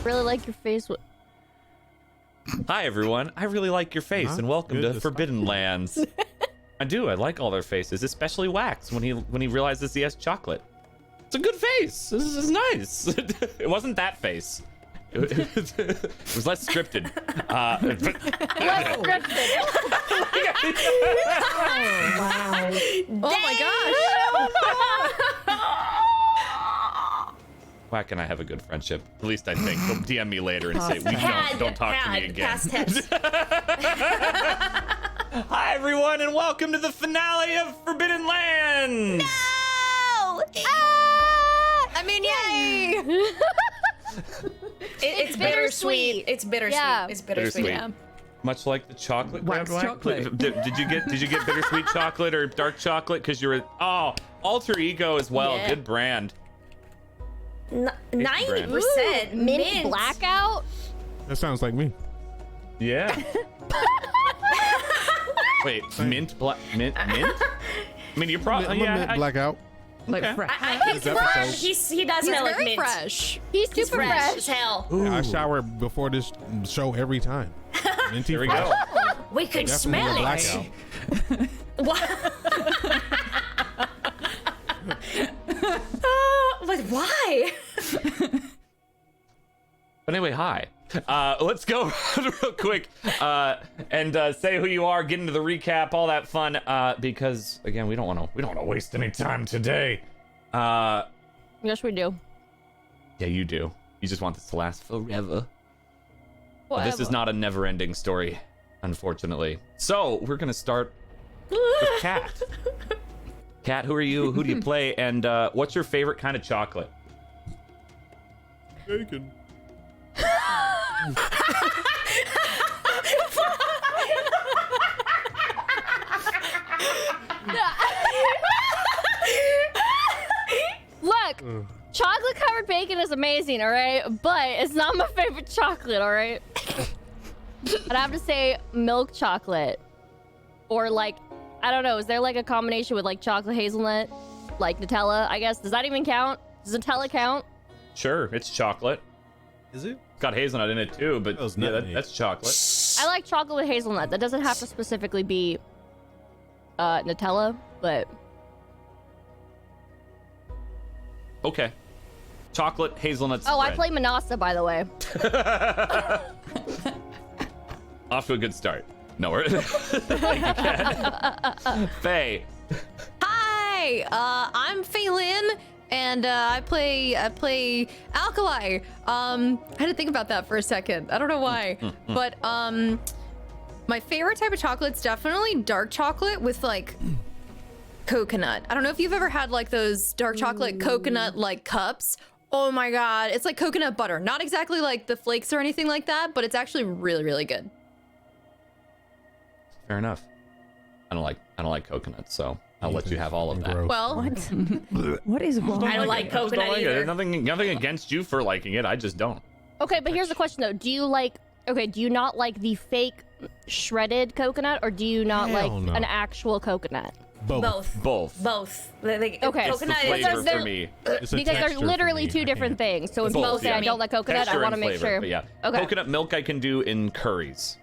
Really like your face. Hi everyone, I really like your face, and welcome to Forbidden Lands. I do. I like all their faces, especially Wax when he realizes he has chocolate. It's a good face. This is nice. It wasn't that face. It was less scripted. Less scripted. Wow. Oh my gosh. Wack and I have a good friendship. At least I think. He'll DM me later and say, don't talk to me again. Past tense. Hi everyone, and welcome to the finale of Forbidden Lands. No! I mean, yay! It's bittersweet. It's bittersweet. Yeah. It's bittersweet. Bittersweet. Yeah. Much like the chocolate. Wax Grand chocolate. Did you get bittersweet chocolate or dark chocolate? Because you're alter ego as well. Yeah. Good brand. 90% Mint blackout. That sounds like me. Yeah. Wait, mint? I mean, you're probably I'm a mint blackout. Like Okay. fresh. He's fresh. He does smell like very mint. fresh. He's super He's fresh as fresh. hell. Yeah, I shower before this show every time. Minty There we fresh. go. We could Definitely smell a it. blackout. What? But why? But anyway, hi. Let's go real quick and say who you are, get into the recap, all that fun. Because again, we don't want to waste any time today. Yes, we do. Yeah, you do. You just want this to last forever. But this is Whatever. not a never-ending story, unfortunately. So we're gonna start with Kat. Kat, who are you? Who do you play? And what's your favorite kind of chocolate? Bacon. Look, chocolate covered bacon is amazing, all right? But it's not my favorite chocolate, all right? I'd have to say milk chocolate. Or like, I don't know, is there like a combination with like chocolate hazelnut? Like Nutella, I guess. Does that even count? Does Nutella count? Sure, it's chocolate. Is it? It's got hazelnut in it too, but Those yeah, nutmeg. that's chocolate. I like chocolate with hazelnut. That doesn't have to specifically be Nutella, but Okay. Chocolate, hazelnut oh, I spread. play Manasa, by the way. Off to a good start. No, we're... Thank you, Kat. Faye. Hi, I'm Phelan, and I play Alkali. I had to think about that for a second. I don't know why, but my favorite type of chocolate's definitely dark chocolate with like coconut. I don't know if you've ever had like those dark chocolate coconut like cups. Oh my god, it's like coconut butter. Not exactly like the flakes or anything like that, but it's actually really, really good. Fair enough. I don't like coconut, so I'll let you have all of that. Gross. Well, What is wrong? I don't like I just coconut don't like either. it. Nothing against you for liking it. I just don't. Okay, but here's the question though. Do you like, okay, do you not like the fake shredded coconut, or do you not Hell like no. an actual coconut? Both. Both. Both. Okay. It's the Coconut flavor is for me. It's a Because they're texture for literally me. two I different can't. things. So if Both, people say yeah. I don't like coconut, Texture I want to and make flavor, sure. But yeah. Okay. Coconut milk I can do in curries.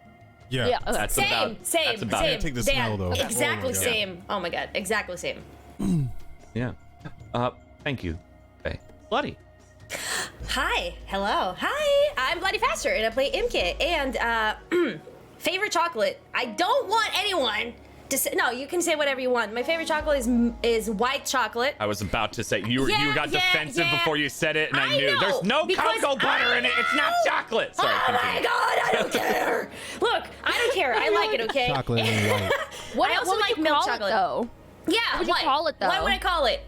Yeah. Yeah. Okay. That's Same, about, same, that's about same. it. Take the Dan, smell, though. exactly Oh my God. same. Oh my god, exactly same. Yeah. Thank you. Faye. Bloody. Hi, hello, hi. I'm Bloody Faster, and I play Imkit. And favorite chocolate. I don't want anyone to say. No, you can say whatever you want. My favorite chocolate is white chocolate. I was about to say you Yeah, got yeah, defensive yeah. before you said it, and I I knew know, there's no because cocoa butter in it. It's not I know. chocolate. Sorry. Oh my continue. god, I don't care. Look, I don't care. I like it. Okay. Chocolate and white. What, I also what would like you milk call chocolate. it though? Yeah. What would you call it, though? What would I call it?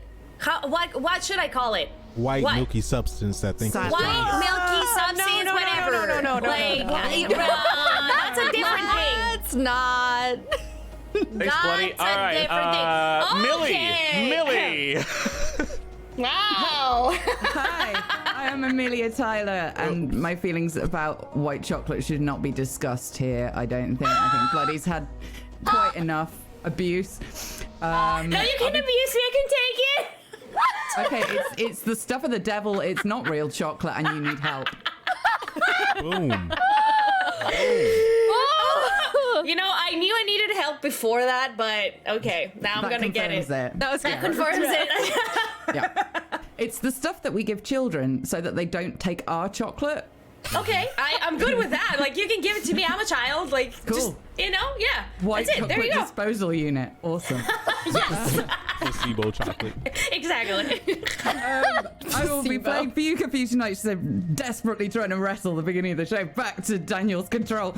What should I call it? White What? milky substance that thinks it's White, White, milky substance, no, whatever. no, Like, that's a different thing. it's not. Thanks, Bloody. That's All a right. different thing. Millie. Okay. Wow. Hi, I am Amelia Tyler, and my feelings about white chocolate should not be discussed here. I don't think. I think Bloody's had quite enough abuse. No, you can abuse me. I can take it. Okay, it's the stuff of the devil. It's not real chocolate, and you need help. Boom. You know, I knew I needed help before that, but okay, now I'm gonna get it. That That was That good. confirms it. Yeah. It's the stuff that we give children so that they don't take our chocolate. Okay, I'm good with that. Like, you can give it to me. I'm a child. Like, Cool. just, you know, yeah. White That's it. There chocolate you go. disposal unit. Awesome. Yes, Placebo chocolate. exactly. I will be playing for you, Confusion Nights. So desperately trying to wrestle the beginning of the show back to Daniel's control.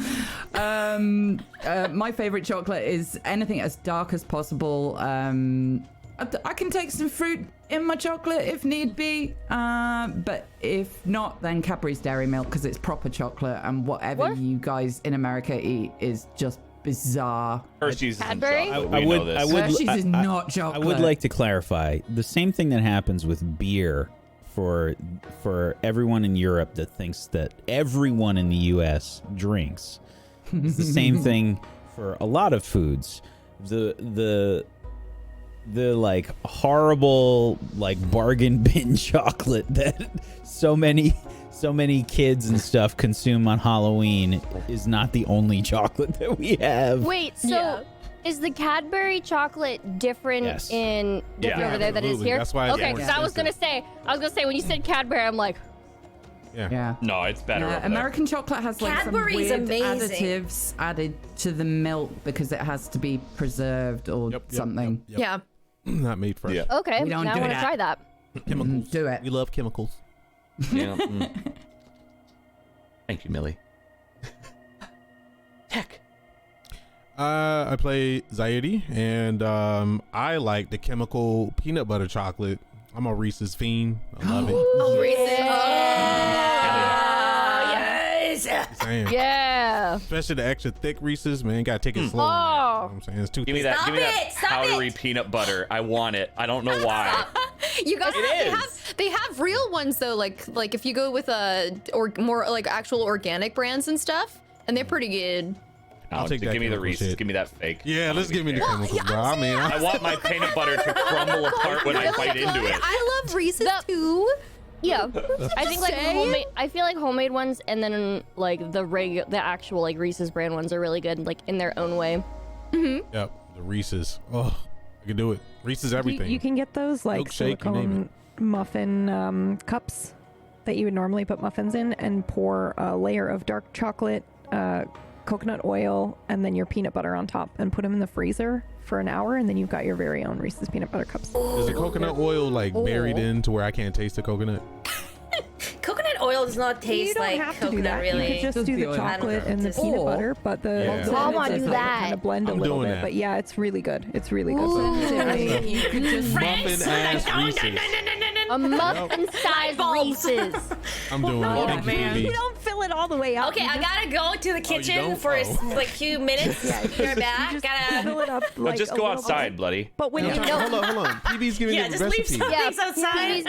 My favorite chocolate is anything as dark as possible. I can take some fruit in my chocolate if need be, but if not, then Cadbury's Dairy Milk because it's proper chocolate, and whatever What? you guys in America eat is just bizarre. Hershey's is in Cadbury? chocolate. We know this. Hershey's is not chocolate. I would like to clarify the same thing that happens with beer for everyone in Europe that thinks that everyone in the U.S. drinks. It's the same thing for a lot of foods. The like horrible like bargain bin chocolate that so many kids and stuff consume on Halloween is not the only chocolate that we have. Wait, so is the Cadbury chocolate different Yes. in Yeah. over there that is Absolutely. here? That's why it's okay, more because I was gonna say when you said Cadbury, I'm like, Yeah. No, it's better. over there. American chocolate has like Cadbury's some weird amazing. additives added to the milk because it has to be preserved or something. Yep. Yeah. Not made fresh. Yeah. okay, We don't now I do want to that. try that. Chemicals. Do it. We love chemicals. Yeah. Thank you, Millie. Heck. I play Zaidi, and I like the chemical peanut butter chocolate. I'm a Reese's fiend. I love it. Oh, Reese's. Just saying. Yeah. Especially the extra thick Reese's, man. Gotta take it slow. Oh. You know what I'm saying? It's too Give me thick. that. Give me that Stop powdery it. peanut butter. I want it. I don't know why. You guys, It is. they have real ones though. Like if you go with or more like actual organic brands and stuff, and they're pretty good. I'll take that Give me the chemical Reese's. shit. Give me that fake. Yeah, let's give me the Well, chemicals, bro. I mean, I want my peanut butter to crumble apart when I bite into it. I love Reese's too. Yeah, I think like Say? homemade. I feel like homemade ones, and then like the actual like Reese's brand ones are really good, like in their own way. yep, the Reese's. Oh, I can do it. Reese's everything. You can get those like Milkshake, you name silicone muffin cups that you would normally put muffins in, and pour a layer of dark chocolate, coconut oil, and then your peanut butter on top, and put them in the freezer for an hour, and then you've got your very own Reese's peanut butter cups. Is the coconut oil like buried in to where I can't taste the coconut? Coconut oil does not You taste don't like have to do coconut, that. really. You could just Just do the the oil. chocolate and the Just- peanut Or- butter, but the Yeah. alternative I wanna is do like that. kind of blend a I'm little doing bit. that. But yeah, it's really good. It's really good. You could just Muffin ass Reese's. A muffin-sized bulbs. Reese's. I'm doing it. Thank you, You baby. don't fill it all the way out. Okay, You I just- gotta go to the kitchen don't? for a Oh. like few minutes. You're back. just Gotta. fill it up. Well, Like just a go little outside, bit. bloody. But when you Hold on. PB's giving Yeah, me the just leave recipe. some Yeah, things outside.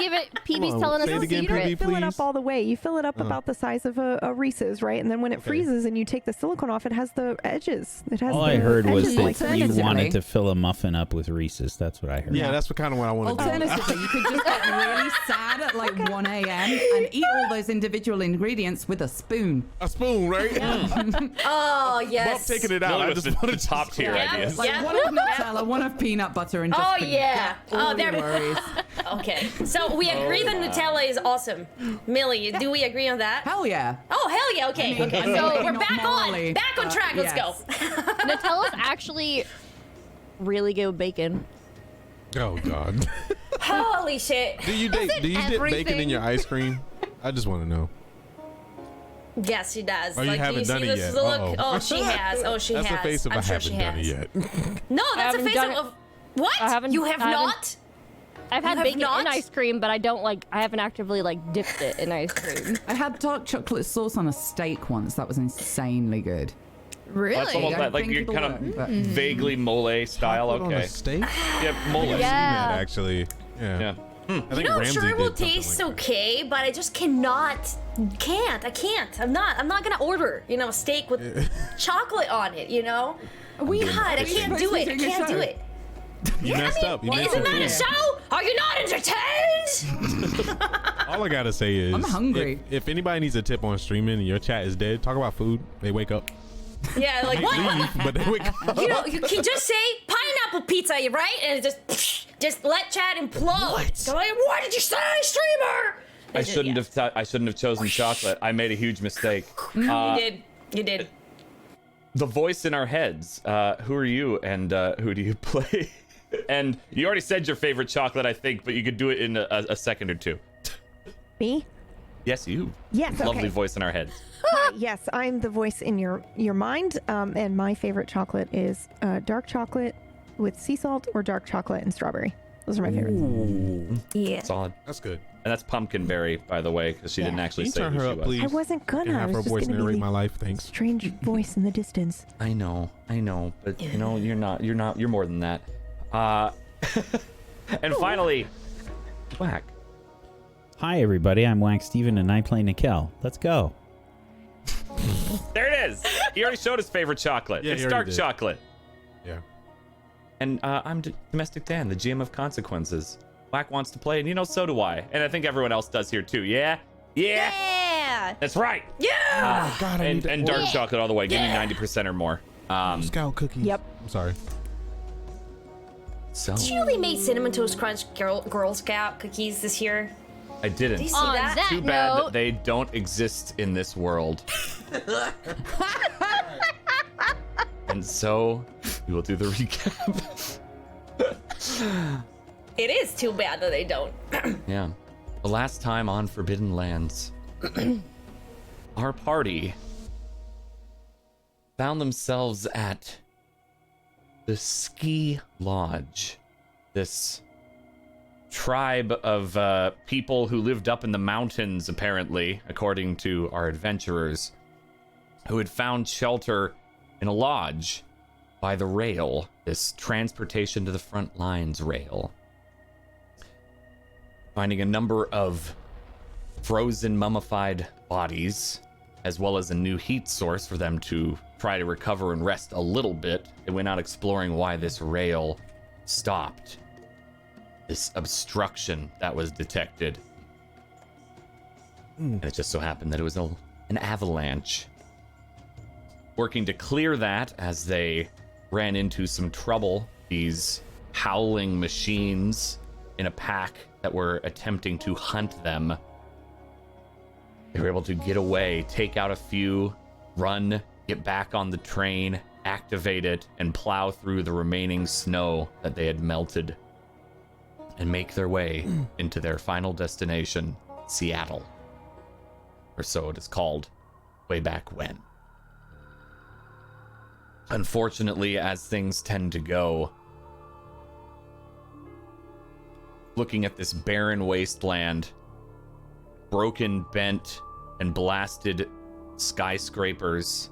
PB's on, telling us say it a again, secret. PB. fill it up please. all the way. You fill it up about the size of a Reese's, right? And then when it freezes and you take the silicone off, it has the edges. It has All the I heard was edges that like you Alternatively- wanted to fill a muffin up with Reese's. That's what I heard. Yeah, that's what kind of what I want to do. Alternatively, you could just get really sad at like 1 a.m. and eat all those individual ingredients with a spoon. A spoon, right? Oh Bob yes. taking it out. Millie I was just the wanted to top tier Yeah. ideas. Like Yeah. one of Nutella, one of peanut butter, and just Oh, forget yeah. all Oh, your there- worries. Okay, so we agree that Nutella is awesome. Millie, do we agree on that? Hell yeah. Oh hell yeah! Okay, I mean, okay. I mean, So maybe we're not back morally, on, back on but track. Let's yes. go. Nutella's actually really good with bacon. Oh God. Holy shit! Do you dip bacon in everything? your ice cream? I just want to know. Yes, she does. Oh, you like, do haven't you see done it this yet. look? Uh-oh. Oh, she has. Oh, she That's has. the face of I'm I sure haven't she done has. it yet. No, that's a haven't face done of. it. What? I haven't- You have I haven't- not? I've You had have bacon not? in ice cream, but I haven't actively like dipped it in ice cream. I had dark chocolate sauce on a steak once. That was insanely good. Really? That's almost I like think you're it'll kind work, of but- vaguely mole style. Put on a Okay. steak? Yeah, mole. That Yeah. actually. Yeah. Yeah. I think You know, I'm Ramsay sure it will did something taste like that. okay, but I just cannot. I can't. I'm not gonna order. You know, a steak with chocolate on it. You know. We God, I can't do it. I can't do it. You messed up. You made Isn't some that a food. show? Are you not entertained? All I gotta say is, I'm hungry. If anybody needs a tip on streaming and your chat is dead, talk about food. They wake up. Yeah, like They what? leave, but they wake up. You can just say pineapple pizza, you right? And just let chat implode. Go like, what did you say, streamer? I shouldn't have chosen chocolate. I made a huge mistake. You did. The voice in our heads. Who are you, and who do you play? And you already said your favorite chocolate, I think, but you could do it in a second or two. Me? Yes, you. Yes, okay. Lovely voice in our heads. Hi, yes, I'm the voice in your mind. And my favorite chocolate is dark chocolate with sea salt or dark chocolate and strawberry. Those are my favorites. Yeah. Solid. That's good. And that's Pumpkinberry, by the way, because she didn't actually Can you say turn who her she up, was. please? I wasn't Can gonna. I have was her just voice gonna narrate be my the life. Thanks. strange voice in the distance. I know, but you know, you're more than that. And finally, Whack. Hi, everybody. I'm Wax Steven, and I play Nikel. Let's go. There it is. He already showed his favorite chocolate. Yeah, It's he already dark did. chocolate. Yeah. And I'm Domestic Dan, the GM of Consequences. Whack wants to play, and you know, so do I. And I think everyone else does here too. Yeah? Yeah? Yeah. That's right. Yeah. God, I need And dark chocolate all the way. Give me 90% or more. Scout cookies. Yep. I'm sorry. So Did you know they made Cinnamon Toast Crunch Girl Scout cookies this year? I didn't. Did you see On that? that Too bad note, that they don't exist in this world. And so we will do the recap. It is too bad that they don't. Yeah. The last time on Forbidden Lands, our party found themselves at the Ski Lodge, this tribe of people who lived up in the mountains, apparently, according to our adventurers, who had found shelter in a lodge by the rail, this transportation to the front lines rail. Finding a number of frozen, mummified bodies, as well as a new heat source for them to try to recover and rest a little bit, they went out exploring why this rail stopped. This obstruction that was detected. And it just so happened that it was an avalanche. Working to clear that as they ran into some trouble, these howling machines in a pack that were attempting to hunt them. They were able to get away, take out a few, run, get back on the train, activate it, and plow through the remaining snow that they had melted, and make their way into their final destination, Seattle. Or so it is called, way back when. Unfortunately, as things tend to go, looking at this barren wasteland, broken, bent, and blasted skyscrapers,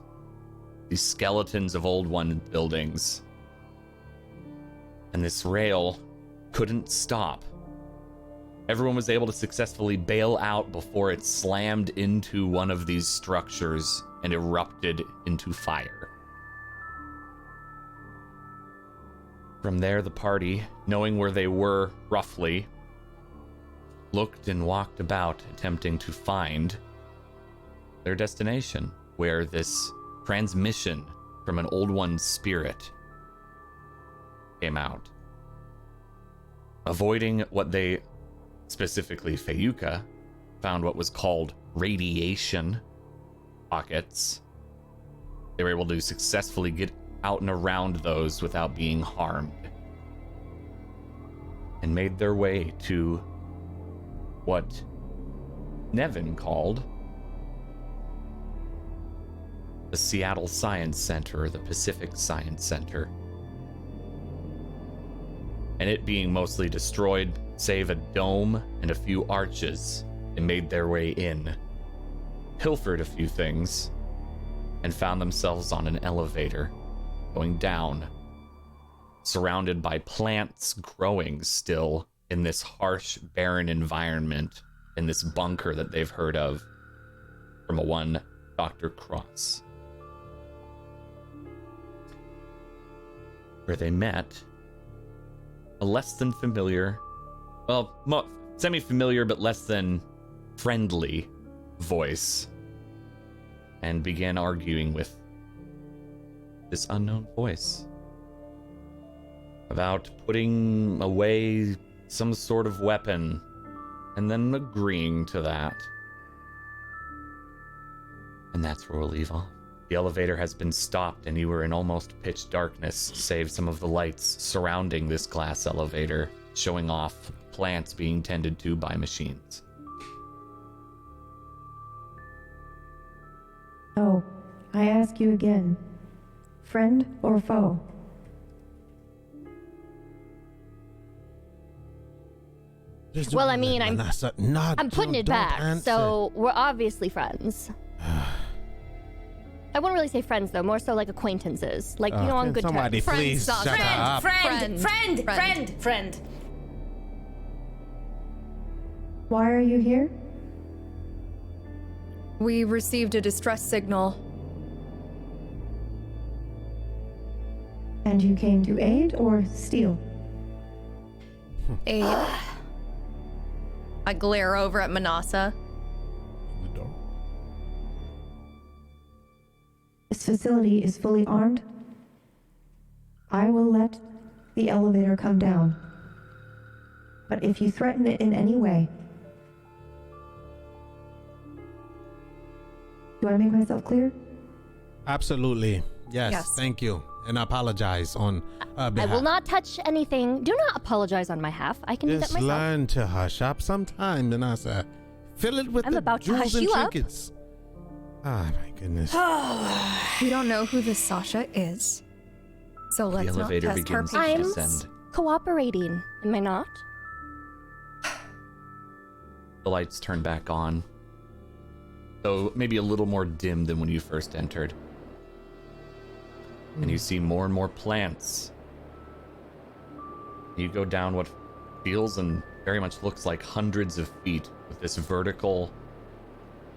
these skeletons of old one buildings, and this rail couldn't stop. Everyone was able to successfully bail out before it slammed into one of these structures and erupted into fire. From there, the party, knowing where they were roughly, looked and walked about, attempting to find their destination, where this transmission from an old one's spirit came out. Avoiding what they, specifically Fayuka, found what was called radiation pockets, they were able to successfully get out and around those without being harmed, and made their way to what Nevin called the Seattle Science Center, or the Pacific Science Center. And it being mostly destroyed, save a dome and a few arches, they made their way in, pilfered a few things, and found themselves on an elevator going down, surrounded by plants growing still in this harsh, barren environment, in this bunker that they've heard of from a one Dr. Cross. Where they met a less than familiar, well, semi-familiar but less than friendly voice, and began arguing with this unknown voice about putting away some sort of weapon and then agreeing to that. And that's where we'll leave off. The elevator has been stopped and you are in almost pitch darkness, save some of the lights surrounding this glass elevator, showing off plants being tended to by machines. Oh, I ask you again. Friend or foe? Well, I mean, I'm I'm putting it back, so we're obviously friends. I wouldn't really say friends, though. More so like acquaintances. Like, you know, on good somebody terms. please Friends, shut up. Friend. Why are you here? We received a distress signal. And you came to aid or steal? Aid. I glare over at Manasa. This facility is fully armed. I will let the elevator come down. But if you threaten it in any way... Do I make myself clear? Absolutely. Yes. Thank you. And I apologize on behalf. I will not touch anything. Do not apologize on my behalf. I can do that Just myself. learn to hush up sometime, Manasa. Fill it with I'm the about to jewels hush and you up. trinkets. Ah, my goodness. We don't know who this Sasha is. So let's The not elevator test her begins to patience. descend. Cooperating, am I not? The lights turn back on, though maybe a little more dim than when you first entered. And you see more and more plants. You go down what feels and very much looks like hundreds of feet with this vertical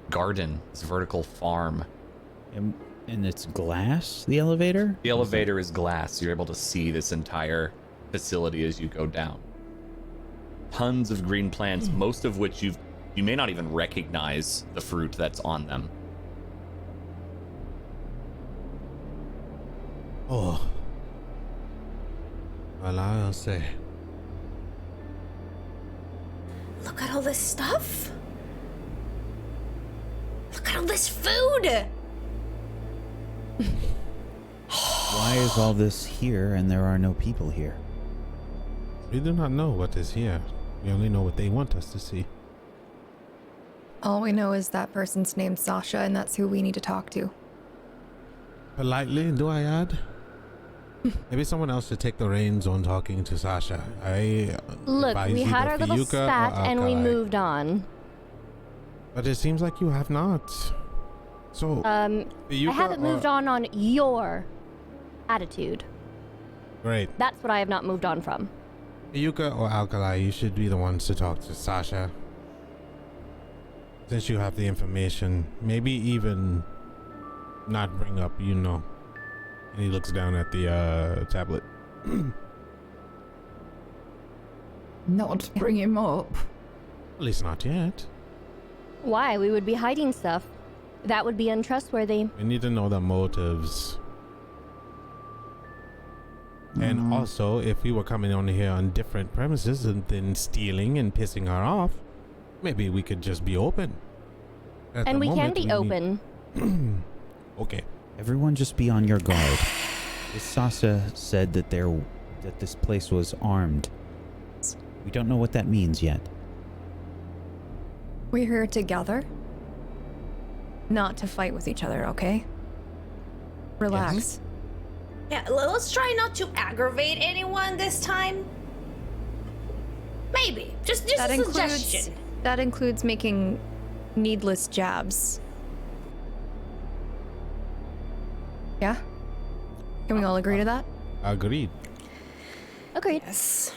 garden, this vertical farm. And it's glass, the elevator? The elevator is glass. You're able to see this entire facility as you go down. Tons of green plants, most of which you may not even recognize the fruit that's on them. Oh. Well, I'll say. Look at all this stuff. Look at all this food. Why is all this here and there are no people here? We do not know what is here. We only know what they want us to see. All we know is that person's name's Sasha, and that's who we need to talk to. Politely, do I add? Maybe someone else should take the reins on talking to Sasha. Look, advise we had either our little Fiyuka or spat and we Alkali. moved on. But it seems like you have not. So, I haven't moved on your attitude. Great. That's what I have not moved on from. Fiyuka or Alkali, you should be the ones to talk to Sasha. Since you have the information, maybe even not bring up, you know. And he looks down at the tablet. Not bring him up. At least not yet. Why? We would be hiding stuff. That would be untrustworthy. We need to know the motives. And also, if we were coming on here on different premises and then stealing and pissing her off, maybe we could just be open. At And the we can moment, be open. Okay. Everyone just be on your guard. This Sasha said that this place was armed. We don't know what that means yet. We're here together. Not to fight with each other, okay? Relax. Yeah, let's try not to aggravate anyone this time. Maybe. Just That a includes suggestion. that includes making needless jabs. Yeah? Can we all agree to that? Agreed. Agreed. Yes.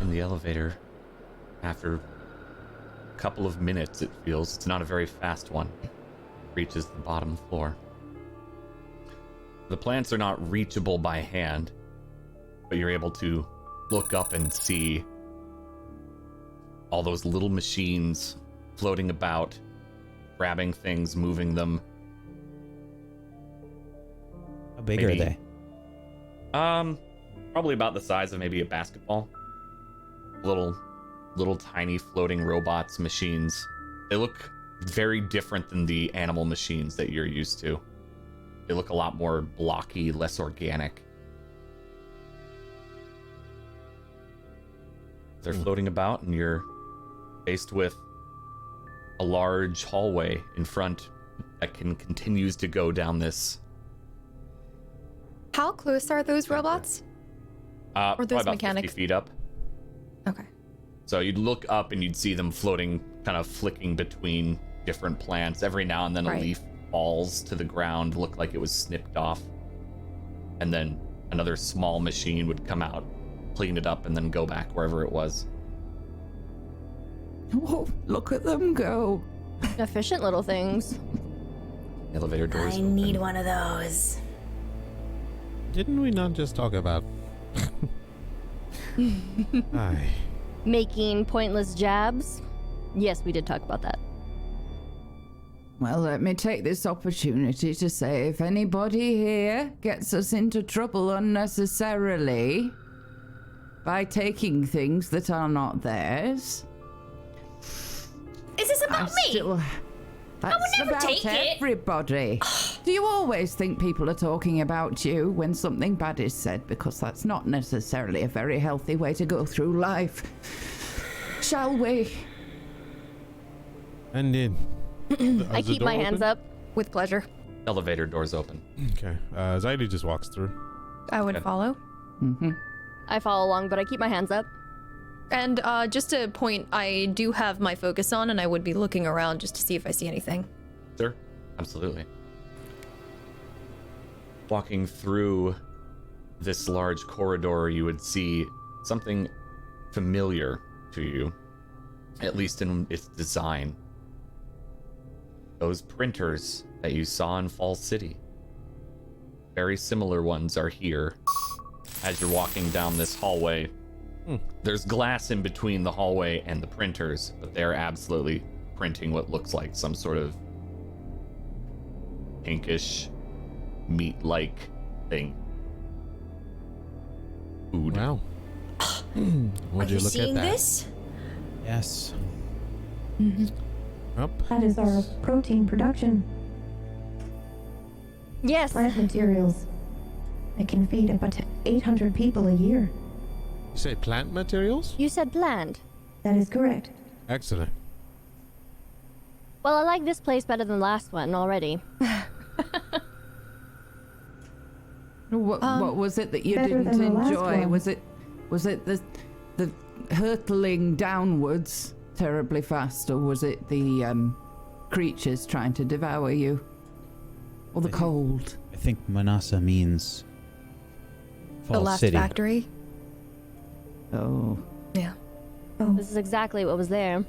In the elevator, after a couple of minutes, it feels, it's not a very fast one, reaches the bottom floor. The plants are not reachable by hand, but you're able to look up and see all those little machines floating about, grabbing things, moving them. How big are they? Probably about the size of maybe a basketball. Little tiny floating robots, machines. They look very different than the animal machines that you're used to. They look a lot more blocky, less organic. They're floating about, and you're faced with a large hallway in front that continues to go down this. How close are those robots? Or Probably those about mechanics? 50 feet up. Okay. So you'd look up and you'd see them floating, kind of flicking between different plants. Every now and then a Right. leaf falls to the ground, looked like it was snipped off. And then another small machine would come out, clean it up, and then go back wherever it was. Oh, look at them go. Efficient little things. Elevator doors I open. need one of those. Didn't we not just talk about? Aye. Making pointless jabs. Yes, we did talk about that. Well, let me take this opportunity to say if anybody here gets us into trouble unnecessarily by taking things that are not theirs, Is this about me? That's never about take it. everybody. Do you always think people are talking about you when something bad is said? Because that's not necessarily a very healthy way to go through life. Shall we? And then I keep my hands up. With pleasure. Elevator doors open. Okay. Zylie just walks through. I would Okay. follow. Mm-hmm. I follow along, but I keep my hands up. And just a point, I do have my focus on, and I would be looking around just to see if I see anything. Sure, absolutely. Walking through this large corridor, you would see something familiar to you, at least in its design. Those printers that you saw in Fall City. Very similar ones are here. As you're walking down this hallway, there's glass in between the hallway and the printers, but they're absolutely printing what looks like some sort of pinkish, meat-like thing. Food. Wow. Are Would you you look seeing at that? this? Yes. Up. That is our protein production. Yes. Plant materials. It can feed up to 800 people a year. You say plant materials? You said bland. That is correct. Excellent. Well, I like this place better than the last one already. What was it that you better didn't than the last enjoy? one. Was it the hurtling downwards terribly fast, or was it the creatures trying to devour you, or the cold? I think Manasa means Fall The last City. factory. Oh, Yeah. This is exactly what was there,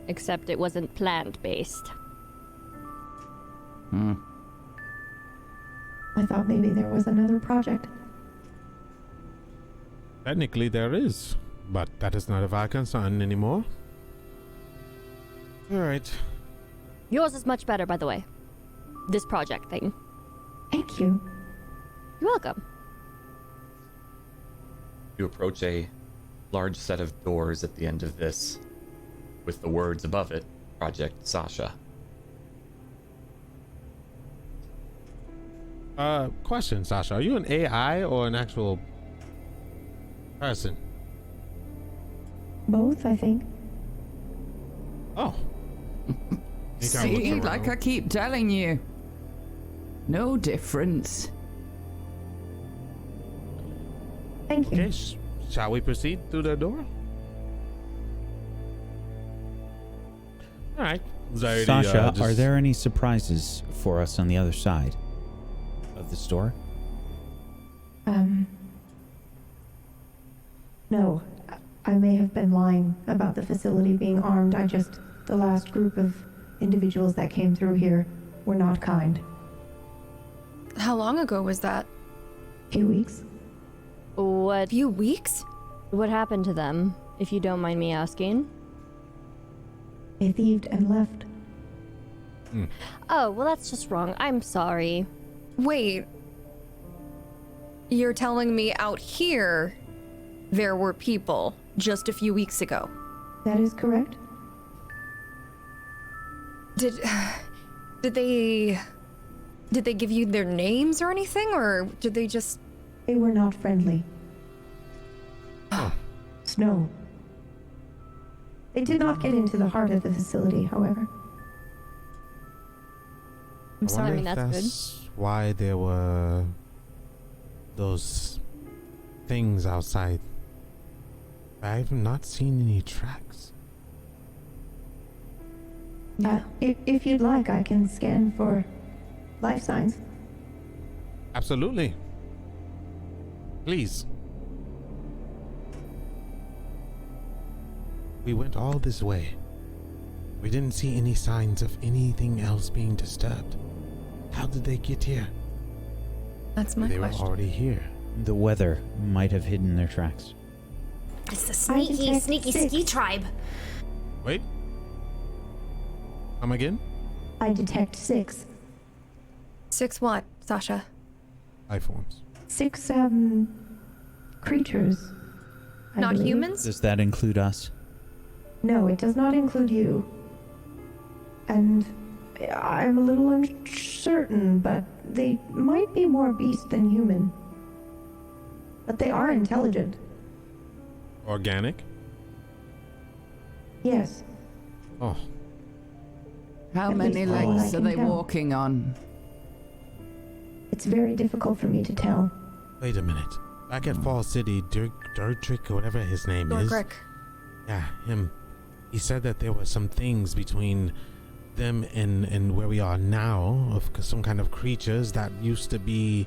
except it wasn't plant-based. I thought maybe there was another project. Technically there is, but that is not of our concern anymore. Alright. Yours is much better, by the way. This project thing. Thank you. You're welcome. You approach a large set of doors at the end of this, with the words above it, Project Sasha. Question, Sasha. Are you an AI or an actual person? Both, I think. Oh. You kinda see, look like I around. keep telling you, no difference. Thank you. Okay, shall we proceed through the door? Alright. Sasha, are there any surprises for us on the other side of this door? No. I may have been lying about the facility being armed. The last group of individuals that came through here were not kind. How long ago was that? Few weeks. Well, What Few weeks? happened to them, if you don't mind me asking? They thieved and left. Oh, well, that's just wrong. I'm sorry. Wait. You're telling me out here there were people just a few weeks ago? That is correct. Did they give you their names or anything, or did they just... They were not friendly. Snow. They did not get into the heart of the facility, however. I'm I sorry. wonder if that's good. that's why there were those things outside. I've not seen any tracks. If you'd like, I can scan for life signs. Absolutely. Please. We went all this way. We didn't see any signs of anything else being disturbed. How did they get here? That's my They were question. already here. The weather might have hidden their tracks. It's the I sneaky, detect sneaky 6. ski tribe. Wait. Come again? I detect 6. 6 what, Sasha? Life forms. 6, creatures. I Not believe. humans? Does that include us? No, it does not include you. And I'm a little uncertain, but they might be more beast than human. But they are intelligent. Organic? Yes. Oh, How At many least all I legs are can they tell. walking on? It's very difficult for me to tell. wait a minute. Back at Fall City, Dirtrick or whatever his name is. Dorkrick. Yeah, him. He said that there were some things between them and where we are now, of some kind of creatures that used to be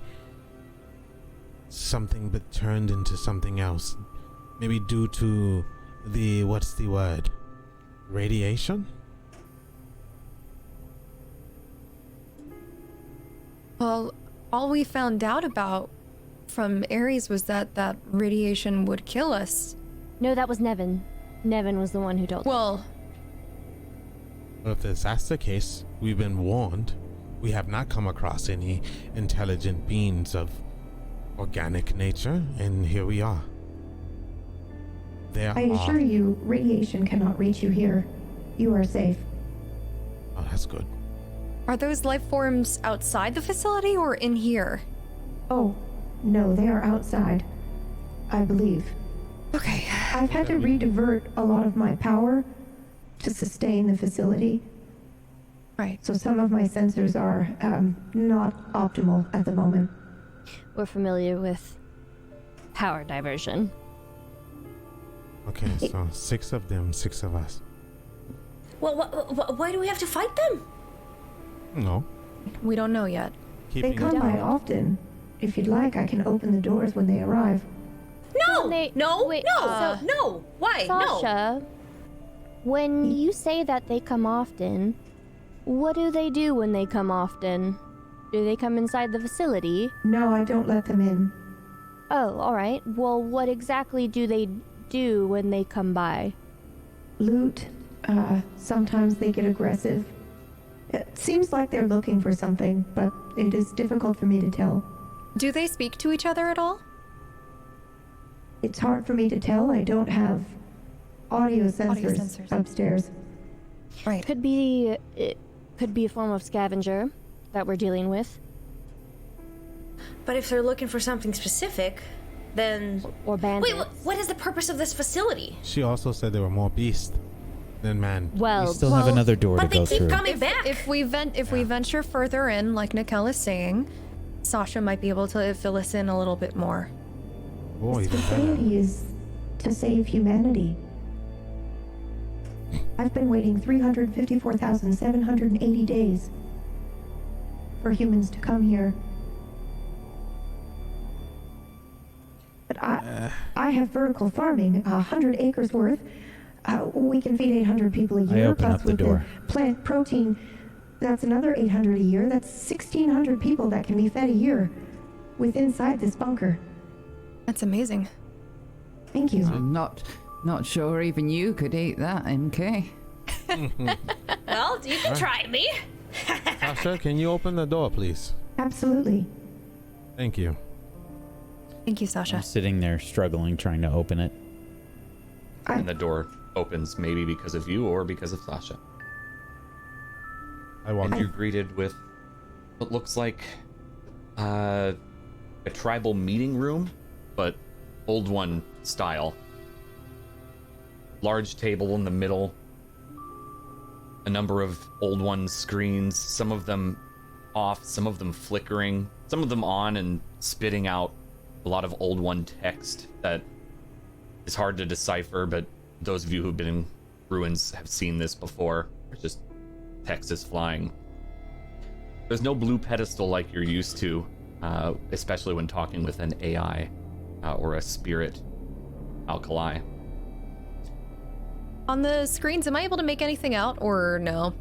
something but turned into something else. Maybe due to the, what's the word? Radiation? Well, all we found out about from Ares was that radiation would kill us. No, that was Nevin. Nevin was the one who told. Well, Well, if that's the case, we've been warned. We have not come across any intelligent beings of organic nature, and here we are. There I assure you, radiation cannot reach you here. You are safe. Oh, that's good. are those life forms outside the facility or in here? Oh, no, they are outside. I believe. Okay. I've had to redivert a lot of my power to sustain the facility, Right. so some of my sensors are not optimal at the moment. We're familiar with power diversion. Okay, so 6 of them, 6 of us. Well, why do we have to fight them? No. We don't know yet. They Keeping come it by down. often. If you'd like, I can open the doors when they arrive. No, Wait, no, wait, no, no. Why? No. Sasha, when you say that they come often, what do they do when they come often? Do they come inside the facility? No, I don't let them in. Oh, alright. Well, what exactly do they do when they come by? Loot. Sometimes they get aggressive. It seems like they're looking for something, but it is difficult for me to tell. Do they speak to each other at all? It's hard for me to tell. I don't have audio sensors, sensors. upstairs. Right. It could be a form of scavenger that we're dealing with, But if they're looking for something specific, then... or bandits. Wait, what is the purpose of this facility? She also said there were more beasts than man. Well, We still have another door to But they go keep through. coming back. If we venture further in, like Nikel is saying, Sasha might be able to fill us in a little bit more. Oh, This even better. facility is to save humanity. I've been waiting 354,780 days for humans to come here. But I have vertical farming, 100 acres worth. We can feed 800 people a year. open plus up the with door. Plant protein, that's another 800 a year. That's 1,600 people that can be fed a year with inside this bunker. That's amazing. Thank you. I'm not sure even you could eat that, MK. Well, you can try me. Sasha, can you open the door, please? Absolutely. Thank you. Thank you, Sasha. I'm sitting there struggling, trying to open it. And the door opens maybe because of you or because of Sasha. I walk And in. you're greeted with what looks like a tribal meeting room, but old one style. Large table in the middle. A number of old one screens, some of them off, some of them flickering, some of them on and spitting out a lot of old one text that is hard to decipher, but those of you who've been in ruins have seen this before. It's just text is flying. There's no blue pedestal like you're used to, especially when talking with an AI or a spirit alkali. On the screens, am I able to make anything out or no?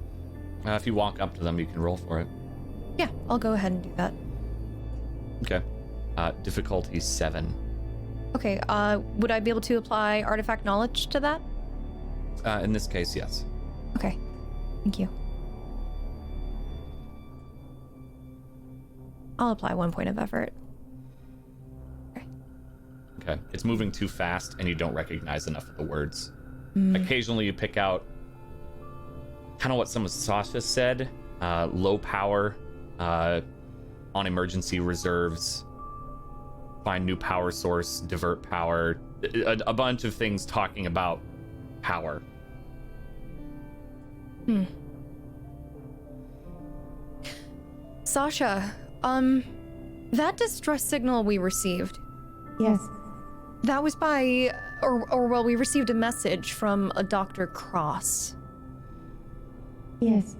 If you walk up to them, you can roll for it. Yeah, I'll go ahead and do that. Okay. Difficulty 7. Okay, would I be able to apply artifact knowledge to that? In this case, yes. Okay, thank you. I'll apply 1 point of effort. Okay. It's moving too fast, and you don't recognize enough of the words. Occasionally, you pick out kind of what some of Sasha said. Low power, on emergency reserves, find new power source, divert power, a bunch of things talking about power. Sasha, that distress signal we received, Yes. that was by, well, we received a message from a Dr. Cross. Yes.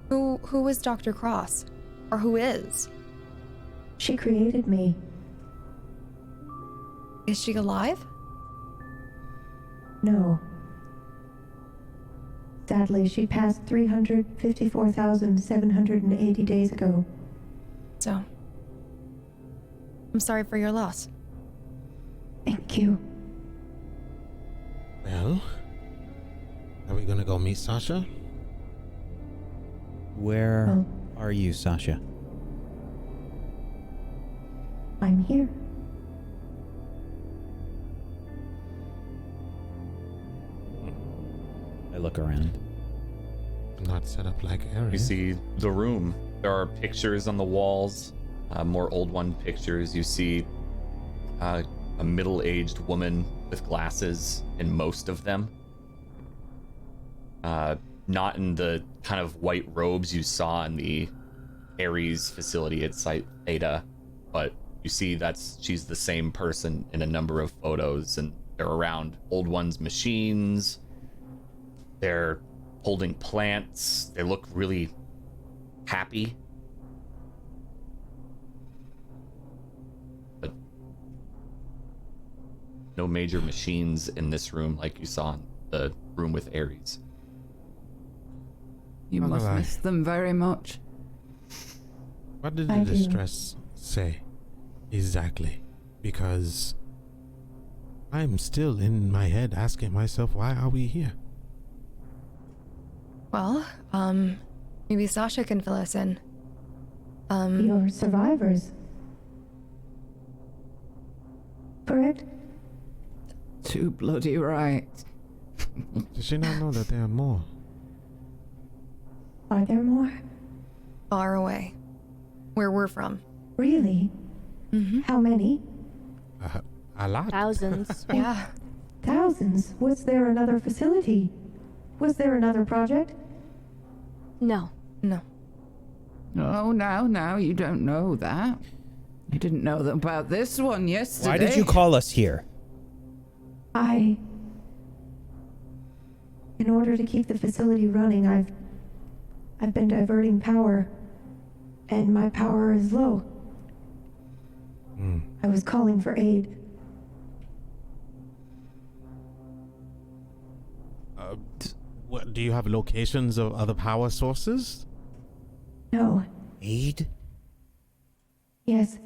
Who is Dr. Cross? Or who is? She created me. Is she alive? No. Sadly, she passed 354,780 days ago. So, I'm sorry for your loss. Thank you. Well, are we gonna go meet Sasha? Where Oh. are you, Sasha? I'm here. I look around. Not set up like Aaron. You see the room. There are pictures on the walls, more old one pictures. You see a middle-aged woman with glasses in most of them. Not in the kind of white robes you saw in the Ares facility at Site Theta, but you see she's the same person in a number of photos, and they're around old one's machines. They're holding plants. They look really happy. But no major machines in this room like you saw in the room with Ares. You Not must alive. miss them very much. What did the I do. distress say exactly? Because I'm still in my head asking myself, why are we here? Well, maybe Sasha can fill us in. You're survivors. Correct? Too bloody right. Does she not know that there are more? Are there more? Far away. Where we're from. Really? How many? A lot. Thousands. Yeah. Thousands. Was there another facility? Was there another project? No. No. Oh, now you don't know that. You didn't know about this one yesterday. Why did you call us here? In order to keep the facility running, I've been diverting power, and my power is low. I was calling for aid. What, do you have locations of other power sources? No. Aid? Yes.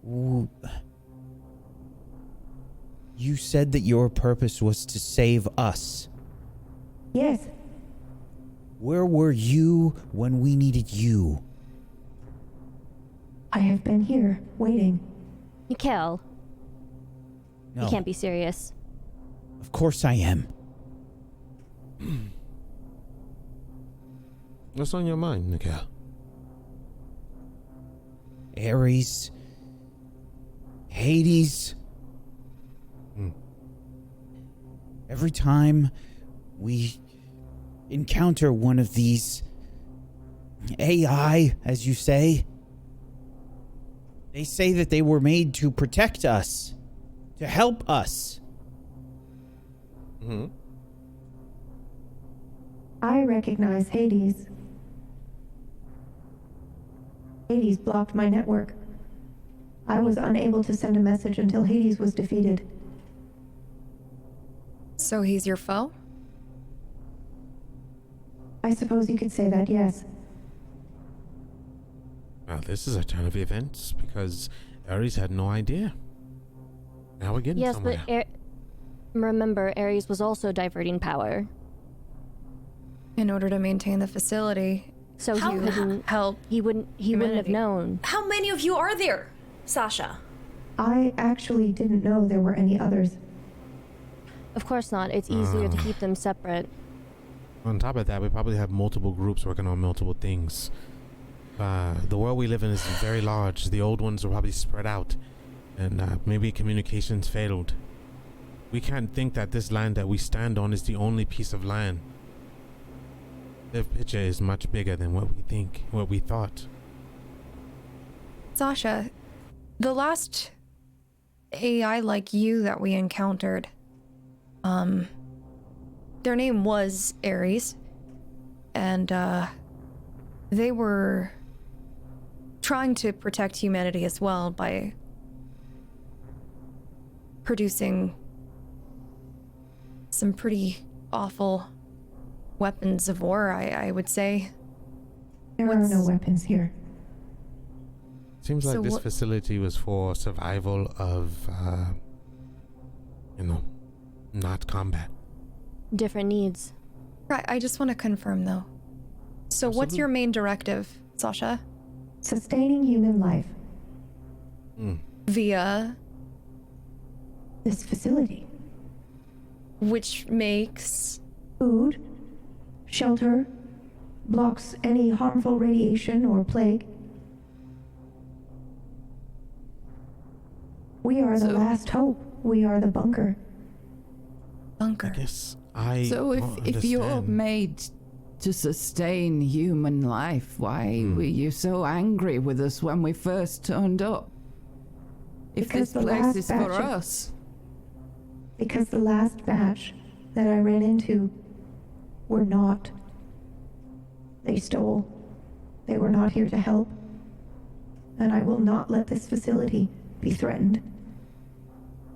Ooh, don't... You said that your purpose was to save us. Yes. Where were you when we needed you? I have been here, waiting. Mikhail, No, you can't be serious. of course I am. What's on your mind, Mikhail? Ares, Hades. Every time we encounter one of these AI, as you say, they say that they were made to protect us, to help us. Mm-hmm. I recognize Hades. Hades blocked my network. I was unable to send a message until Hades was defeated. So he's your foe? I suppose you could say that, yes. Well, this is a turn of events because Ares had no idea. Now we're getting Yes, somewhere. but remember, Ares was also diverting power. In order to maintain the facility. So How- he couldn't Help. He wouldn't have humanity. known. How many of you are there, Sasha? I actually didn't know there were any others. Of course not. It's easier to keep them separate. On top of that, we probably have multiple groups working on multiple things. The world we live in is very large. The old ones are probably spread out. And maybe communications failed. We can't think that this land that we stand on is the only piece of land. The picture is much bigger than what we think, what we thought. Sasha, the last AI like you that we encountered, their name was Ares, and they were trying to protect humanity as well by producing some pretty awful weapons of war, I would say. There are no weapons here. Seems like So this what- facility was for survival of, not combat. Different needs. Right, I just want to confirm though. So what's Absolutely. your main directive, Sasha? Sustaining human life. Via This facility. which makes Food, shelter, blocks any harmful radiation or plague. We are the last hope. We are the bunker. bunker. Yes, I So don't if you're understand. made to sustain human life, why were you so angry with us when we first turned up? If Because this the place last is for batch of- us. Because the last batch that I ran into were not. They stole. They were not here to help. And I will not let this facility be threatened.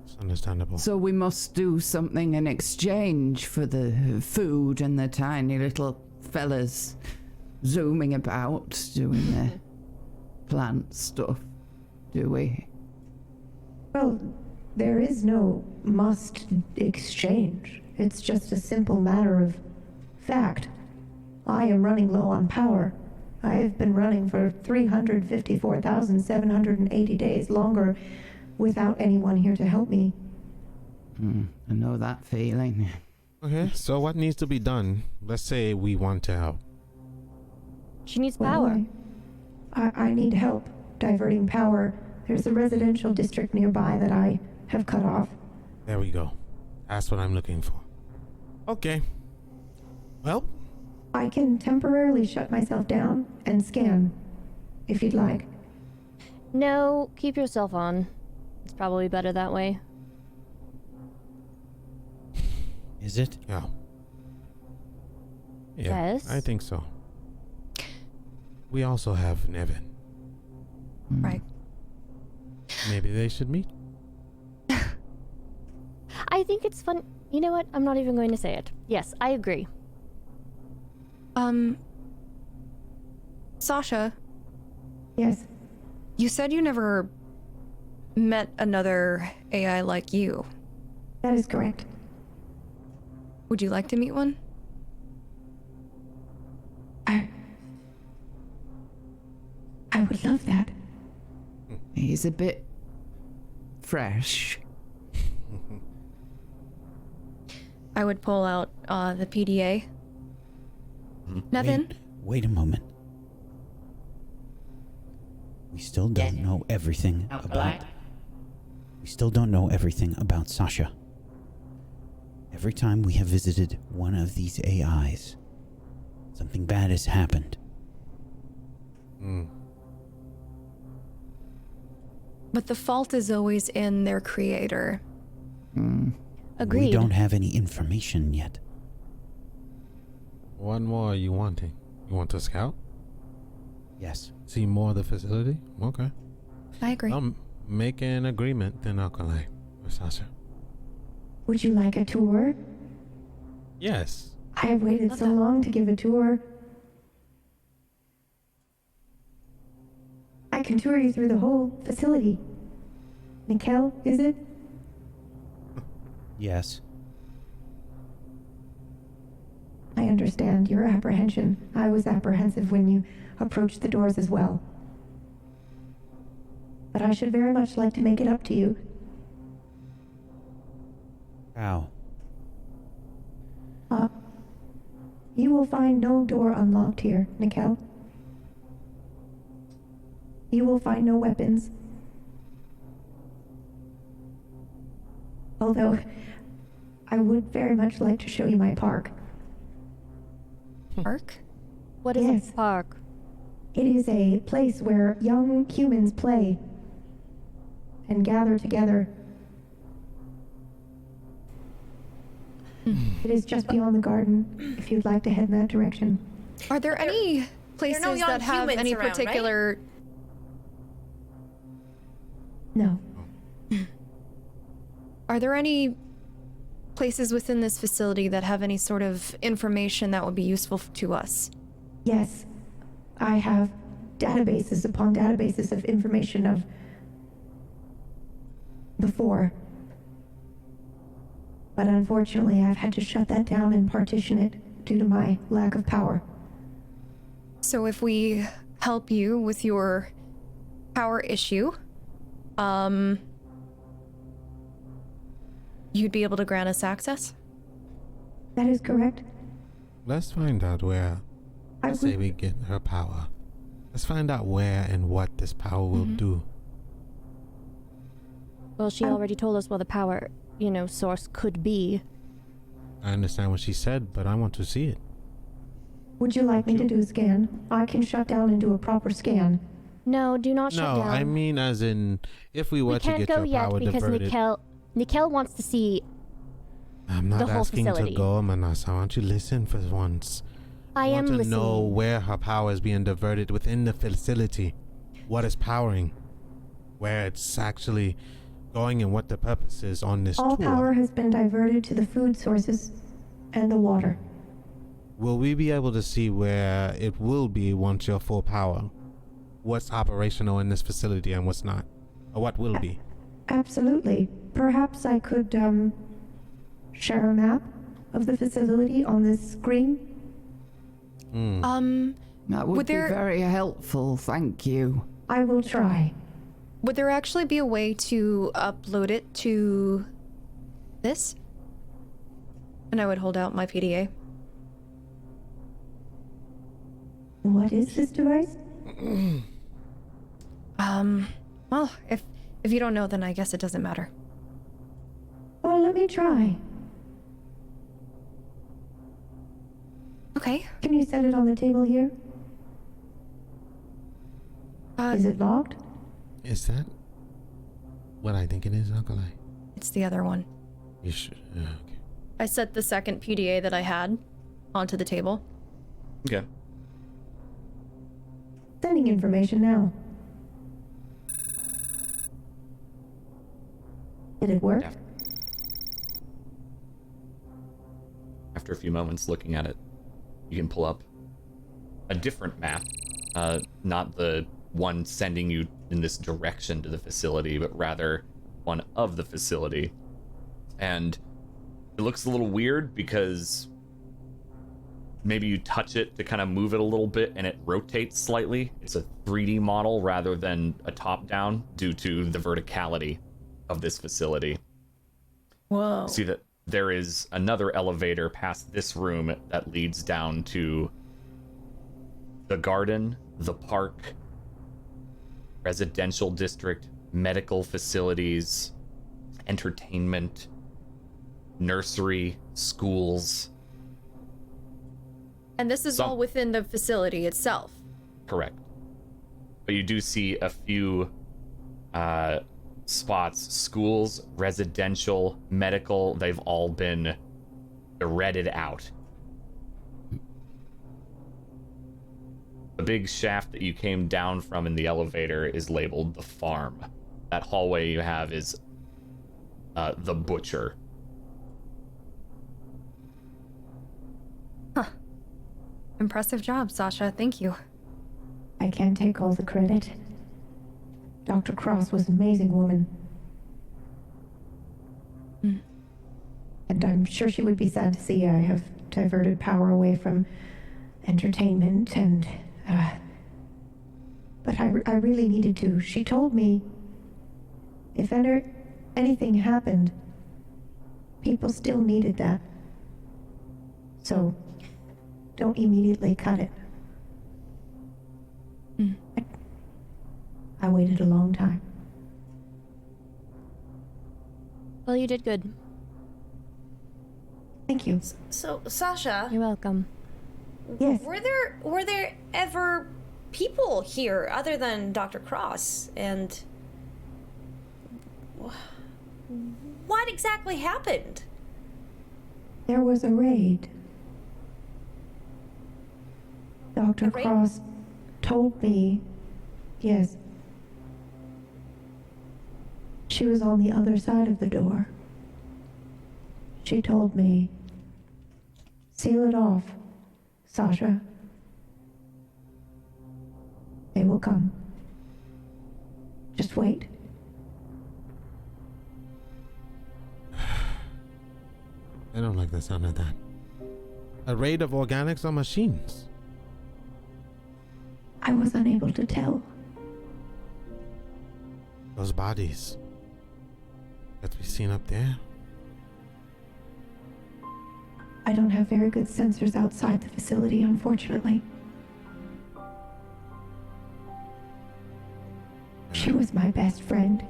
It's understandable. So we must do something in exchange for the food and the tiny little fellas zooming about doing their plant stuff, do we? Well, there is no must exchange. It's just a simple matter of fact. I am running low on power. I have been running for 354,780 days longer without anyone here to help me. I know that feeling. Okay, so what needs to be done? Let's say we want to help. She needs Well, power. I need help diverting power. There's a residential district nearby that I have cut off. There we go. That's what I'm looking for. Okay. Well, I can temporarily shut myself down and scan, if you'd like. No, keep yourself on. It's probably better that way. Is it? yeah. Yes. I think so. We also have Nevin. Right. Maybe they should meet. I think it's fun. You know what? I'm not even going to say it. Yes, I agree. Sasha, Yes, you said you never met another AI like you. That is correct. Would you like to meet one? I would love that. He's a bit fresh. I would pull out the PDA. Nothing. Wait a moment. We still don't know everything about. We still don't know everything about Sasha. Every time we have visited one of these AIs, something bad has happened. But the fault is always in their creator. Agreed. We don't have any information yet. What more are you wanting? You want to scout? Yes. See more of the facility? Okay. I agree. Make an agreement then, Alkali, with Sasha. Would you like a tour? Yes. I have waited so long to give a tour. I can tour you through the whole facility. Mikkel, is it? Yes. I understand your apprehension. I was apprehensive when you approached the doors as well. But I should very much like to make it up to you. How? You will find no door unlocked here, Mikkel. You will find no weapons. Although, I would very much like to show you my park. Park? What is Yes. a park? It is a place where young humans play and gather together. It is just beyond the garden, if you'd like to head in that direction. Are there any places no young that have humans any around, right? particular... No. Are there any places within this facility that have any sort of information that would be useful to us? Yes, I have databases upon databases of information of before. But unfortunately, I've had to shut that down and partition it due to my lack of power. So if we help you with your power issue, you'd be able to grant us access? That is correct. Let's find out where. I Say would, we get her power. Let's find out where and what this power will do. Well, she already told us what the power, source could be. I understand what she said, but I want to see it. would you like me to do a scan? I can shut down and do a proper scan. No, do not shut No, down. I mean as in, if we were we to can't get go your yet power because diverted. Nikkel wants to see. I'm not the whole asking facility. to go, Manasa. I want you to listen for once. I am want to listening. know where her power is being diverted within the facility. What is powering? Where it's actually going and what the purpose is on this All tour. power has been diverted to the food sources and the water. Will we be able to see where it will be once you're full power? What's operational in this facility and what's not? Or what will be? Absolutely. Perhaps I could, share a map of the facility on this screen? That would Would be there- very helpful, thank you. I will try. Would there actually be a way to upload it to this? And I would hold out my PDA. What is this device? Well, if you don't know, then I guess it doesn't matter. Well, let me try. Okay. Can you set it on the table here? Is it locked? Is that what I think it is, Alkali? It's the other one. You should. Okay. I set the second PDA that I had onto the table. Okay. Sending information now. Did it work? After a few moments looking at it, you can pull up a different map, not the one sending you in this direction to the facility, but rather one of the facility. And it looks a little weird because maybe you touch it to kind of move it a little bit and it rotates slightly. It's a 3D model rather than a top-down due to the verticality of this facility. Whoa. See that there is another elevator past this room that leads down to the garden, the park, residential district, medical facilities, entertainment, nursery, schools. And this is all within the facility itself. Correct. But you do see a few spots, schools, residential, medical, they've all been erected out. The big shaft that you came down from in the elevator is labeled the farm. That hallway you have is the butcher. Huh. Impressive job, Sasha. Thank you. I can't take all the credit. Dr. Cross was an amazing woman. And I'm sure she would be sad to see I have diverted power away from entertainment and, but I really needed to. She told me if anything happened, people still needed that. So, don't immediately cut it. I waited a long time. Well, you did good. Thank you. So, Sasha, You're welcome. Yes. were there ever people here other than Dr. Cross? And what exactly happened? There was a raid. Dr. A raid? Cross told me, yes. She was on the other side of the door. She told me, seal it off, Sasha. They will come. Just wait. I don't like the sound of that. A raid of organics or machines? I was unable to tell. Those bodies that we seen up there? I don't have very good sensors outside the facility, unfortunately. She was my best friend.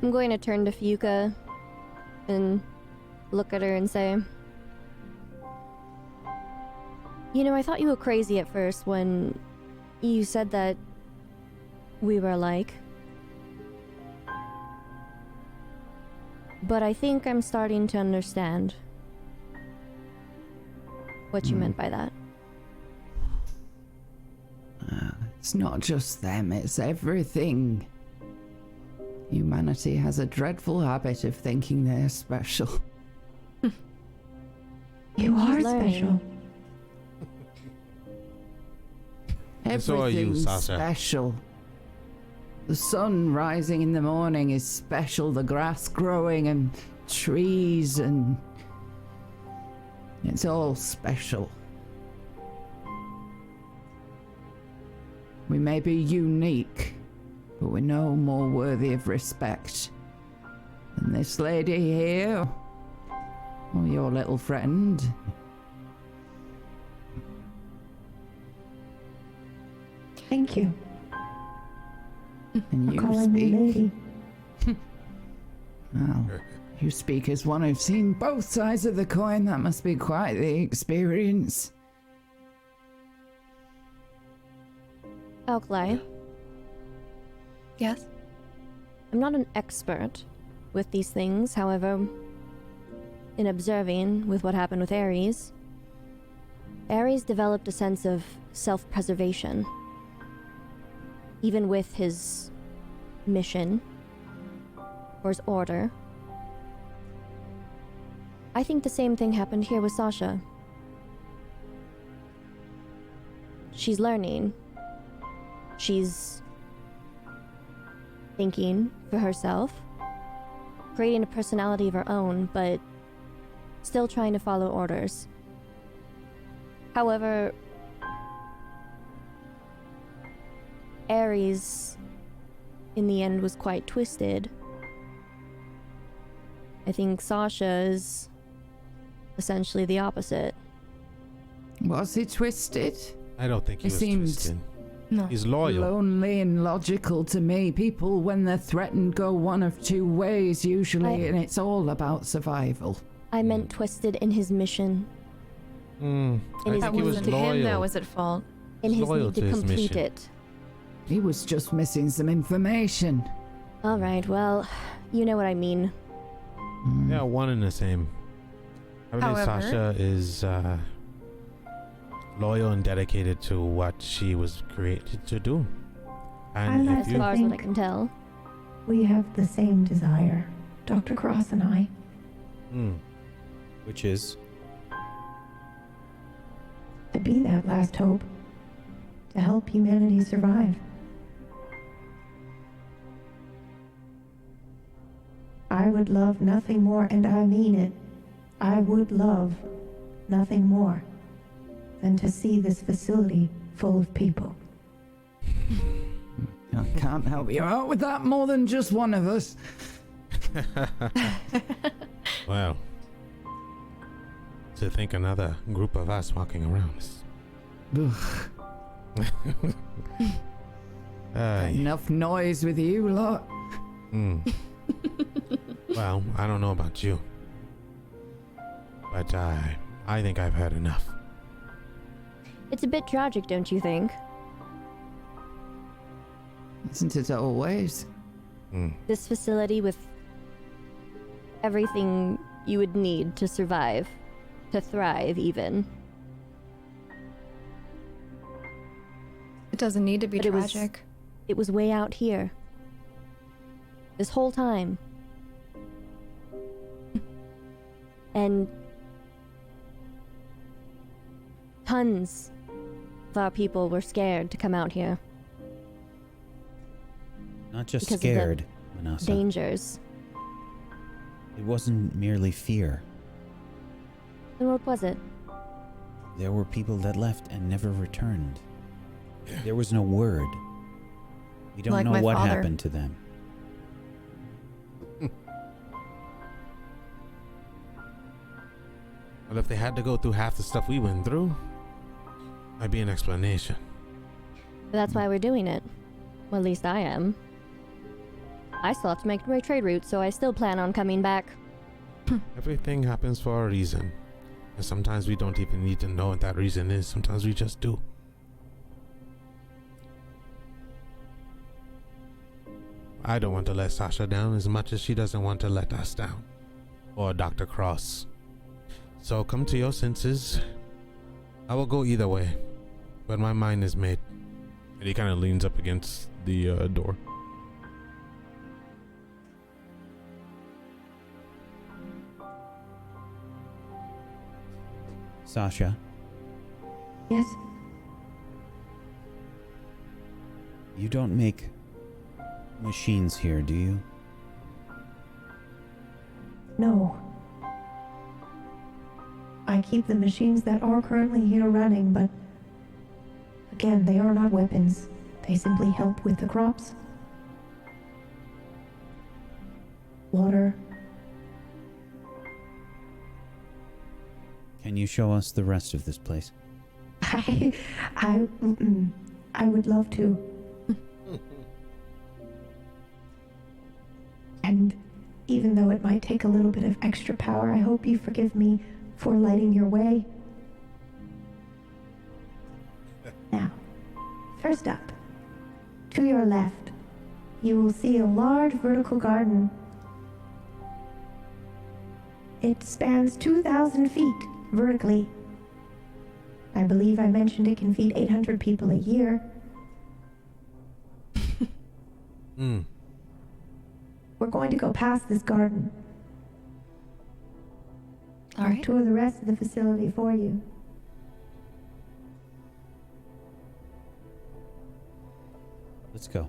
I'm going to turn to Fuka and look at her and say, you know, I thought you were crazy at first when you said that we were alike. But I think I'm starting to understand what you meant by that. It's not just them, it's everything. Humanity has a dreadful habit of thinking they're special. You are learning. special. And so are you, Everything's Sasha. special. The sun rising in the morning is special, the grass growing and trees and... it's all special. We may be unique, but we're no more worthy of respect than this lady here, or your little friend. Thank you And for you calling me speak... lady. Well, you speak as one who's seen both sides of the coin. That must be quite the experience. Alkali, Yes? I'm not an expert with these things, however, in observing with what happened with Ares, Ares developed a sense of self-preservation. Even with his mission, or his order. I think the same thing happened here with Sasha. she's learning. She's thinking for herself, creating a personality of her own, but still trying to follow orders. However, Ares, in the end, was quite twisted. I think Sasha is essentially the opposite. Was he twisted? I don't think he It was seemed twisted. No. He's loyal. lonely and logical to me. People, when they're threatened, go one of two ways usually, and it's all about survival. I meant twisted in his mission, I his think That he was wasn't loyal. him that was at fault. in his loyal need to to his complete mission. it. He was just missing some information. All right, well, you know what I mean. Yeah, one and the same. I believe However- Sasha is loyal and dedicated to what she was created to do. And I if As like you, far as what I think- can tell. We have the same desire, Dr. Cross and I. Which is To be that last hope. To help humanity survive. I would love nothing more, and I mean it. I would love nothing more than to see this facility full of people. I can't help you out with that more than just one of us. well, to think another group of us walking around is. Enough noise with you lot. Well, I don't know about you, but I think I've had enough. It's a bit tragic, don't you think? Isn't it always? This facility with everything you would need to survive, to thrive even. It doesn't need to be But it was- tragic. It was way out here. This whole time. And tons of our people were scared to come out here. not just Because of the scared, Manasa. Dangers. It wasn't merely fear. Then what was it? There were people that left and never returned. There was no word. We don't Like know my what father. happened to them. Well, if they had to go through half the stuff we went through, might be an explanation. But that's why we're doing it. Well, at least I am. I still have to make my trade route, so I still plan on coming back. Everything happens for a reason. And sometimes we don't even need to know what that reason is. Sometimes we just do. I don't want to let Sasha down as much as she doesn't want to let us down. Or Dr. Cross. So come to your senses. I will go either way. But my mind is made. And he kind of leans up against the door. Sasha, Yes? you don't make machines here, do you? No. I keep the machines that are currently here running, but again, they are not weapons. They simply help with the crops, water. Can you show us the rest of this place? I would love to. And even though it might take a little bit of extra power, I hope you forgive me for lighting your way. Now, first up, to your left, you will see a large vertical garden. It spans 2,000 feet vertically. I believe I mentioned it can feed 800 people a year. We're going to go past this garden. All I'll right. tour the rest of the facility for you. Let's go.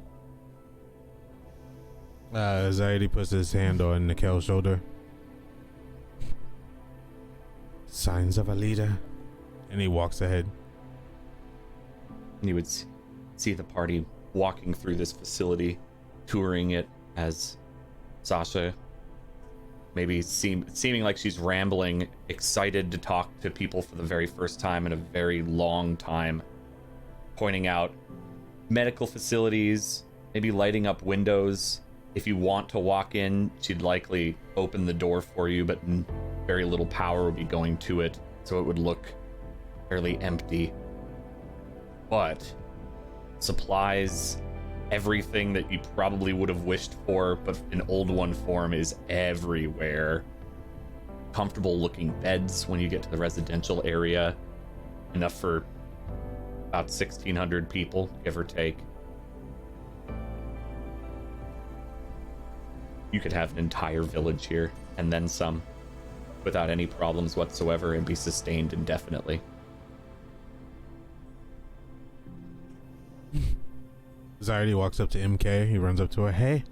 Anxiety puts his hand on Nikel's shoulder. Signs of a leader. And he walks ahead. You would see the party walking through this facility, touring it as Sasha, maybe seeming like she's rambling, excited to talk to people for the very first time in a very long time, pointing out medical facilities, maybe lighting up windows. If you want to walk in, she'd likely open the door for you, but very little power would be going to it, so it would look fairly empty. But supplies, everything that you probably would have wished for, but in old one form, is everywhere. Comfortable looking beds when you get to the residential area. Enough for about 1,600 people, give or take. You could have an entire village here, and then some, without any problems whatsoever, and be sustained indefinitely. Anxiety walks up to MK. He runs up to her. Hey.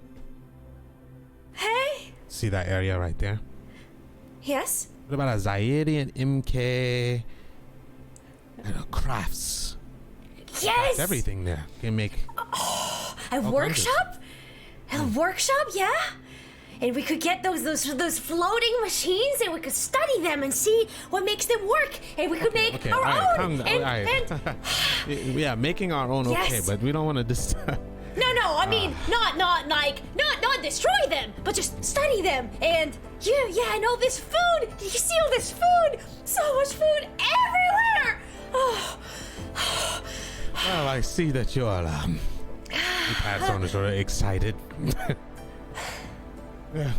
Hey. See that area right there? Yes. What about Anxiety and MK and crafts? Yes. That's everything there. Can make. A workshop? A workshop? Yeah. And we could get those floating machines, and we could study them and see what makes them work, and we could make our own. Yeah, making our own. Yes. Okay, but we don't want to disturb. No, I mean not destroy them, but just study them. And yeah, and all this food. You see all this food? So much food everywhere. Oh. Well, I see that you're he pats on his shoulder, excited. Yeah.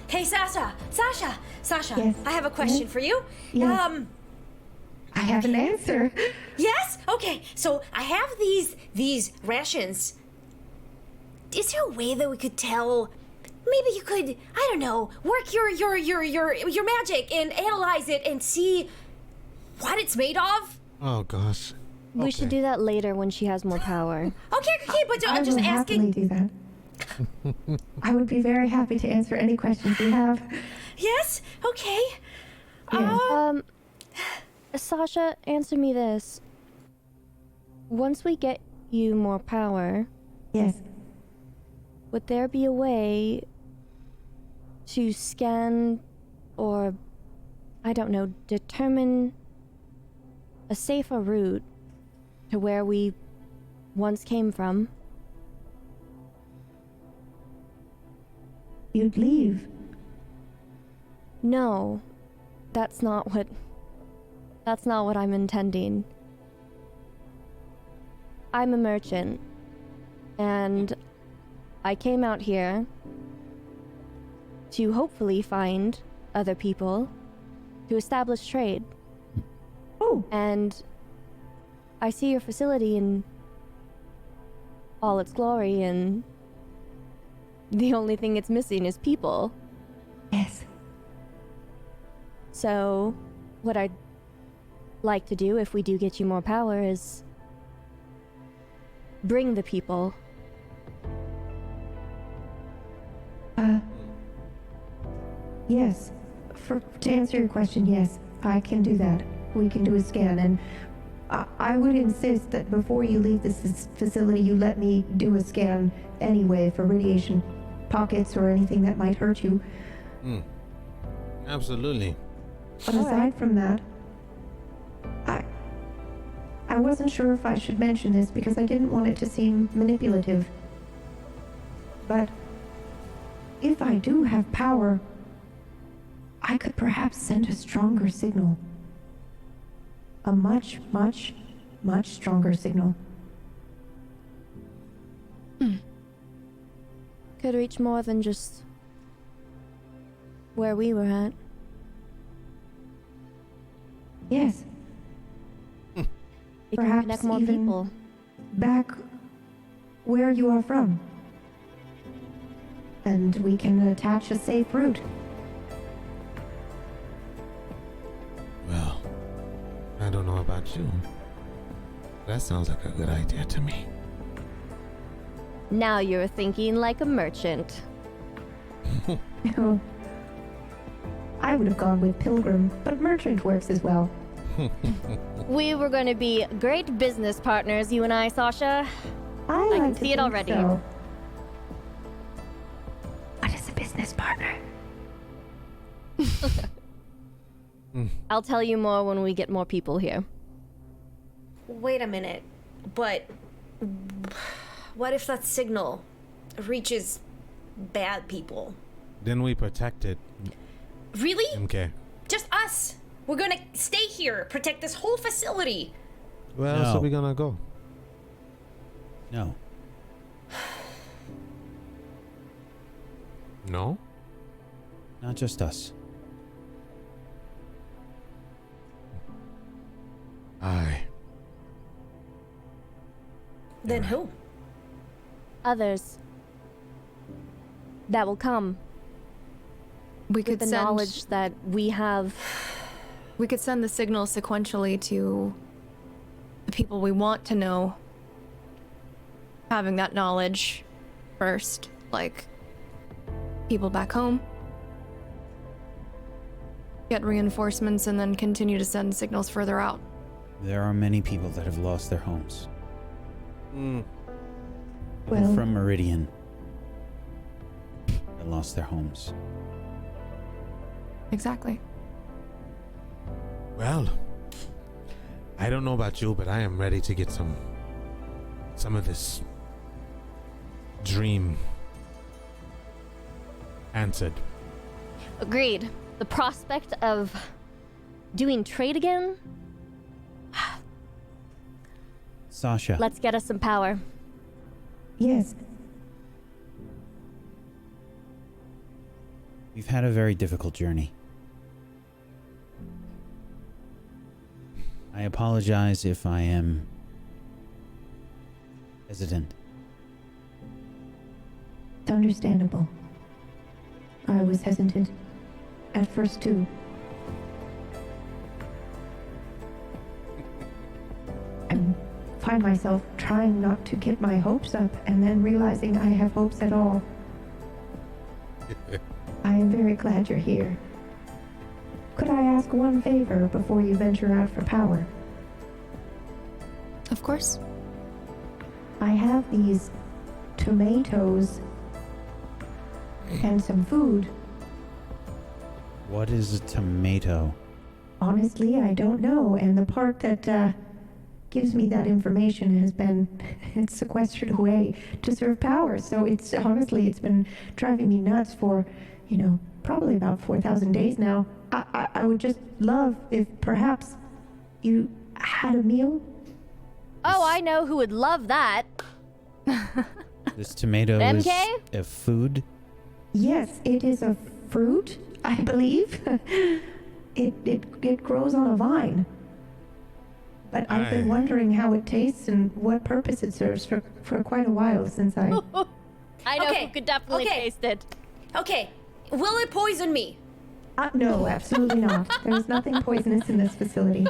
Hey, Sasha. Yes. I have a question for you. Yes. I have an answer. Yes? Okay. So I have these rations. Is there a way that we could tell? Maybe you could, I don't know, work your magic and analyze it and see what it's made of? Oh gosh. We should do that later when she has more power. Okay, but I'm just I will happily asking. do that. I would be very happy to answer any questions you have. Yes? Okay. Yes. Sasha, answer me this. Once we get you more power, Yes. would there be a way to scan or, I don't know, determine a safer route to where we once came from? You'd leave. No, that's not what I'm intending. I'm a merchant, and I came out here to hopefully find other people to establish trade. Oh. And I see your facility in all its glory, and the only thing it's missing is people. Yes. So, what I'd like to do if we do get you more power is bring the people. Yes. To answer your question, yes, I can do that. We can do a scan, and I would insist that before you leave this facility, you let me do a scan anyway for radiation pockets or anything that might hurt you. Absolutely. But aside from that, I wasn't sure if I should mention this because I didn't want it to seem manipulative. But if I do have power, I could perhaps send a stronger signal. A much, much, much stronger signal. Could reach more than just where we were at. Yes. It can Perhaps connect more even people. back where you are from. And we can attach a safe route. Well, I don't know about you, That sounds like a good idea to me. Now you're thinking like a merchant. Oh. I would have gone with pilgrim, but merchant works as well. We were going to be great business partners, you and I, Sasha. I can like to see it think already. so. What is a business partner? I'll tell you more when we get more people here. Wait a minute, but what if that signal reaches bad people? Then we protect it. Really? MK. Just us. We're gonna stay here, protect this whole facility. Where else No. are we gonna go? No. No? Not just us. Aye. Then who? Others that will come We with could the send knowledge that we have. we could send the signal sequentially to the people we want to know, having that knowledge first, like people back home. Get reinforcements and then continue to send signals further out. There are many people that have lost their homes. Mm. People Well- from Meridian that lost their homes. Exactly. Well, I don't know about you, but I am ready to get some of this dream answered. Agreed. The prospect of doing trade again? Sasha, Let's get us some power. Yes. we've had a very difficult journey. I apologize if I am hesitant. It's understandable. I was hesitant at first too. I find myself trying not to get my hopes up and then realizing I have hopes at all. I am very glad you're here. Could I ask one favor before you venture out for power? Of course. I have these tomatoes and some food. What is a tomato? Honestly, I don't know, and the part that gives me that information has been it's sequestered away to serve power. So it's honestly, it's been driving me nuts for, probably about 4,000 days now. I would just love if perhaps you had a meal. Oh, I know who would love that. This tomato is MK? a food? Yes, it is a fruit, I believe. It grows on a vine. But I've been wondering how it tastes and what purpose it serves for quite a while since I... I know Okay, who could definitely okay. taste it. Okay, will it poison me? No, absolutely not. There's nothing poisonous in this facility. Okay,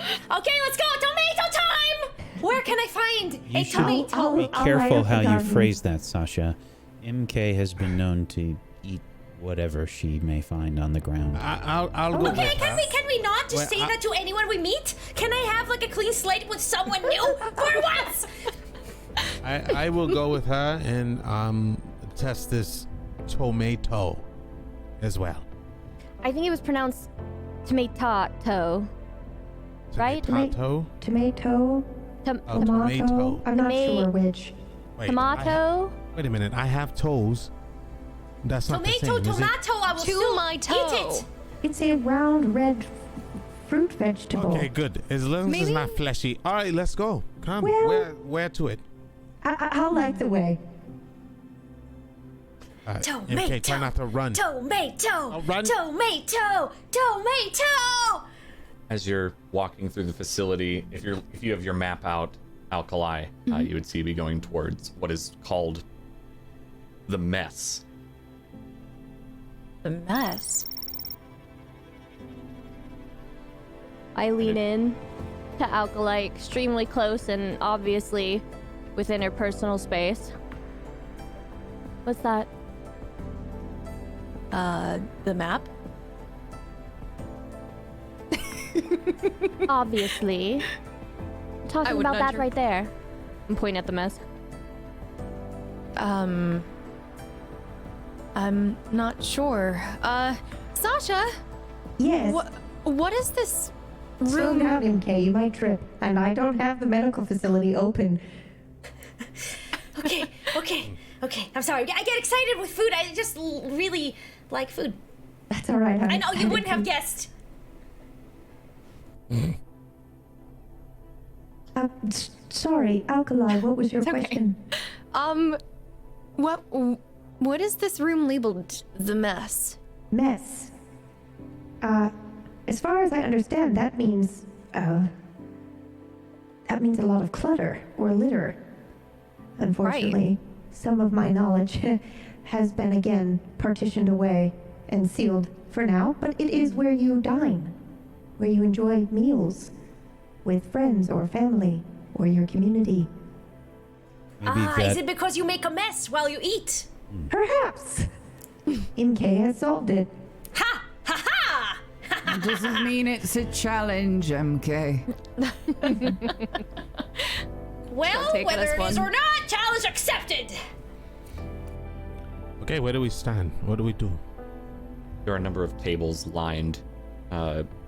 let's go! Tomato time! Where can I find You a should tomato? I'll Be write careful up the how you garden. phrase that, Sasha. MK has been known to eat whatever she may find on the ground. I'll go Okay, with can we not just Well, say that to anyone we meet? Can I have like a clean slate with someone new for once? I will go with her and test this tomato as well. I think it was pronounced tomato. Right? Tomato? Tomato, Oh, tomato. tomato. I'm not Toma- sure which. Wait, Tomato? wait a minute. I have toes. That's not the Tomato, same, is it? tomato, I will To still my eat toe. it. It's a round red fruit vegetable. Okay, good. As long as it's Maybe- not fleshy. All right, let's go. Come. Well- where to it? I'll light the way. MK, try not to run. Tomato, I'll run. tomato, tomato. As you're walking through the facility, if you have your map out, Alkali, you would see you be going towards what is called the mess. The mess. I lean in. to Alkali, extremely close and obviously within her personal space. What's that? The map? Obviously. Talking would about nudge that her. right there. I'm pointing at the mess. I'm not sure. Sasha, Yes. what is this Slow room? down, MK. You might trip. And I don't have the medical facility open. Okay. I'm sorry. I get excited with food. I just really like food. That's all right. I know you wouldn't have guessed. Sorry, Alkali, what was your question? What is this room labeled the mess? Mess. As far as I understand, that means a lot of clutter or litter. Unfortunately, some of my knowledge has been again partitioned away and sealed for now, but it is where you dine, where you enjoy meals with friends or family or your community. Is it because you make a mess while you eat? Perhaps. MK has solved it. Ha! Ha ha! That doesn't mean it's a challenge, MK. Well, take it as whether it is one. or not, challenge accepted. Okay, where do we stand? What do we do? There are a number of tables lined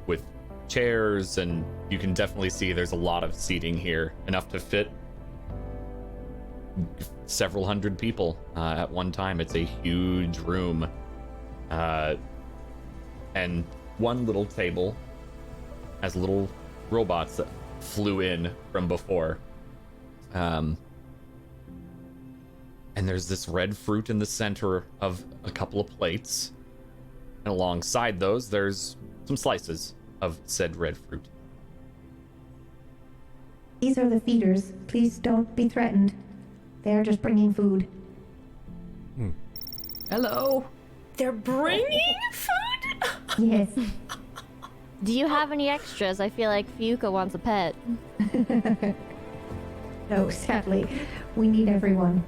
with chairs, and you can definitely see there's a lot of seating here, enough to fit several hundred people at one time. It's a huge room. And one little table has little robots that flew in from before. And there's this red fruit in the center of a couple of plates. And alongside those, there's some slices of said red fruit. These are the feeders. Please don't be threatened. They're just bringing food. Hello. They're bringing food? Yes. Do you have any extras? I feel like Fiuka wants a pet. No, sadly, we need everyone.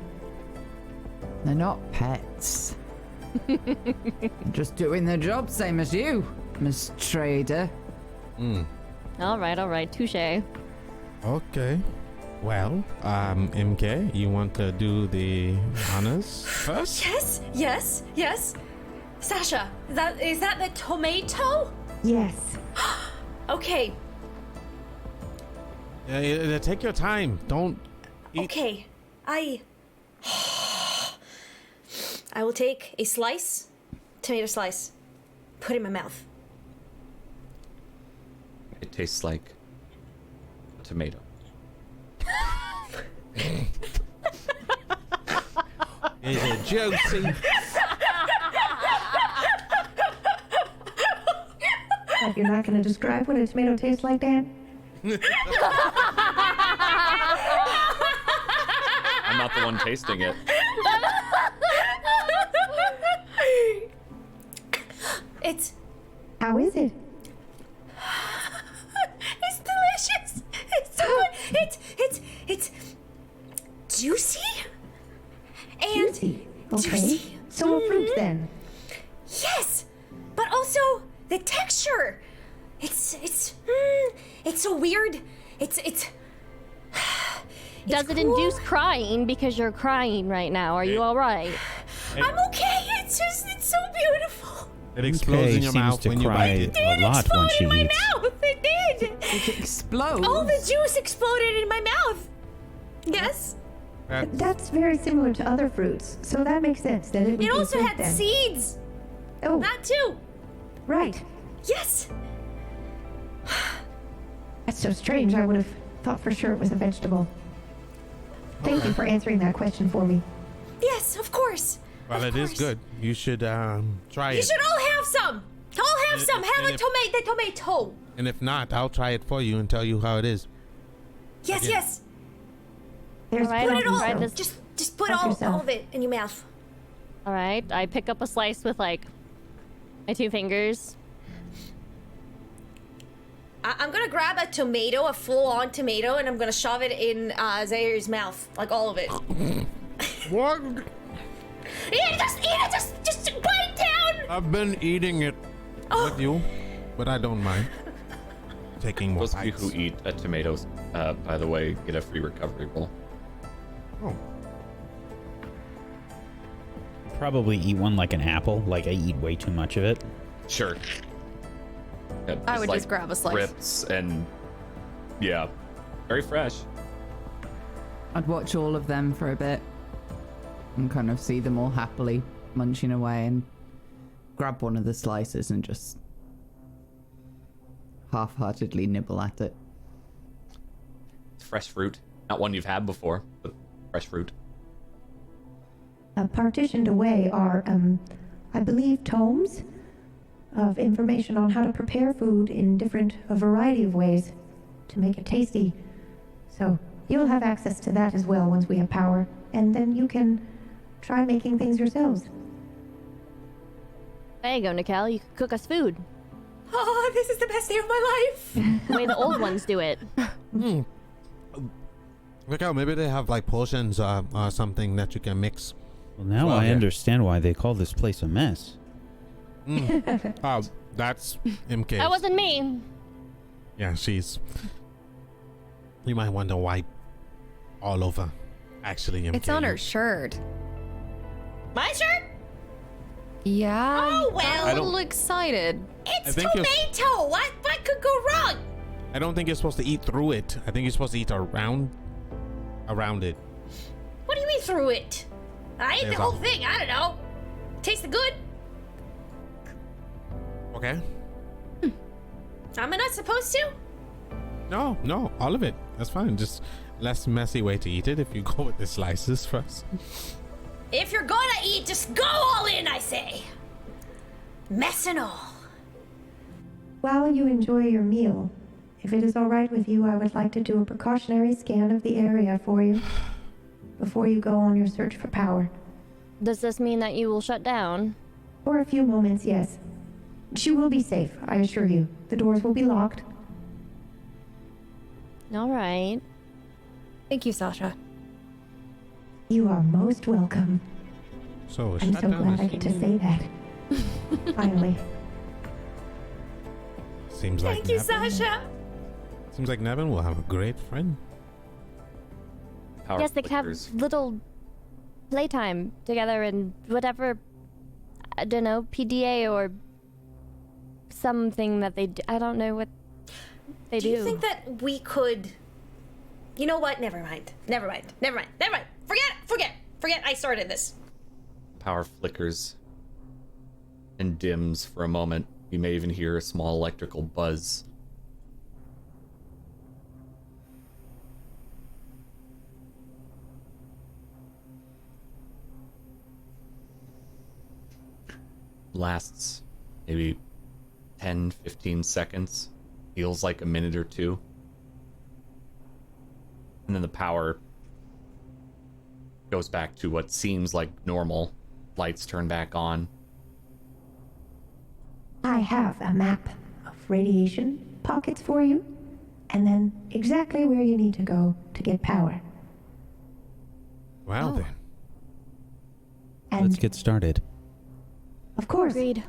They're not pets. Just doing their job, same as you, Miss Trader. All right, touche. Okay. Well, MK, you want to do the honors first? Yes. Sasha, is that the tomato? Yes. Okay. Take your time. Don't eat. Okay. I will take a tomato slice, put it in my mouth. It tastes like a tomato. Is it juicy? Like you're not going to describe what a tomato tastes like, Dan? I'm not the one tasting it. It's How is it? It's delicious. It's so good. It's juicy and Juicy. Okay. juicy. So a fruit then. Yes, but also the texture. It's so weird. It's Does it cool. induce crying because you're crying right now? Are you all right? I'm okay. It's so beautiful. It explodes in your seems mouth to when you cry bite it. a lot when she in my eats. mouth. It did. It explodes. All the juice exploded in my mouth. Yes. That's very similar to other fruits, so that makes sense. That it would be It also fruit had then. seeds. Oh, That too. right. Yes. That's so strange. I would have thought for sure it was a vegetable. Thank you for answering that question for me. Yes, of course. Well, Of it is course. good. You should try You it. should all have some. All have some. Have and a if- the tomato. And if not, I'll try it for you and tell you how it is. Yes, Again. yes. There's All right, Put it I'll all. try this. Just put Help all yourself. of it in your mouth. All right. I pick up a slice with like my two fingers. I'm gonna grab a tomato, a full-on tomato, and I'm gonna shove it in Zair's mouth, like all of it. What? Just eat it, just bite down. I've been eating it with you, but I don't mind taking more Those of you bites. who eat tomatoes, by the way, get a free recovery roll. Oh, Probably eat one like an apple. Like I eat way too much of it. Sure. Yeah, I would just grab a slice. Rips and yeah, very fresh. I'd watch all of them for a bit and kind of see them all happily munching away and grab one of the slices and just half-heartedly nibble at it. It's fresh fruit, not one you've had before, but fresh fruit. Partitioned away are, I believe, tomes of information on how to prepare food in a variety of ways to make it tasty. So you'll have access to that as well once we have power, and then you can try making things yourselves. There you go, Nicole. You can cook us food. Oh, this is the best day of my life. The way the old ones do it. look out! Maybe they have like potions or something that you can mix. Well, now Well, I yeah. understand why they call this place a mess. That's MK. That wasn't me. Yeah, she's. You might wonder why. All over, actually, MK. It's on her shirt. My shirt? Yeah. Oh, I'm well. a little excited. It's think you're- tomato. What could go wrong? I don't think you're supposed to eat through it. I think you're supposed to eat around it. What do you mean through it? I ate There's the whole a- thing. I don't know. Tasted good. Okay. Am I not supposed to? No, all of it. That's fine. Just less messy way to eat it if you go with the slices first. If you're gonna eat, just go all in, I say. Mess and all. While you enjoy your meal, if it is all right with you, I would like to do a precautionary scan of the area for you before you go on your search for power. Does this mean that you will shut down? For a few moments, yes. She will be safe, I assure you. The doors will be locked. All right. Thank you, Sasha. You are most welcome. So I'm shut so down. glad I get to say that. Finally. Seems like Thank you, Nevin- Sasha. Seems like Nevin will have a great friend. Power Yes, they can have flickers. little playtime together and whatever, I don't know, PDA or something that they do. I don't know what they do. Do you think that we could... You know what? Never mind. Forget I started this. Power flickers and dims for a moment. You may even hear a small electrical buzz. Lasts maybe 10, 15 seconds. Feels like a minute or two. And then the power goes back to what seems like normal. Lights turn back on. I have a map of radiation pockets for you, and then exactly where you need to go to get power. Well then. And Let's get started. of course, Agreed.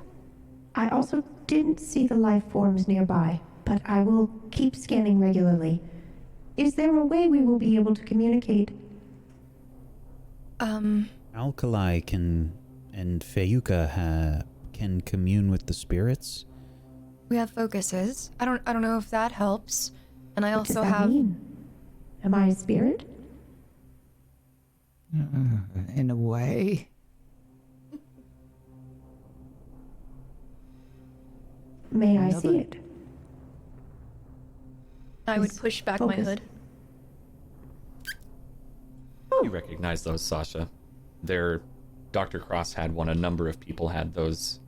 I also didn't see the life forms nearby, but I will keep scanning regularly. Is there a way we will be able to communicate? Alkali and Feyuka can commune with the spirits. We have focuses. I don't know if that helps. And I What does also that have mean? Am I a spirit? In a way. May I see it? I would push back my focus. hood. You recognize those, Sasha. Dr. Cross had one. A number of people had those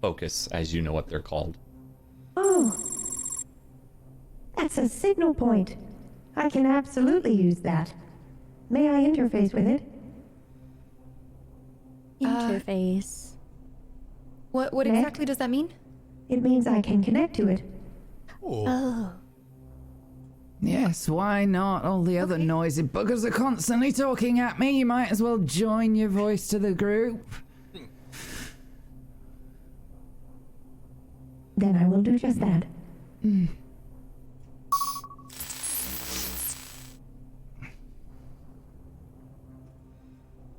focus, as you know what they're called. Oh, that's a signal point. I can absolutely use that. May I interface with it? Interface. What Meg? exactly does that mean? It means I can connect to it. Oh. Yes, why not? All the other noisy buggers are constantly talking at me. You might as well join your voice to the group. Then I will do just that.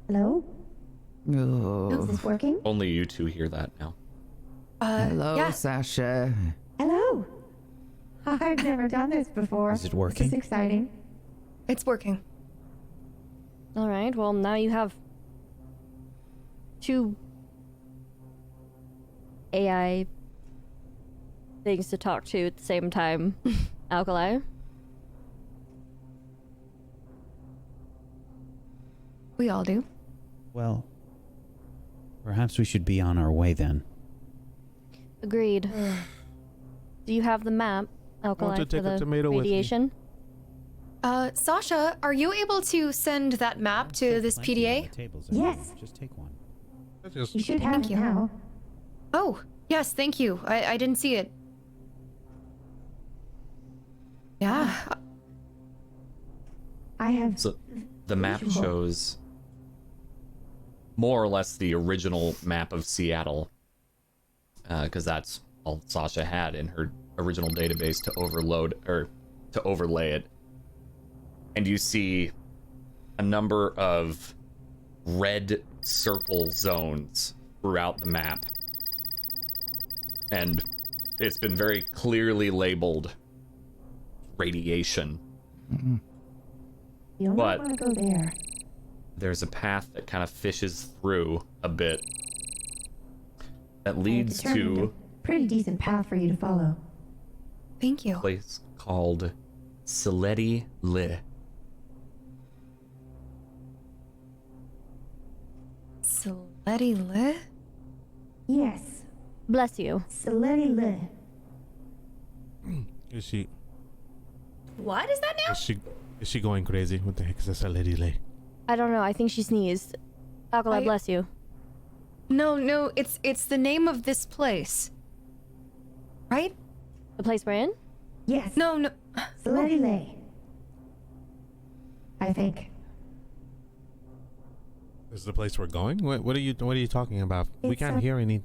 Hello? Oh. Is this working? Only you two hear that now. Hello, yeah. Sasha. Hello? I've never done this before. Is it working? This is exciting. It's working. All right. Well, now you have 2 AI things to talk to at the same time. Alkali. We all do. Well, perhaps we should be on our way then. Agreed. Do you have the map, Alkali, to for take a the tomato with me. radiation? Sasha, are you able to send that map to this PDA? Yes. Just take one. That's just- You should have Thank it you. now. Oh, yes, thank you. I didn't see it. Yeah. I have. So the map Visual. shows more or less the original map of Seattle, because that's all Sasha had in her original database to overlay it. And you see a number of red circle zones throughout the map. And it's been very clearly labeled radiation. You'll But- not want to go there. There's a path that kind of fishes through a bit that leads I've determined to a pretty decent path for you to follow. Thank you. a place called Sileti Le. Sileti Le? Yes, Bless you. Sileti Le. Is she What is that now? is she going crazy? What the heck is this, a lady lay? I don't know. I think she sneezed. Alkali, I- bless you. No, it's the name of this place. Right? The place we're in? Yes, No. Sileti Le. I think. This is the place we're going? What are you talking about? We It's can't a- hear any.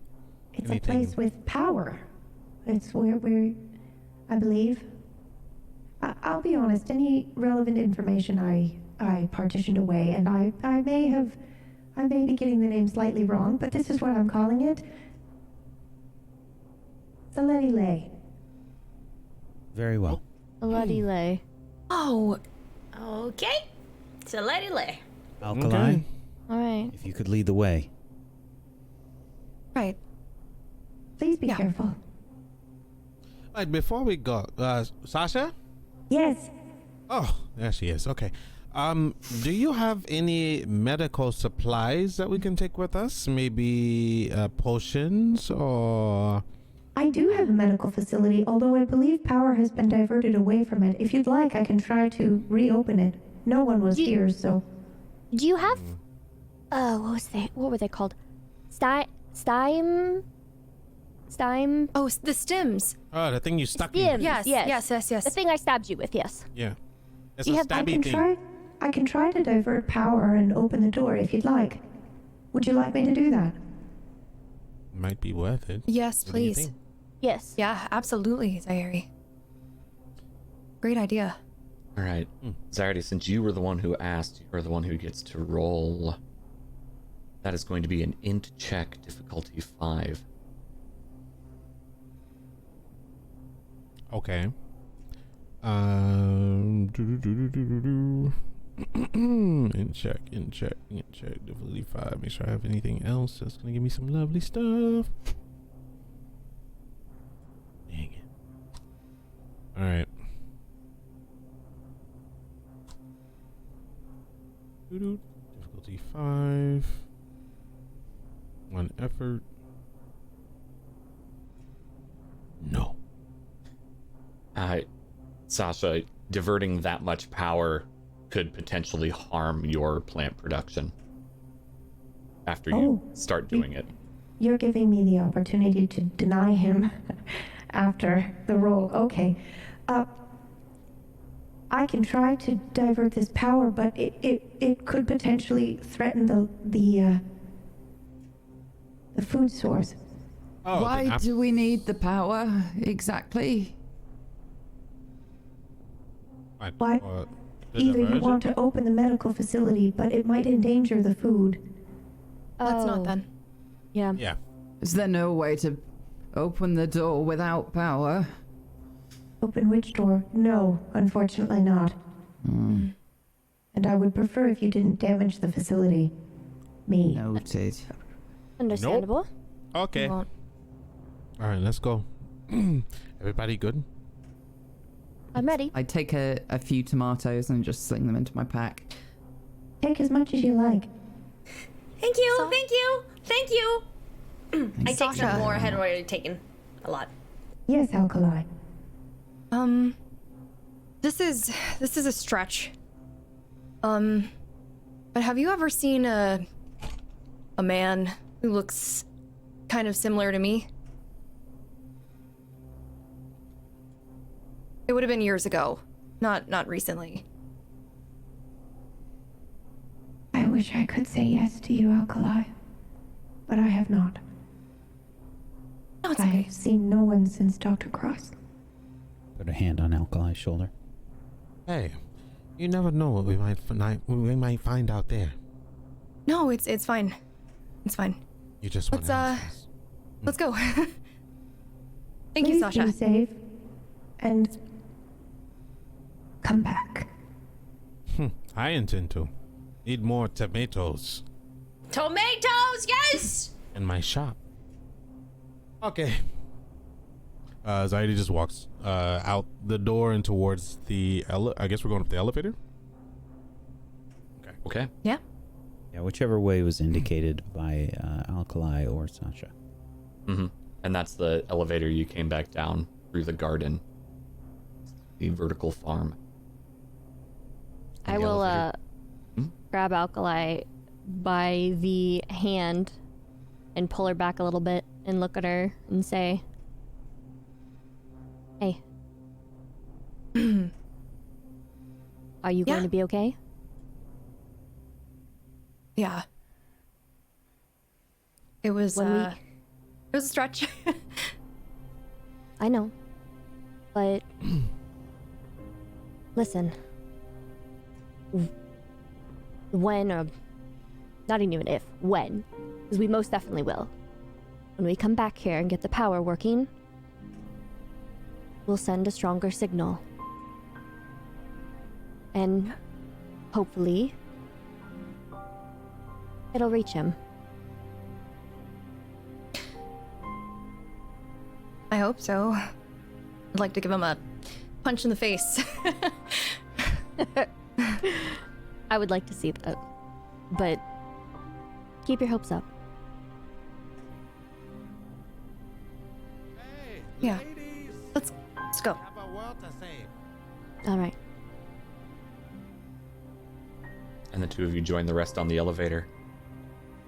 It's Anything. a place with power. It's where we're, I believe. I'll be honest, any relevant information I partitioned away, and I may be getting the name slightly wrong, but this is what I'm calling it. Sileti Le. Very well. Bloody lay. Oh, Okay. So let it lay. Alkali, Okay. All right. if you could lead the way. right. Please be Yeah. careful. Right, before we go, Sasha? Yes, Oh, there she is. Okay. Do you have any medical supplies that we can take with us? Maybe potions or... I do have a medical facility, although I believe power has been diverted away from it. If you'd like, I can try to reopen it. No one was here, so. Do you have? What were they called? Stime. Oh, the stims. Oh, the thing you stuck in. Stims. Yes, Yes. yes. The thing I stabbed you with. Yes. Yeah. It's You a have- I stabby can thing. I can try to divert power and open the door if you'd like. Would you like me to do that? Might be worth it. Yes, What do you please. think? Yes. Yeah, absolutely, Zairi. Great idea. All right, Zardy, since you were the one who asked, you're the one who gets to roll. That is going to be an int check, difficulty 5. Okay. In check, difficulty 5. Make sure I have anything else that's gonna give me some lovely stuff. Dang it. Alright. Difficulty 5. 1 effort. No. Sasha, diverting that much power could potentially harm your plant production after you Oh, start doing it. You're giving me the opportunity to deny him after the roll. Okay. I can try to divert this power, but it could potentially threaten the food source. Oh, Why do we need the power exactly? Why? Either you want to open the medical facility, but it might endanger the food. Let's Oh. not then. Yeah. Yeah. Is there no way to open the door without power? Open which door? No, unfortunately not. And I would prefer if you didn't damage the facility. Me. Noted. Understandable. Okay. Won't. All right, let's go. Everybody good? I'm ready. I take a few tomatoes and just sling them into my pack. Take as much as you like. Thank you, thank you, thank you. I take Sasha. some more. I had already taken a lot. Yes, Alkali. This is a stretch. But have you ever seen a man who looks kind of similar to me? It would have been years ago, not recently. I wish I could say yes to you, Alkali. But I have not. No, it's okay. I've seen no one since Dr. Cross. Put a hand on Alkali's shoulder. Hey, you never know what we might find out there. No, it's fine. It's fine. You just want answers. Let's go. Thank Please you, Sasha. be safe. And come back. I intend to. Need more tomatoes Tomatoes, yes! in my shop. Okay. Zaidi just walks out the door and towards the I guess we're going up the elevator. Okay. Yeah. Yeah, whichever way was indicated by Alkali or Sasha. Mm-hmm. And that's the elevator you came back down through the garden. The vertical farm. I The will elevator. grab Alkali by the hand and pull her back a little bit and look at her and say, "Hey, are you going Yeah. to be okay?" Yeah. It was When it was a stretch. I know, but listen, when, or not even if, when, because we most definitely will. When we come back here and get the power working, we'll send a stronger signal. And hopefully, it'll reach him. I hope so. I'd like to give him a punch in the face. I would like to see that, but keep your hopes up. Hey, Yeah. ladies, Let's go. have a word to say. All right. And the two of you join the rest on the elevator.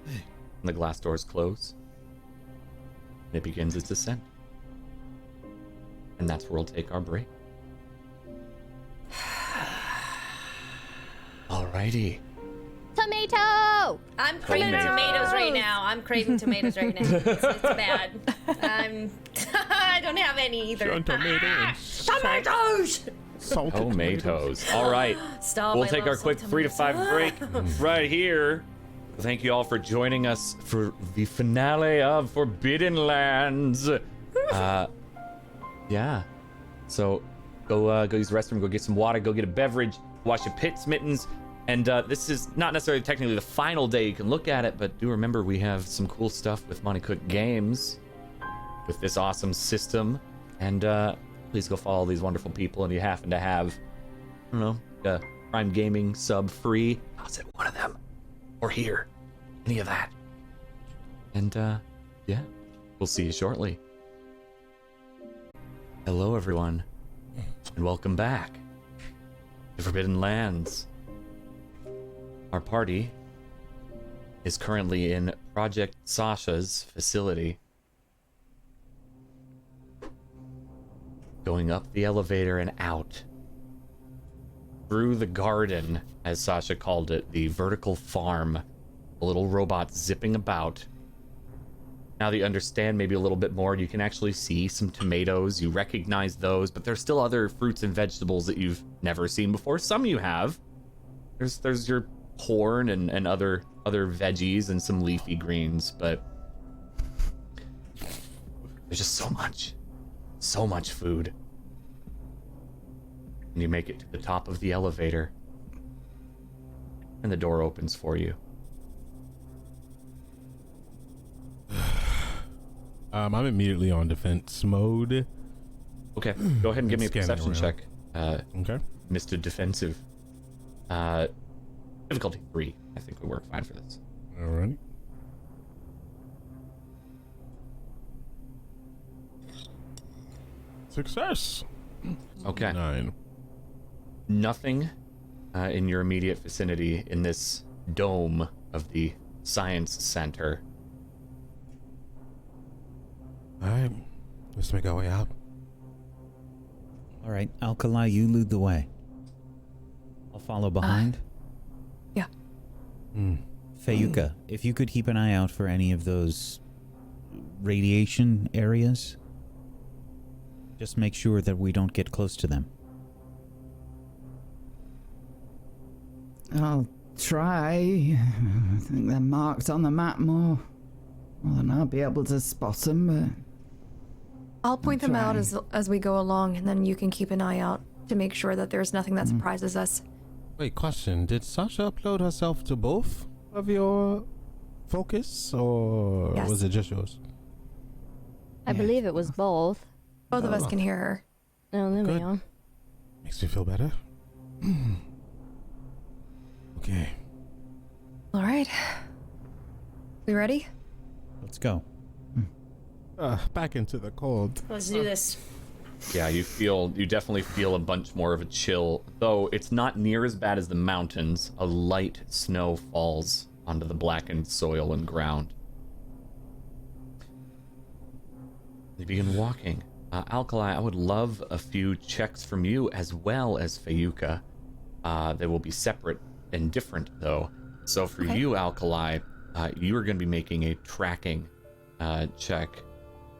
And the glass doors close. And it begins its descent. And that's where we'll take our break. Alrighty. Tomato! I'm craving tomatoes right now. I'm craving tomatoes right now. It's bad. I don't have any either. Tomatoes. Tomatoes! Tomatoes. All right. Stop. We'll I take love our some quick 3 to 5 break tomatoes. right here. Thank you all for joining us for the finale of Forbidden Lands. Yeah. So go use the restroom, go get some water, go get a beverage, wash your pits, mittens. And this is not necessarily technically the final day you can look at it, but do remember we have some cool stuff with Monty Cook Games with this awesome system. And please go follow these wonderful people. And you happen to have, I don't know, a Prime Gaming sub free. I'll say one of them. Or here. Any of that. And yeah, we'll see you shortly. Hello, everyone. And welcome back to Forbidden Lands. Our party is currently in Project Sasha's facility. going up the elevator and out. Through the garden, as Sasha called it, the vertical farm. A little robot zipping about. Now that you understand maybe a little bit more, you can actually see some tomatoes. You recognize those, but there's still other fruits and vegetables that you've never seen before. Some you have. There's your corn and other veggies and some leafy greens, but there's just so much food. And you make it to the top of the elevator, and the door opens for you. I'm immediately on defense mode. Okay, go ahead and give me a Scanning perception around. check. Okay. Mr. Defensive. Difficulty 3. I think we work fine for this. Alrighty. Success. Okay. 9. Nothing in your immediate vicinity in this dome of the science center. Alright. Let's make our way out. All right, Alkali, you lead the way. I'll follow behind. Yeah. Fayuka, if you could keep an eye out for any of those radiation areas, just make sure that we don't get close to them. I'll try. I think they're marked on the map more than I'll be able to spot them, but I'll point them out trying. as we go along, and then you can keep an eye out to make sure that there's nothing that surprises us. Wait, question. Did Sasha upload herself to both of your focus, or Yes. was it just yours? I believe it was both. Both of us can hear her. Oh, there we Good. go. Makes me feel better. Okay. All right. We ready? Let's go. Back into the cold. Let's do this. Yeah, you definitely feel a bunch more of a chill, though it's not near as bad as the mountains. A light snow falls onto the blackened soil and ground. You begin walking. Alkali, I would love a few checks from you as well as Fayuka. They will be separate and different, though. So for you, Alkali, you are going to be making a tracking check,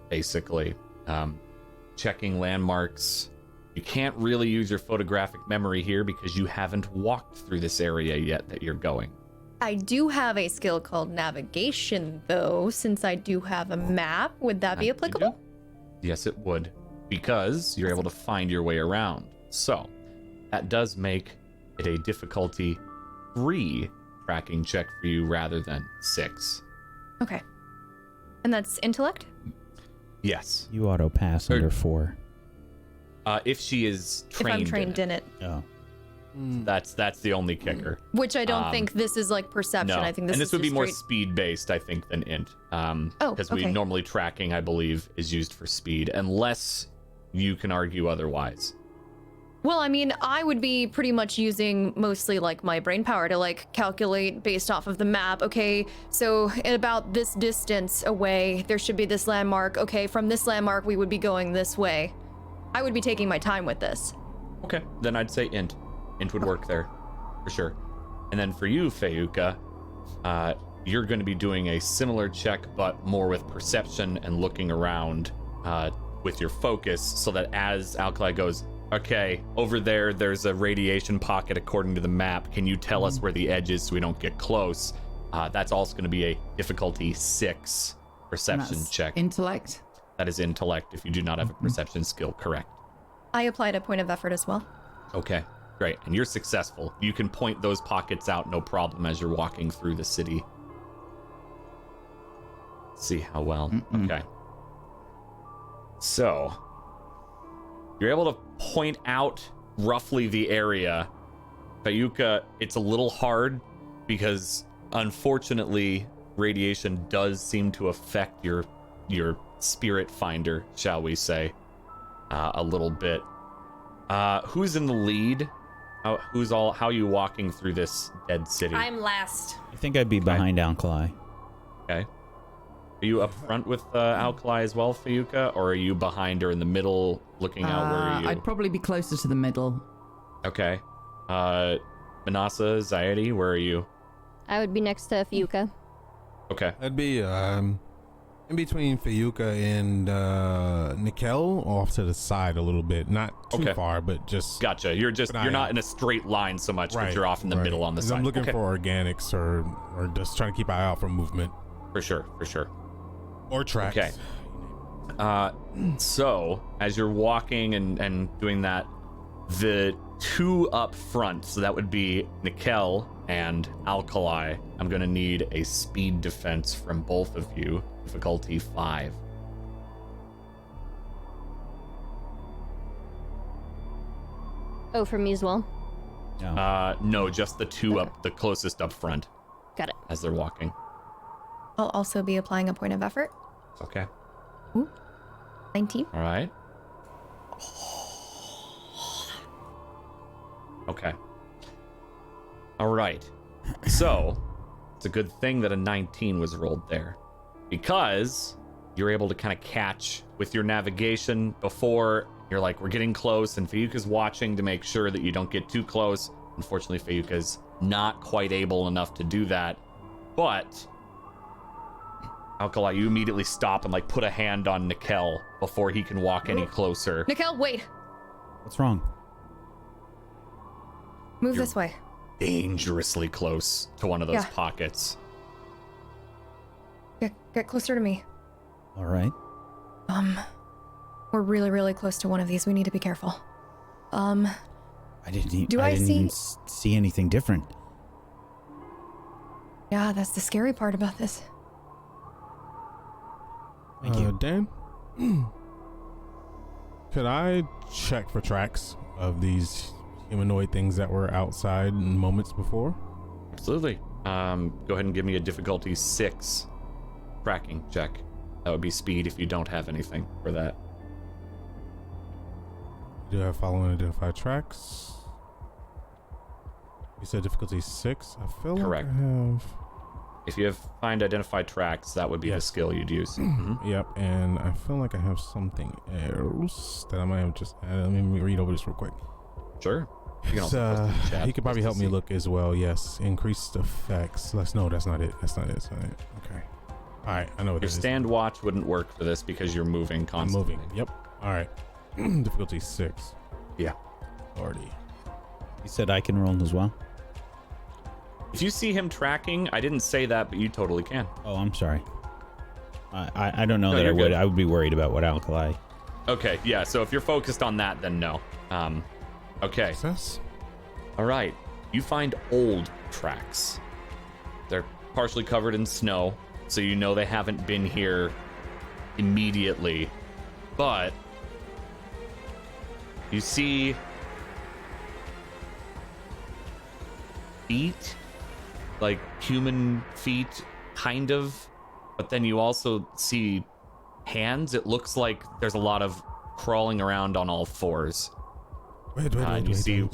basically. Checking landmarks. You can't really use your photographic memory here because you haven't walked through this area yet that you're going. I do have a skill called navigation, though, since I do have a map. Would that be You applicable? do? Yes, it would, because you're able to find your way around. So, that does make it a difficulty 3 tracking check for you rather than 6. Okay. And that's intellect? Yes. You auto pass under 4. If she is If trained, I'm trained in it. Oh. That's the only kicker. Which I don't think this is like perception. No, I think this and is this would be just more straight- speed based, I think, than int. Because okay. normally tracking, I believe, is used for speed, unless you can argue otherwise. Well, I mean, I would be pretty much using mostly like my brain power to like calculate based off of the map. Okay, so at about this distance away, there should be this landmark. Okay, from this landmark, we would be going this way. I would be taking my time with this. Okay, then I'd say int. Int would work there, for sure. And then for you, Fayuka, you're going to be doing a similar check, but more with perception and looking around with your focus, so that as Alkali goes, okay, over there's a radiation pocket according to the map. Can you tell us where the edge is so we don't get close? That's also going to be a difficulty 6 perception That's check. intellect. That is intellect if you do not have a perception skill, correct. I applied a point of effort as well. Okay, great. And you're successful. You can point those pockets out no problem as you're walking through the city. Let's see how well. Okay. So, you're able to point out roughly the area. Fayuka, it's a little hard because unfortunately radiation does seem to affect your spirit finder, shall we say, a little bit. Who's in the lead? How are you walking through this dead city? I'm last. I think I'd be behind Alkali. Okay. Are you up front with Alkali as well, Fayuka, or are you behind or in the middle, looking out? Where are you? I'd probably be closer to the middle. Okay. Manasa, Zaidi, where are you? I would be next to Fiuka. Okay. I'd be in between Fayuka and Nikel, off to the side a little bit, not too far, but just. Gotcha. You're not in a straight line so much, but you're off in the middle on the side. I'm looking for organics or just trying to keep an eye out for movement. For sure. Or tracks. Okay. So as you're walking and doing that, the two up front, so that would be Nikel and Alkali, I'm gonna need a speed defense from both of you, difficulty 5. Oh, for me as well? No, just the two up, the closest up front. Got it. As they're walking. I'll also be applying a point of effort. Okay. Ooh. 19. All right. Okay. All right. So, it's a good thing that a 19 was rolled there, because you're able to kind of catch with your navigation before you're like, we're getting close, and Fayuka's watching to make sure that you don't get too close. Unfortunately, Fayuka's not quite able enough to do that, but Alkali, you immediately stop and like put a hand on Nikel before he can walk any closer. Nikel, wait. What's wrong? Move this way. Dangerously close to one of those pockets. Get closer to me. All right. We're really, really close to one of these. We need to be careful. I didn't see even see anything different. Yeah, that's the scary part about this. Thank you. Dan, could I check for tracks of these humanoid things that were outside in moments before? Absolutely. Go ahead and give me a difficulty 6 tracking check. That would be speed if you don't have anything for that. Do you have following identified tracks? You said difficulty 6? I feel Correct. like I have... If you have find identified tracks, that would be the skill you'd use. Yep, and I feel like I have something else that I might have just added. Let me read over this real quick. Sure. You can also post it in the chat he could probably just help to me see. look as well. Yes, increased effects. No, that's not it. That's not it. Okay. All right, I know what Your it is. stand watch wouldn't work for this because you're moving I'm constantly. moving. Yep. All right. Difficulty 6. Yeah. Already. You said I can roll as well? If you see him tracking, I didn't say that, but you totally can. Oh, I'm sorry. I don't know No, that I you're would. good. I would be worried about what Alkali. Okay, yeah, so if you're focused on that, then no. Okay. Success. All right. You find old tracks. They're partially covered in snow, so you know they haven't been here immediately. But you see feet, like human feet, kind of. But then you also see hands. It looks like there's a lot of crawling around on all fours. Wait. And you see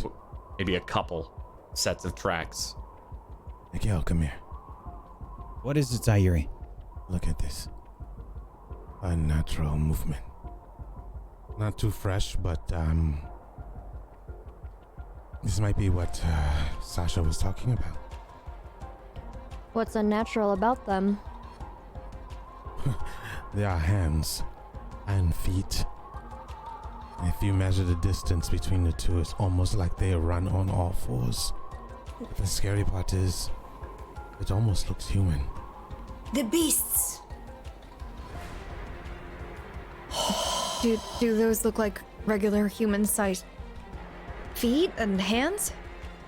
maybe a couple sets of tracks. Miguel, come here. What is it, Sayuri? Look at this. Unnatural movement. Not too fresh, but this might be what Sasha was talking about. What's unnatural about them? There are hands and feet. If you measure the distance between the two, it's almost like they run on all fours. But the scary part is, it almost looks human. The beasts. Do those look like regular human-sized feet and hands?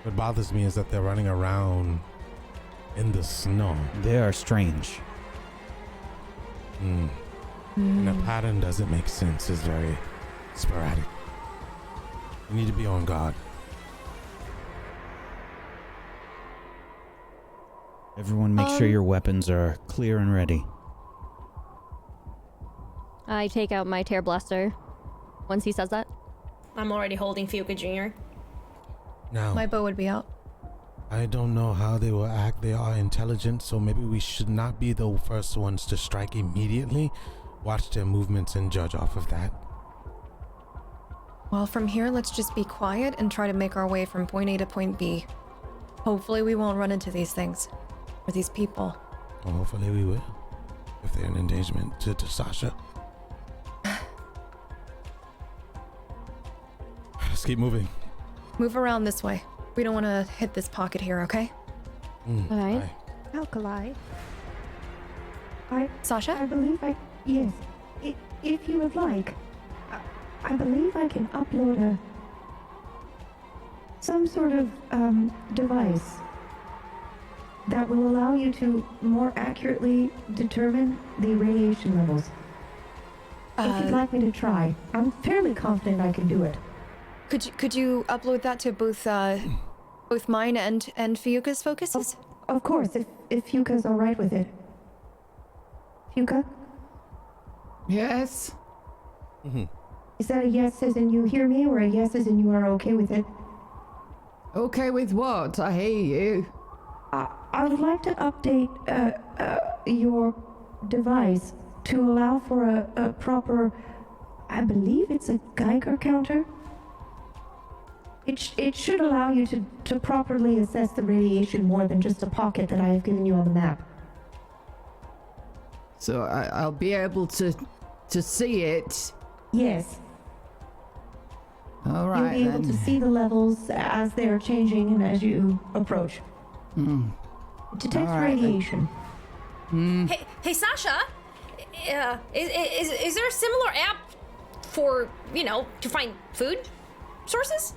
What bothers me is that they're running around in the snow. They are strange. And the pattern doesn't make sense. It's very sporadic. You need to be on guard. Everyone make sure your weapons are clear and ready. I take out my tear blaster once he says that. I'm already holding Fuka Jr. Now, My bow would be out. I don't know how they will act. They are intelligent, so maybe we should not be the first ones to strike immediately. Watch their movements and judge off of that. Well, from here, let's just be quiet and try to make our way from point A to point B. Hopefully we won't run into these things. Or these people. Well, hopefully we will. If they're an endangerment to Sasha. Let's keep moving. Move around this way. We don't want to hit this pocket here, okay? All right. Aye. Alkali. Sasha? I believe yes. If you would like, I believe I can upload some sort of device that will allow you to more accurately determine the radiation levels. If you'd like me to try, I'm fairly confident I can do it. Could you upload that to both mine and Fiuka's focuses? Of course, if Fuka's all right with it. Fuka, Yes. is that a yes as in you hear me, or a yes as in you are okay with it? Okay with what? I hear you. I would like to update your device to allow for a proper, I believe it's a Geiger counter. It should allow you to properly assess the radiation more than just a pocket that I have given you on the map. So I'll be able to see it. Yes, All you'll right be able then. to see the levels as they're changing and as you approach. It detects All right, then. radiation. Hey, Sasha. Is there a similar app for to find food sources?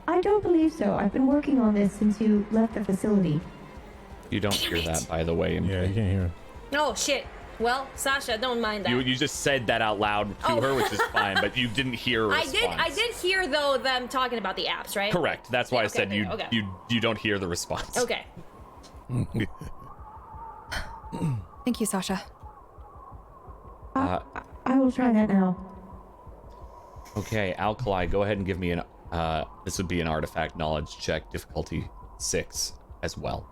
I don't believe so. I've been working on this since you left the facility. You don't hear that, by the way. Yeah, you can't hear. Oh shit. Well, Sasha, don't mind that. You just said that out loud to her, which is fine, but you didn't hear a response. I did hear though them talking about the apps, right? Correct. That's why I Okay, said okay. you don't hear the response. Okay. Thank you, Sasha. I will try that now. Okay, Alkali, go ahead and give me an this would be an artifact knowledge check, difficulty 6 as well.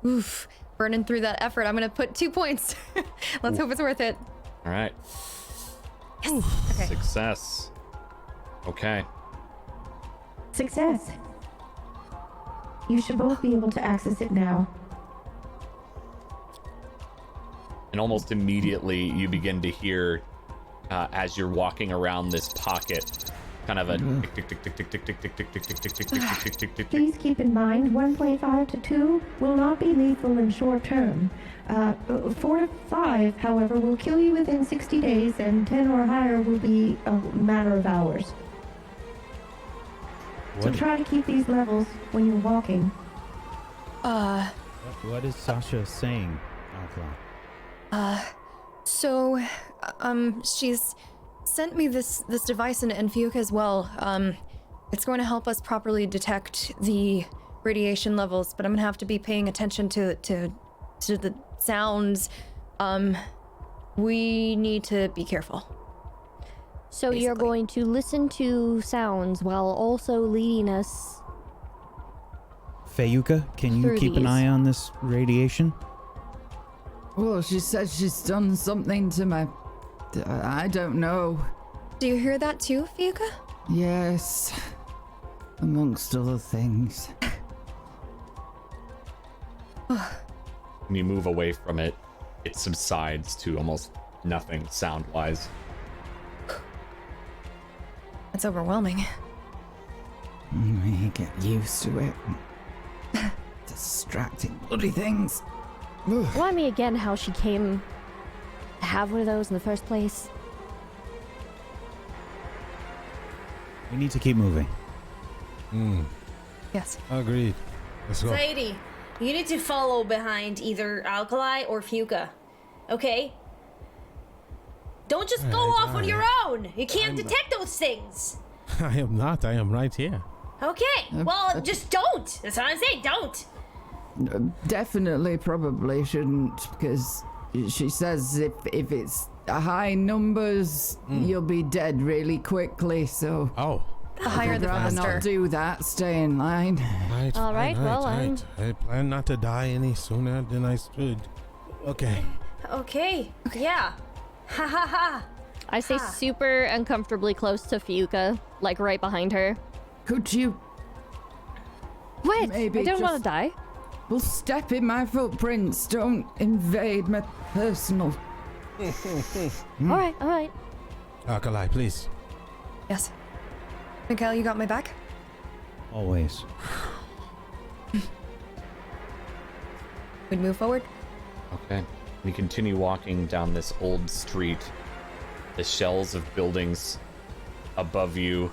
Oof. Burning through that effort. I'm gonna put 2 points. Let's hope it's worth it. All right. Yes. Okay. Success. Okay. Success. You should both be able to access it now. And almost immediately you begin to hear, as you're walking around this pocket, kind of a tick tick tick tick tick tick tick tick tick tick tick tick tick tick tick tick tick. Please keep in mind 1.5 to 2 will not be lethal in short term. 4 to 5, however, will kill you within 60 days, and 10 or higher will be a matter of hours. So try to keep these levels when you're walking. What is Sasha saying, Alkali? So, she's sent me this device and Fiuka as well. It's going to help us properly detect the radiation levels, but I'm gonna have to be paying attention to the sounds. We need to be careful. So you're Basically. going to listen to sounds while also leading us. Fayuka, can you Through keep an these. eye on this radiation? Well, she said she's done something to my... I don't know. Do you hear that too, Fiuka? Yes. Amongst other things. When you move away from it, it subsides to almost nothing sound-wise. That's overwhelming. We get used to it. Distracting bloody things. Remind me again how she came to have one of those in the first place. We need to keep moving. Yes. Agreed. Let's go. Sadie, you need to follow behind either Alkali or Fuka. Okay? Don't just go Alright, off on your own. You can't detect those things. I am not. I am right here. Okay. Well, just don't. That's what I'm saying. Don't. Definitely probably shouldn't, because she says if it's high numbers, you'll be dead really quickly, so... Oh. The higher the I'd rather faster. not do that. Stay in line. Right, All right, well, I plan not to die any sooner than I should. Okay. Okay. Yeah. Ha ha ha. I stay super uncomfortably close to Fiuka, like right behind her. Could you... What? Maybe I don't want to just- die. Well, step in my footprints. Don't invade my personal... All right. Alkali, please. Yes. Mikhail, you got my back? Always. We'd move forward. Okay. We continue walking down this old street. The shells of buildings above you.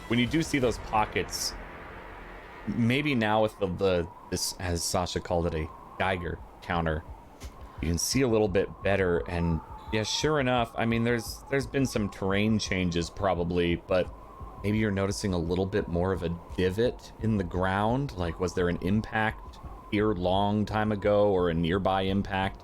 When you do see those pockets, maybe now with this, as Sasha called it, a Geiger counter, you can see a little bit better. And yeah, sure enough, I mean, there's been some terrain changes probably, but maybe you're noticing a little bit more of a divot in the ground. Like, was there an impact here long time ago, or a nearby impact?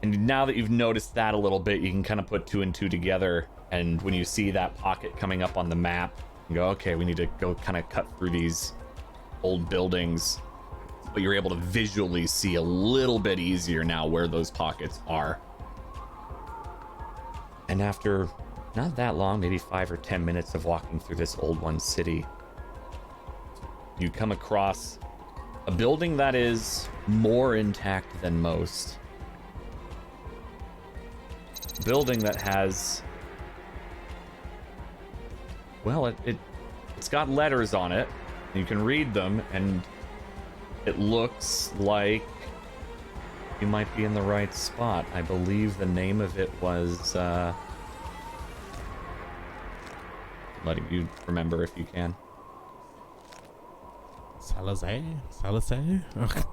And now that you've noticed that a little bit, you can kind of put two and two together. And when you see that pocket coming up on the map, you go, okay, we need to go kind of cut through these old buildings. But you're able to visually see a little bit easier now where those pockets are. And after not that long, maybe 5 or 10 minutes of walking through this old one city, you come across a building that is more intact than most. A building that has, well, it's got letters on it. You can read them, and it looks like you might be in the right spot. I believe the name of it was, letting you remember if you can. Salazar? Ugh.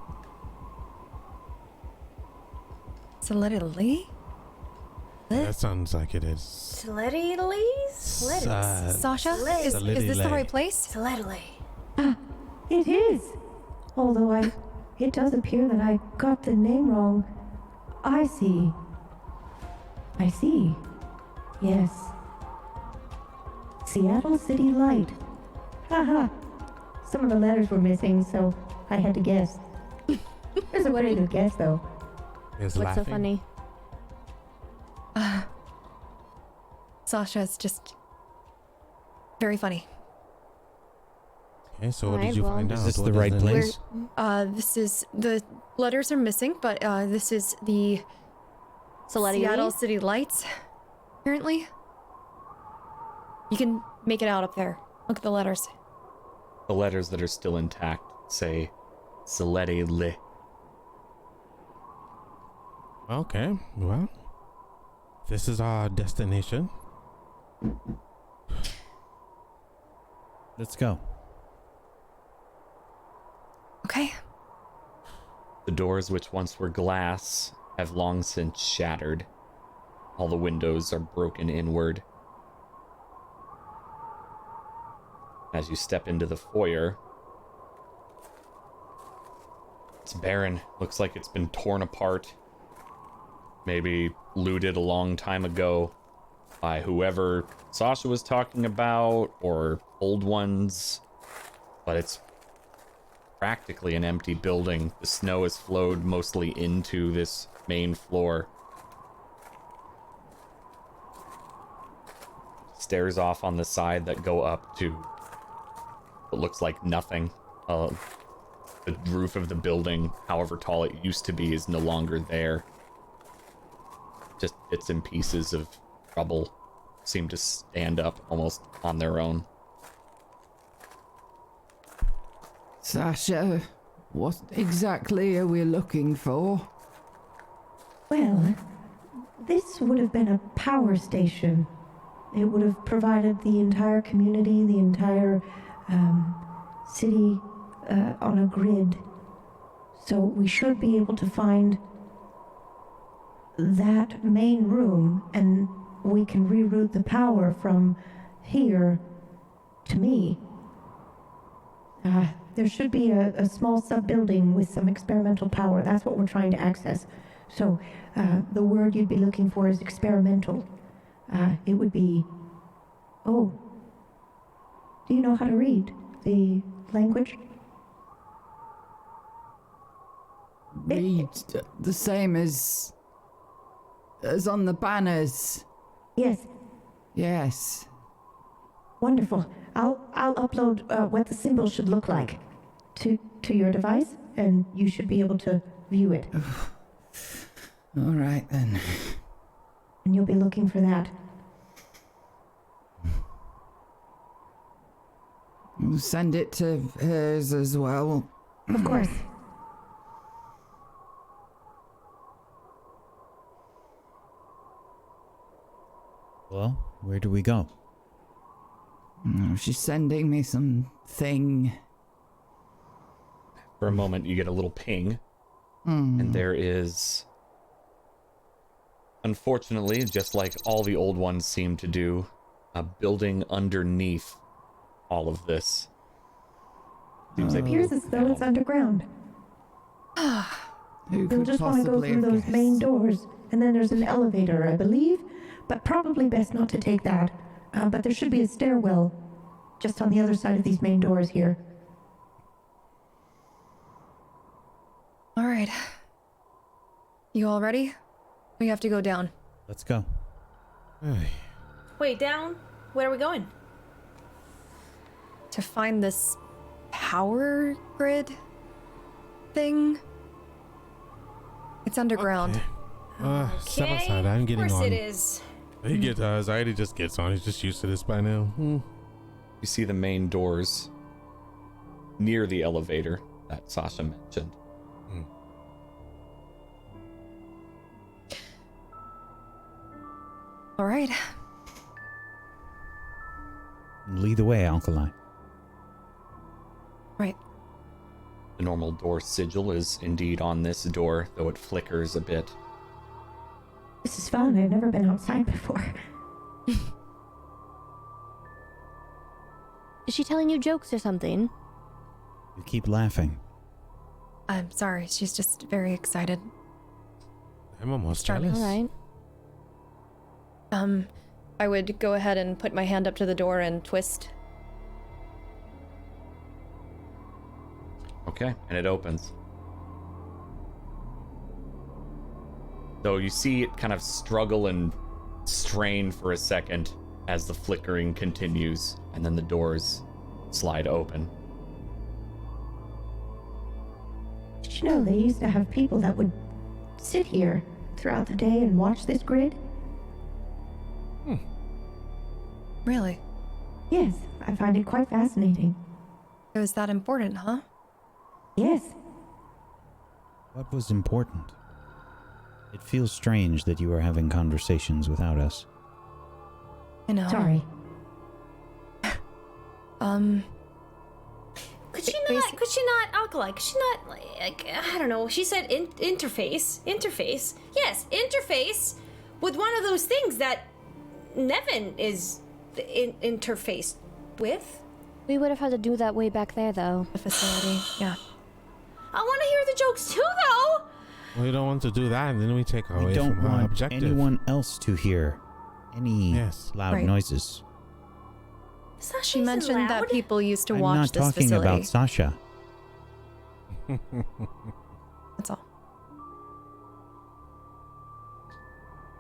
Solidity? That sounds like it is. Sleddy-lee? Sasha? Is this the right place? Sleddy. It is. Although it does appear that I got the name wrong. I see. Yes. Seattle City Light. Haha. Some of the letters were missing, so I had to guess. There's a way to guess, though. Is What's so laughing. funny? Sasha is just very funny. Okay, so what Alright, did you well- find out? Is this What the is right name? place? This is, the letters are missing, but this is the Sleddy Seattle City Lights, apparently. You can make it out up there. Look at the letters. The letters that are still intact say Salete Le. Okay, well, this is our destination. Let's go. Okay. The doors, which once were glass, have long since shattered. All the windows are broken inward. As you step into the foyer, it's barren. Looks like it's been torn apart. Maybe looted a long time ago by whoever Sasha was talking about, or old ones. But it's practically an empty building. The snow has flowed mostly into this main floor. Stairs off on the side that go up to what looks like nothing. The roof of the building, however tall it used to be, is no longer there. Just bits and pieces of rubble seem to stand up almost on their own. Sasha, what exactly are we looking for? Well, this would have been a power station. It would have provided the entire community, the entire city on a grid. So we should be able to find that main room, and we can reroute the power from here to me. There should be a small sub-building with some experimental power. That's what we're trying to access. So, the word you'd be looking for is experimental. It would be... Oh. Do you know how to read the language? Read the same as on the banners. Yes. Yes. Wonderful. I'll upload what the symbol should look like to your device, and you should be able to view it. All right then. And you'll be looking for that. We'll send it to hers as well. Of course. Well, where do we go? She's sending me something. For a moment, you get a little ping, and there is, unfortunately, just like all the old ones seem to do, a building underneath all of this. Seems like Appears as though it's underground. Who You'll could just want to go possibly through have those guessed? main doors, and then there's an elevator, I believe, but probably best not to take that. But there should be a stairwell just on the other side of these main doors here. All right. You all ready? We have to go down. Let's go. Hey, Wait, down? Where are we going? To find this power grid thing. It's underground. okay. Step aside. I'm getting of course on. it is. He gets Zaidi just gets on. He's just used to this by now. you see the main doors near the elevator that Sasha mentioned. All right. Lead the way, Alkali. Right. The normal door sigil is indeed on this door, though it flickers a bit. This is fun. I've never been outside before. Is she telling you jokes or something? You keep laughing. I'm sorry. She's just very excited. I'm almost Charming. jealous. All right. I would go ahead and put my hand up to the door and twist. Okay, and it opens. So you see it kind of struggle and strain for a second as the flickering continues, and then the doors slide open. Did you know they used to have people that would sit here throughout the day and watch this grid? Really? Yes, I find it quite fascinating. It was that important, huh? Yes. What was important? It feels strange that you are having conversations without us. I know. Sorry. Could she not, Alkali, could she not, like, I don't know, she said interface. Yes, interface with one of those things that Nevin is interfaced with. We would have had to do that way back there, though. The facility. Yeah. I want to hear the jokes too, though. We don't want to do that, and then we take away We don't from our want objective. anyone else to hear any loud Right. noises. Sasha She isn't mentioned that loud. people used to I'm watch not this talking facility. about Sasha. That's all.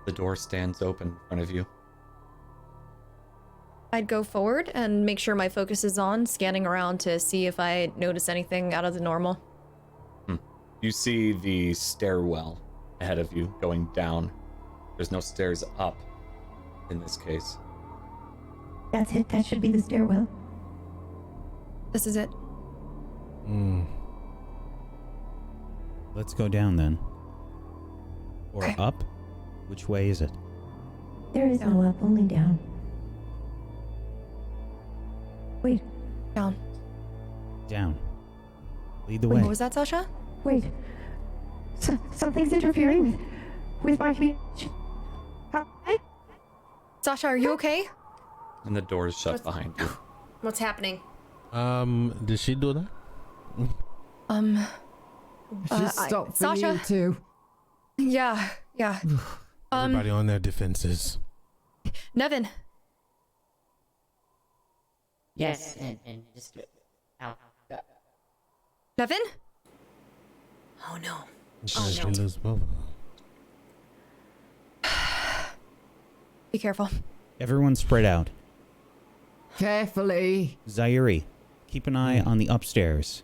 The door stands open in front of you. I'd go forward and make sure my focus is on, scanning around to see if I notice anything out of the normal. You see the stairwell ahead of you going down. There's no stairs up in this case. That's it. That should be the stairwell. This is it. Let's go down then. Or Okay. up? Which way is it? There is no up, only down. Wait, Down. Down. Lead the Wait, way. what was that, Sasha? wait. Something's interfering with my communication. Hi? Sasha, are you okay? And the door is shut behind you. What's happening? Did she do that? She stopped for Sasha? you too. Yeah. Everybody on their defenses. Nevin. Yes, and just out. Nevin? Oh no. She lose both of them. Be careful. Everyone spread out. Carefully. Zairi, keep an eye on the upstairs.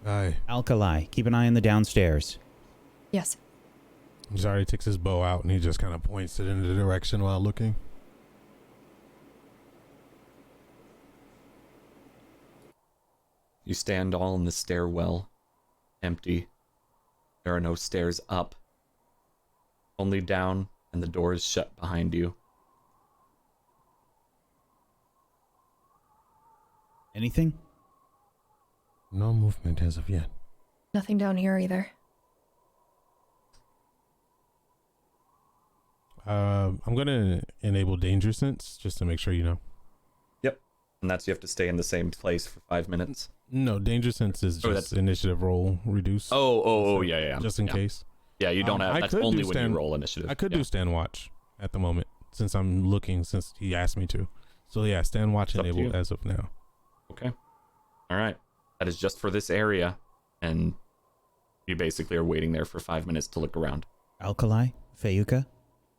Aye. Alkali, keep an eye on the downstairs. Yes. Zari takes his bow out and he just kind of points it in the direction while looking. You stand all in the stairwell, empty. There are no stairs up, only down, and the door is shut behind you. Anything? No movement as of yet. Nothing down here either. I'm gonna enable danger sense just to make sure you know. Yep. And that's you have to stay in the same place for 5 minutes. No, danger sense is just initiative roll reduce. Yeah. Just in case. Yeah, you don't have. That's only when you roll initiative. I could do stand watch at the moment since I'm looking since he asked me to. So yeah, stand watch enabled as of now. Okay. All right. That is just for this area, and you basically are waiting there for 5 minutes to look around. Alkali, Fayuka,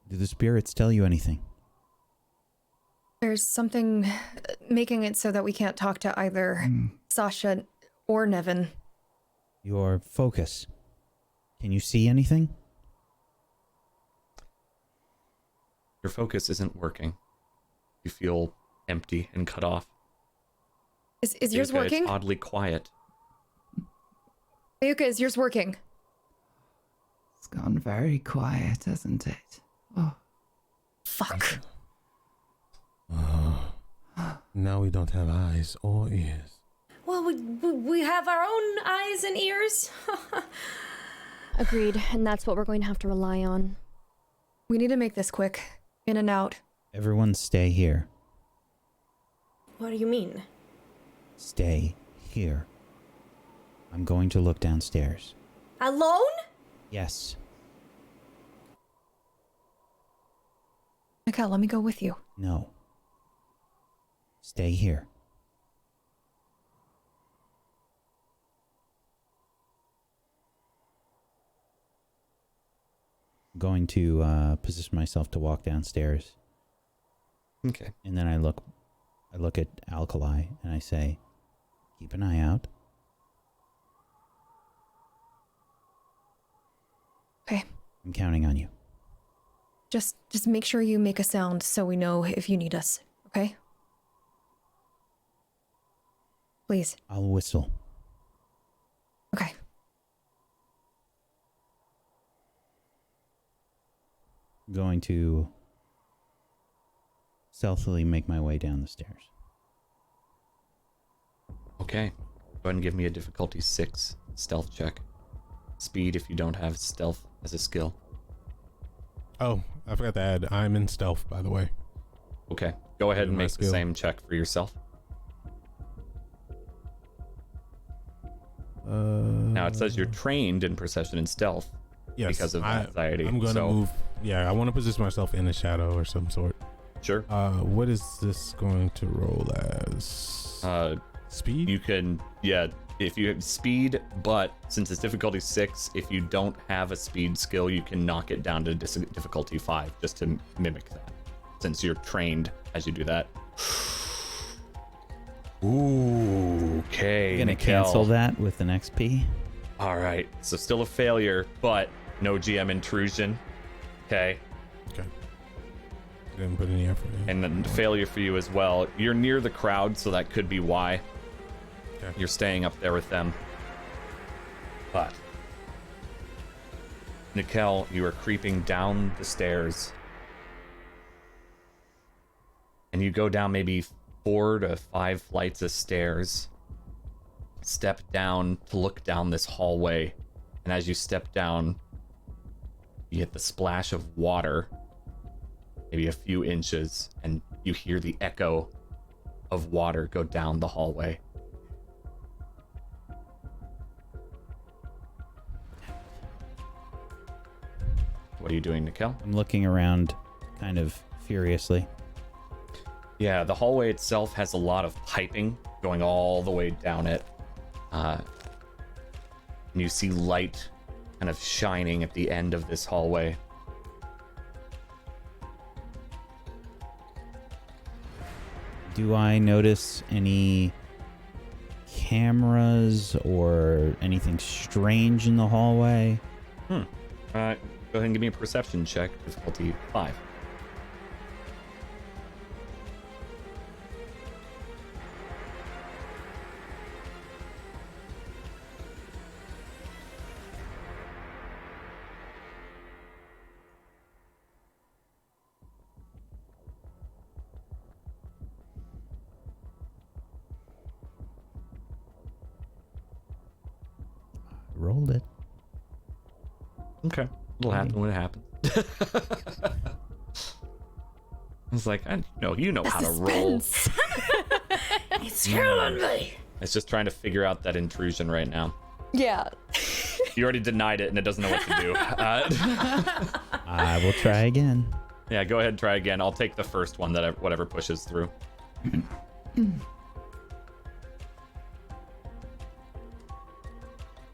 do the spirits tell you anything? There's something making it so that we can't talk to either Sasha or Nevin. Your focus. Can you see anything? Your focus isn't working. You feel empty and cut off. Is yours working? It's oddly quiet. Ayuka, is yours working? It's gone very quiet, hasn't it? Oh. Fuck. Now we don't have eyes or ears. Well, we have our own eyes and ears. Agreed, and that's what we're going to have to rely on. We need to make this quick. In and out. Everyone stay here. What do you mean? Stay here. I'm going to look downstairs. Alone? Yes. Mikhail, let me go with you. No. Stay here. I'm going to position myself to walk downstairs. Okay. And then I look at Alkali and I say, keep an eye out. Okay. I'm counting on you. Just make sure you make a sound so we know if you need us, okay? Please. I'll whistle. Okay. I'm going to stealthily make my way down the stairs. Okay. Go ahead and give me a difficulty 6 stealth check. Speed if you don't have stealth as a skill. Oh, I forgot to add, I'm in stealth, by the way. Okay. Go ahead and my make the skill. same check for yourself. Now it says you're trained in perception and stealth Yes, because of anxiety. I'm going to so, move. Yeah, I want to position myself in a shadow or some sort. Sure. What is this going to roll as? Speed? You can, if you have speed, but since it's difficulty 6, if you don't have a speed skill, you can knock it down to difficulty 5 just to mimic that, since you're trained as you do that. Ooh, okay. I'm gonna Mikhail. cancel that with an XP. All right, so still a failure, but no GM intrusion. Okay. Okay. Didn't put any effort in. And then failure for you as well. You're near the crowd, so that could be why. Okay. You're staying up there with them. But Nikel, you are creeping down the stairs. And you go down maybe 4 to 5 flights of stairs. Step down to look down this hallway. And as you step down, you hit the splash of water, maybe a few inches, and you hear the echo of water go down the hallway. What are you doing, Nikel? I'm looking around kind of furiously. Yeah, the hallway itself has a lot of piping going all the way down it. And you see light kind of shining at the end of this hallway. Do I notice any cameras or anything strange in the hallway? Go ahead and give me a perception check, difficulty 5. Rolled it. Okay. It'll happen when it happens. It's like, you know how to roll. It's killing me. It's just trying to figure out that intrusion right now. Yeah. You already denied it and it doesn't know what to do. I will try again. Yeah, go ahead and try again. I'll take the first one that whatever pushes through.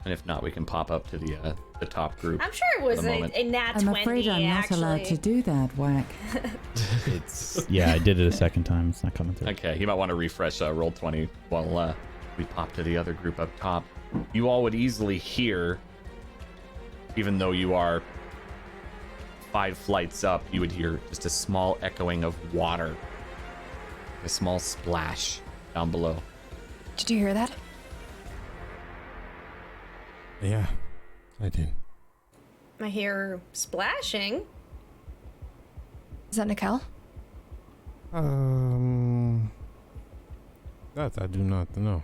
And if not, we can pop up to the top group. I'm sure it was a nat 20, I'm afraid I'm not allowed to do that, Whack. Yeah, I did it a second time. It's not coming through. Okay, you might want to refresh roll 20 while we pop to the other group up top. You all would easily hear, even though you are 5 flights up, you would hear just a small echoing of water. A small splash down below. Did you hear that? Yeah, I did. I hear splashing. Is that Nikel? That I do not know.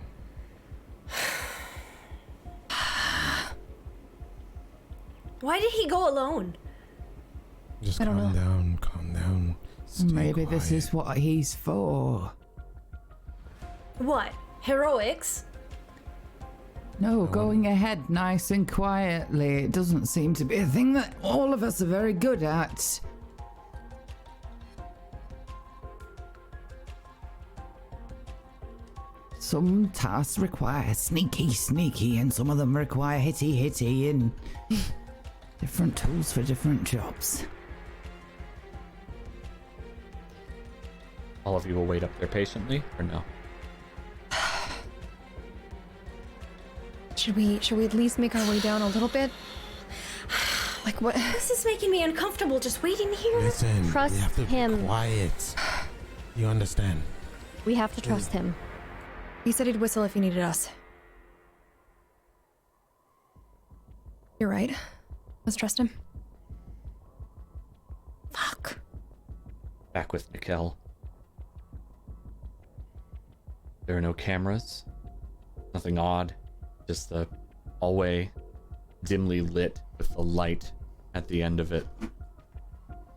Why did he go alone? Just I don't calm know. down, calm down. Stay Maybe this quiet. is what he's for. What? Heroics? No, going ahead nice and quietly. It doesn't seem to be a thing that all of us are very good at. Some tasks require sneaky, and some of them require hitty, and different tools for different jobs. All of you will wait up there patiently, or no? Should we at least make our way down a little bit? Like what? This is making me uncomfortable just waiting here. Listen, Trust we have to him. be quiet. You understand? We have to trust him. He said he'd whistle if he needed us. You're right. Let's trust him. Fuck. Back with Nikel. There are no cameras. Nothing odd. Just the hallway dimly lit with the light at the end of it.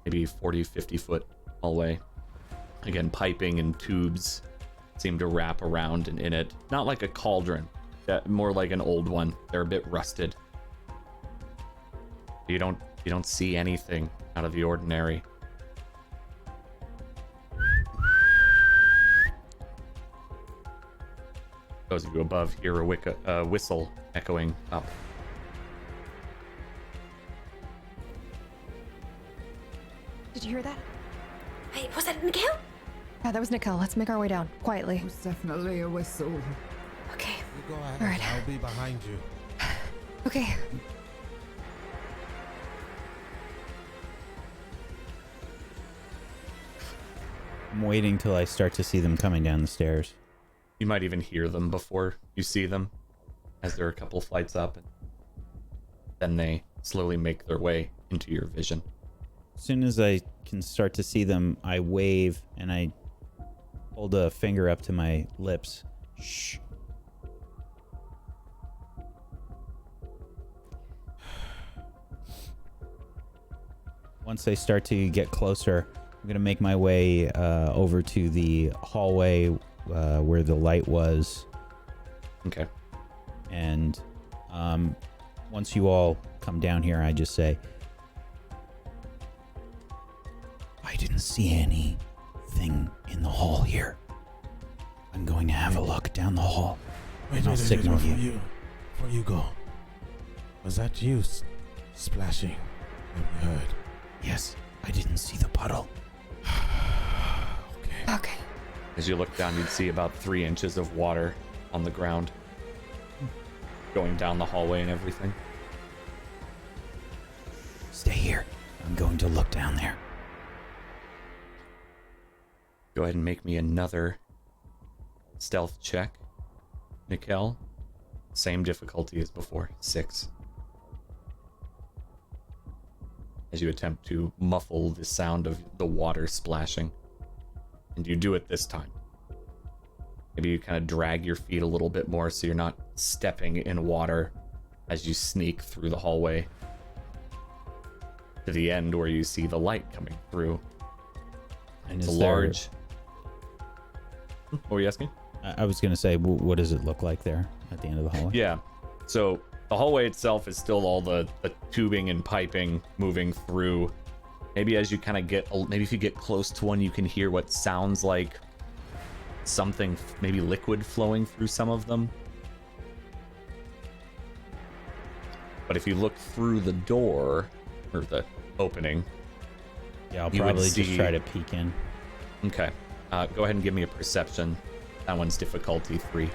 Maybe 40, 50 foot hallway. Again, piping and tubes seem to wrap around and in it. Not like a cauldron, more like an old one. They're a bit rusted. You don't see anything out of the ordinary. Those of you above hear a whistle echoing up. Did you hear that? Hey, was that Nikel? Yeah, that was Nikel. Let's make our way down quietly. It was definitely a whistle. Okay. You go ahead. All right. I'll be behind you. Okay. I'm waiting till I start to see them coming down the stairs. You might even hear them before you see them, as they're a couple flights up, and then they slowly make their way into your vision. As soon as I can start to see them, I wave and I hold a finger up to my lips. Shh. Once they start to get closer, I'm going to make my way over to the hallway where the light was. Okay. And once you all come down here, I just say, I didn't see anything in the hall here. I'm going to have a look down the hall. Wait, I'll signal you. Before you go, was that you splashing? Have you heard? Yes, I didn't see the puddle. Okay. As you look down, you'd see about 3 inches of water on the ground, going down the hallway and everything. Stay here. I'm going to look down there. Go ahead and make me another stealth check. Nickel, same difficulty as before, 6. As you attempt to muffle the sound of the water splashing. And you do it this time. Maybe you kind of drag your feet a little bit more so you're not stepping in water as you sneak through the hallway to the end where you see the light coming through. And It's is large. What were you asking? I was going to say, what does it look like there at the end of the hallway? Yeah. So the hallway itself is still all the tubing and piping moving through. Maybe as you kind of maybe if you get close to one, you can hear what sounds like something, maybe liquid flowing through some of them. But if you look through the door, or the opening. Yeah, I'll you would probably just see- try to peek in. Okay. Go ahead and give me a perception. That one's difficulty 3.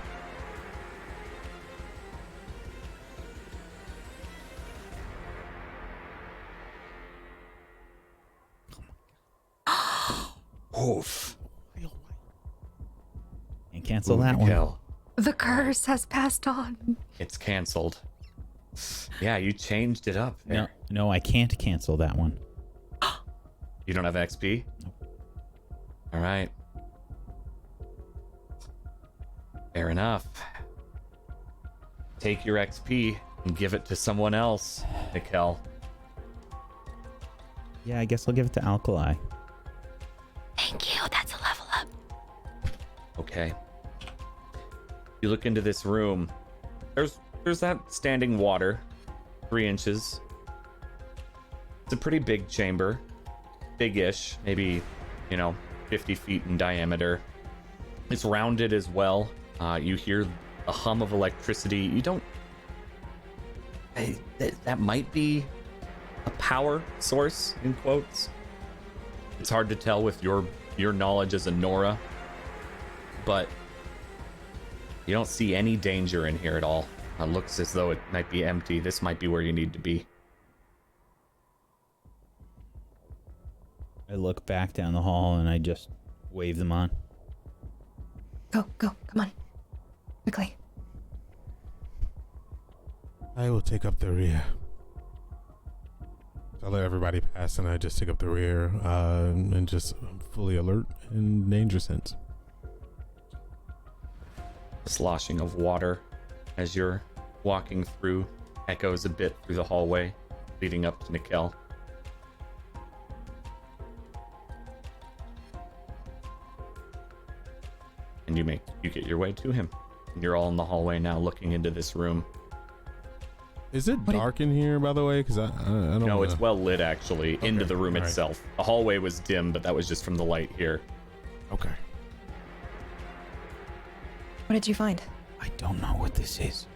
Oof. And cancel Ooh, that one. Miguel. The curse has passed on. It's canceled. Yeah, you changed it up there. No, I can't cancel that one. You don't have XP? All right. Fair enough. Take your XP and give it to someone else, Nickel. Yeah, I guess I'll give it to Alkali. Thank you. That's a level up. Okay. You look into this room. There's that standing water, 3 inches. It's a pretty big chamber. Big-ish, maybe, 50 feet in diameter. It's rounded as well. You hear a hum of electricity. You don't... That might be a power source, in quotes. It's hard to tell with your knowledge as a Nora. But you don't see any danger in here at all. It looks as though it might be empty. This might be where you need to be. I look back down the hall and I just wave them on. Go, come on. Quickly. I will take up the rear. I'll let everybody pass and I just take up the rear and just fully alert in danger sense. Sloshing of water as you're walking through echoes a bit through the hallway leading up to Nickel. And you get your way to him. And you're all in the hallway now looking into this room. Is it dark in here, by the way? Because I don't No, know. it's well lit actually into Okay, the room all right. itself. The hallway was dim, but that was just from the light here. Okay. What did you find? I don't know what this is.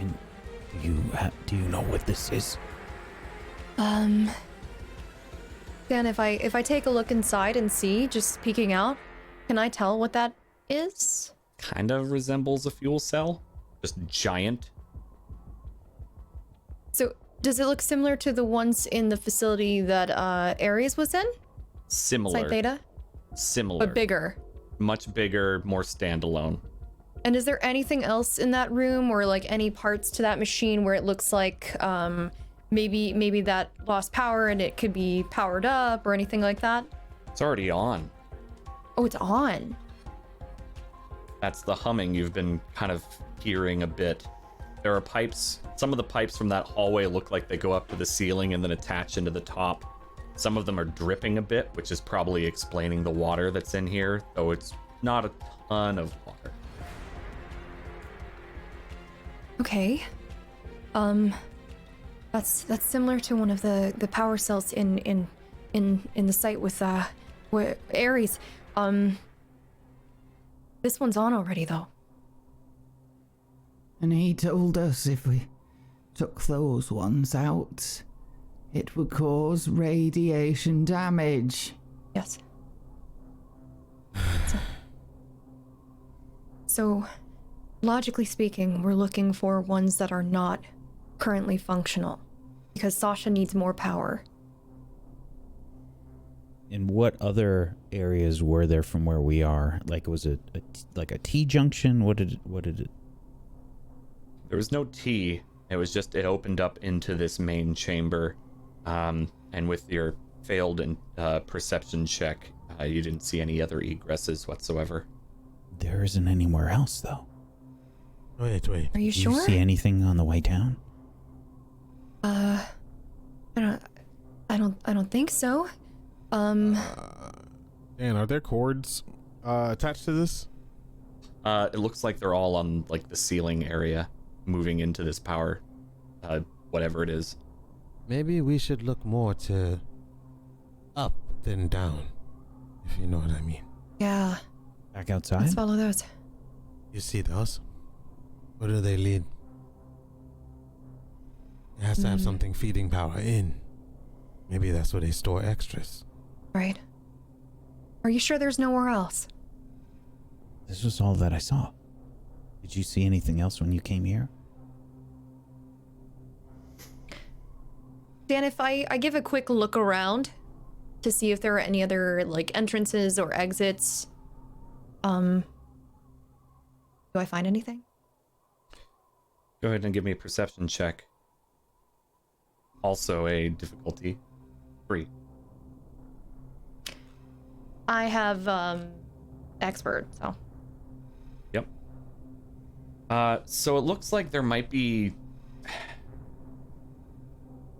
And do you know what this is? Dan, if I take a look inside and see, just peeking out, can I tell what that is? Kind of resembles a fuel cell, just giant. So, does it look similar to the ones in the facility that Ares was in? Similar. Site Theta? Similar. But bigger. Much bigger, more standalone. And is there anything else in that room or like any parts to that machine where it looks like maybe that lost power and it could be powered up or anything like that? It's already on. Oh, it's on. That's the humming you've been kind of hearing a bit. There are pipes. Some of the pipes from that hallway look like they go up to the ceiling and then attach into the top. Some of them are dripping a bit, which is probably explaining the water that's in here, though it's not a ton of water. Okay. That's similar to one of the power cells in the site with where Ares. This one's on already though. And he told us if we took those ones out, it would cause radiation damage. Yes. So, logically speaking, we're looking for ones that are not currently functional, because Sasha needs more power. And what other areas were there from where we are? Like, was it like a T junction? What did it? There was no T. It was just, it opened up into this main chamber. And with your failed perception check, you didn't see any other egresses whatsoever. There isn't anywhere else, though. Wait. Are you Did sure? you see anything on the way down? I don't think so. Dan, are there cords attached to this? It looks like they're all on like the ceiling area, moving into this power, whatever it is. Maybe we should look more to up than down, if you know what I mean. Yeah. Back outside? Let's follow those. You see those? Where do they lead? It has to have something feeding power in. Maybe that's where they store extras. Right. Are you sure there's nowhere else? This was all that I saw. Did you see anything else when you came here? Dan, if I give a quick look around to see if there are any other like entrances or exits, do I find anything? Go ahead and give me a perception check. Also a difficulty 3. I have expert, so. Yep. So it looks like there might be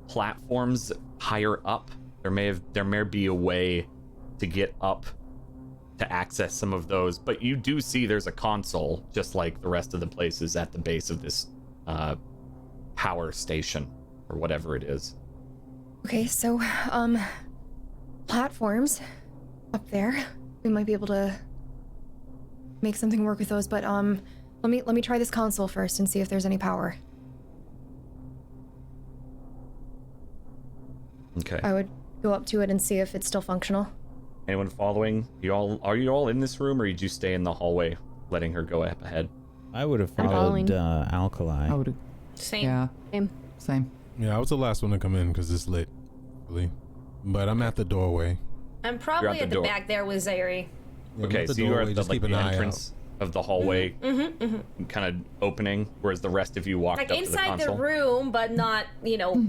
platforms higher up. There may be a way to get up to access some of those, but you do see there's a console, just like the rest of the places at the base of this power station or whatever it is. Okay, so platforms up there. We might be able to make something work with those, but let me try this console first and see if there's any power. Okay. I would go up to it and see if it's still functional. Anyone following? Are you all in this room, or did you stay in the hallway, letting her go up ahead? I would have I'm following. followed Alkali. I would have. Same. Yeah. Same. Yeah, I was the last one to come in because it's lit, really. But I'm at the doorway. I'm probably You're at at the the door. back there with Zairi. Yeah, I'm Okay, at the so you are doorway, at the, just like, keep the an eye entrance of the hallway, kind of opening, whereas the rest of you walked Like up to the inside the console. room, but not,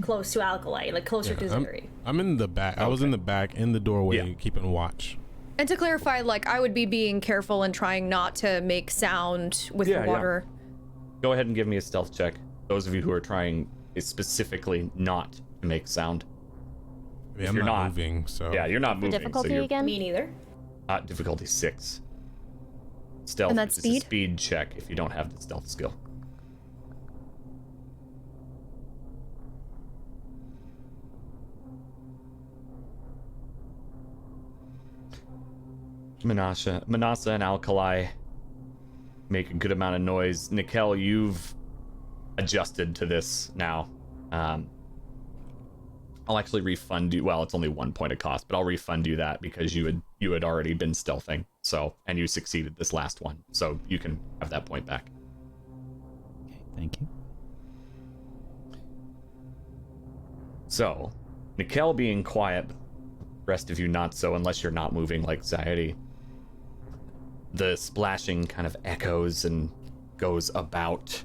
close to Alkali, like closer to Zairi. I'm in the back. I was in the back, in the doorway, Yeah. keeping watch. And to clarify, like, I would be being careful and trying not to make sound with Yeah, the yeah. water. Go ahead and give me a stealth check. Those of you who are trying specifically not to make sound. I mean, If I'm you're not not- moving, so. Yeah, you're not The moving. difficulty so you're again? Me neither. difficulty 6. Stealth And that's is speed? a speed check if you don't have the stealth skill. Manasa and Alkali make a good amount of noise. Nikel, you've adjusted to this now. I'll actually refund you. Well, it's only 1 point of cost, but I'll refund you that because you had already been stealthing. So, and you succeeded this last one, so you can have that point back. Okay, thank you. So, Nikel being quiet, but the rest of you not so, unless you're not moving like Zaidi. The splashing kind of echoes and goes about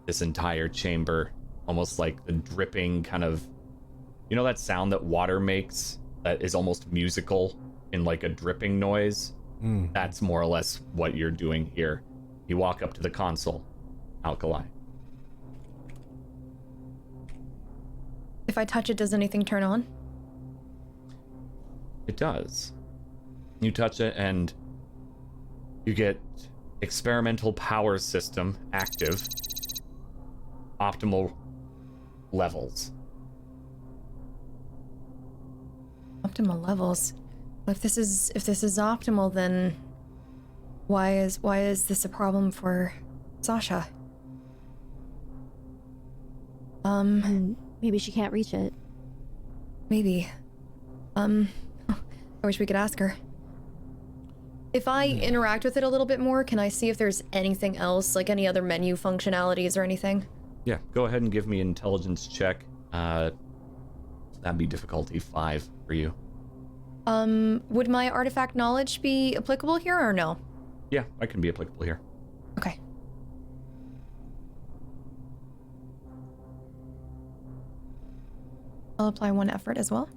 this entire chamber, almost like the dripping kind of, that sound that water makes that is almost musical in like a dripping noise? That's more or less what you're doing here. You walk up to the console, Alkali. If I touch it, does anything turn on? It does. You touch it and you get experimental power system active. Optimal levels. Optimal levels. If this is optimal, then why is this a problem for Sasha? Maybe she can't reach it. Maybe. I wish we could ask her. If I interact with it a little bit more, can I see if there's anything else, like any other menu functionalities or anything? Yeah, go ahead and give me an intelligence check. That'd be difficulty 5 for you. Would my artifact knowledge be applicable here or no? Yeah, I can be applicable here. Okay. I'll apply 1 effort as well.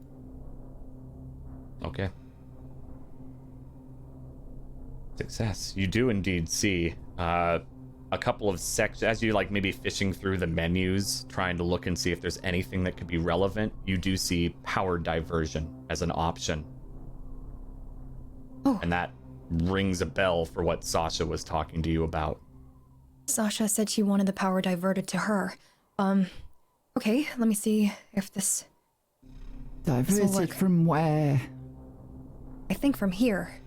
Okay. Success. You do indeed see a couple of sections as you like maybe fishing through the menus, trying to look and see if there's anything that could be relevant. You do see power diversion as an option. Oh. And that rings a bell for what Sasha was talking to you about. Sasha said she wanted the power diverted to her. Okay, let me see if this... Diverted from where? I think from here.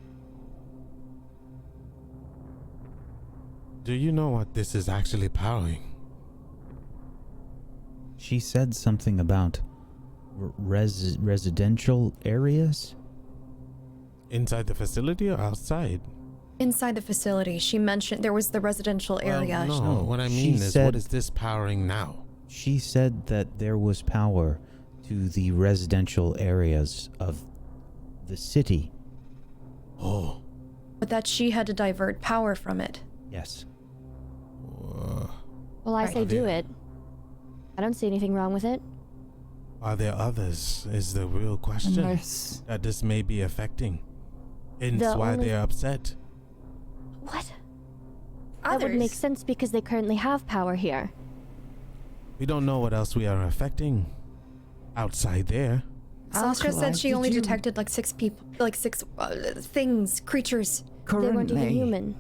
Do you know what this is actually powering? She said something about residential areas? Inside the facility or outside? Inside the facility. She mentioned there was the residential area. No, No, what I she mean is, said- what is this powering now? She said that there was power to the residential areas of the city. Oh. But that she had to divert power from it. Yes. Well, I Right. say do it. I don't see anything wrong with it. Are there others? Is the real question Unless... that this may be affecting. Hence The why only- they're upset. What? That would make sense because they currently have power here. We don't know what else we are affecting outside there. Sasha Alkali, said she did only you- detected like 6 people, like 6 things, creatures. They weren't even Currently. human.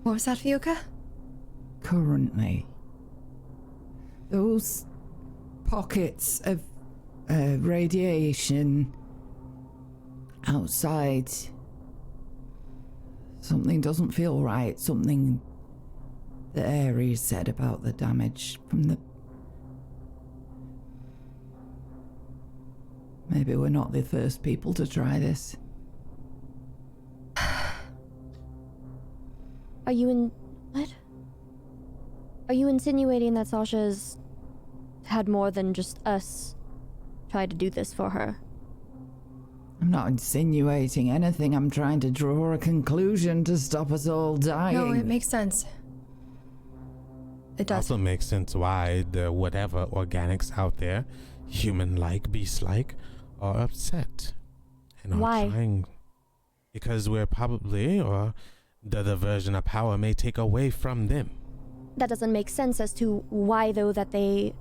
What was that, Fiuka? Currently. Those pockets of radiation outside. Something doesn't feel right. Something the Ares said about the damage from the... Maybe we're not the first people to try this. Are you in... What? Are you insinuating that Sasha's had more than just us try to do this for her? I'm not insinuating anything. I'm trying to draw a conclusion to stop us all dying. No, it makes sense. It does. Also makes sense why the whatever organics out there, human-like, beast-like, are upset. And are Why? trying... Because we're probably, or the diversion of power may take away from them. That doesn't make sense as to why, though, that they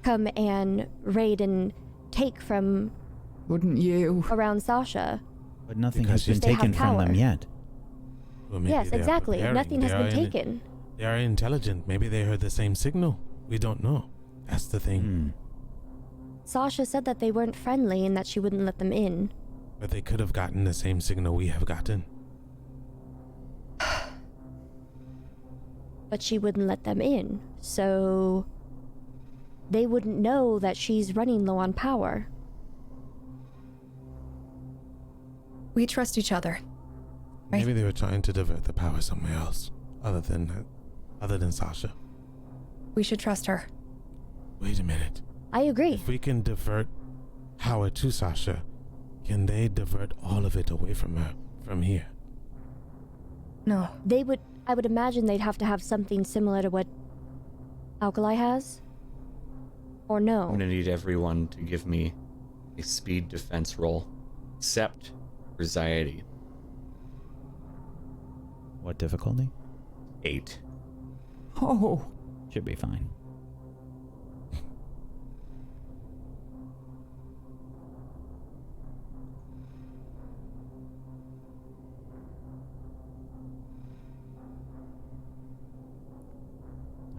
come and raid and take from Wouldn't you? around Sasha. But nothing Because has been they have taken from them power. yet. Well, maybe Yes, they are exactly. preparing. Nothing has They been are taken. They are intelligent. Maybe they heard the same signal. We don't know. That's the thing. Hmm. Sasha said that they weren't friendly and that she wouldn't let them in. But they could have gotten the same signal we have gotten. But she wouldn't let them in, so they wouldn't know that she's running low on power. We trust each other. Right. Maybe they were trying to divert the power somewhere else, other than Sasha. We should trust her. Wait a minute. I agree. If we can divert power to Sasha, can they divert all of it away from her, from here? No. I would imagine they'd have to have something similar to what Alkali has. Or I'm no. gonna need everyone to give me a speed defense roll, except for Zaidi. What difficulty? 8. Oh, Should be fine.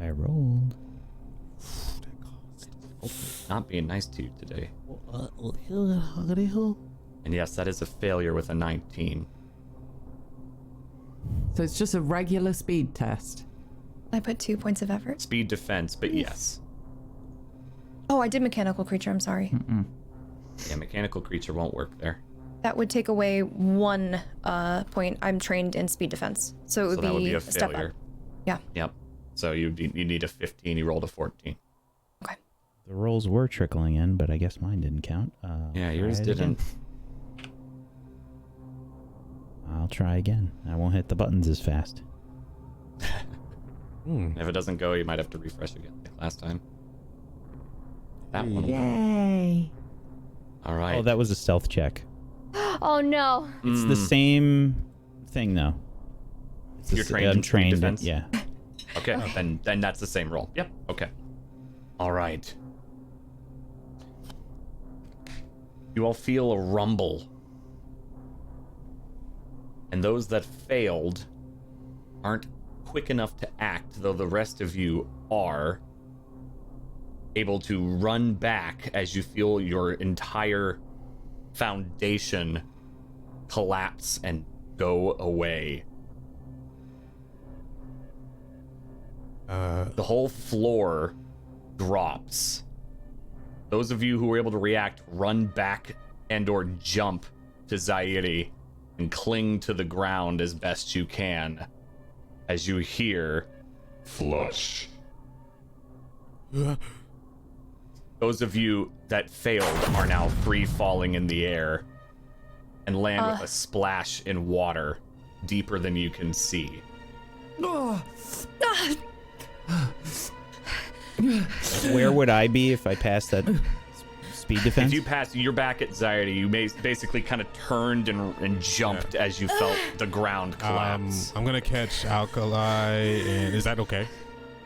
I rolled Not being nice to you today. And yes, that is a failure with a 19. So it's just a regular speed test. I put 2 points of effort. Speed defense, but yes. Oh, I did mechanical creature. I'm sorry. Yeah, mechanical creature won't work there. That would take away 1 point. I'm trained in speed defense, so it would, that would be a step failure. up. Yeah. Yep. So you need a 15. You rolled a 14. Okay. The rolls were trickling in, but I guess mine didn't count. Yeah, yours didn't. I'll try again. I won't hit the buttons as fast. If it doesn't go, you might have to refresh again like last time. That one. Yay. All right. Oh, that was a stealth check. Oh no. It's the same thing, though. It's You're trained I'm in speed trained. defense? Yeah. Okay, then that's the same roll. Yep. Okay. All right. You all feel a rumble. And those that failed aren't quick enough to act, though the rest of you are able to run back as you feel your entire foundation collapse and go away. The whole floor drops. Those of you who were able to react run back and or jump to Zairi and cling to the ground as best you can as you hear flush. Those of you that failed are now free falling in the air and land with a splash in water deeper than you can see. Where would I be if I passed that speed defense? If you pass, you're back at Zairi. You basically kind of turned and jumped as you felt the ground collapse. I'm gonna catch Alkali, and is that okay?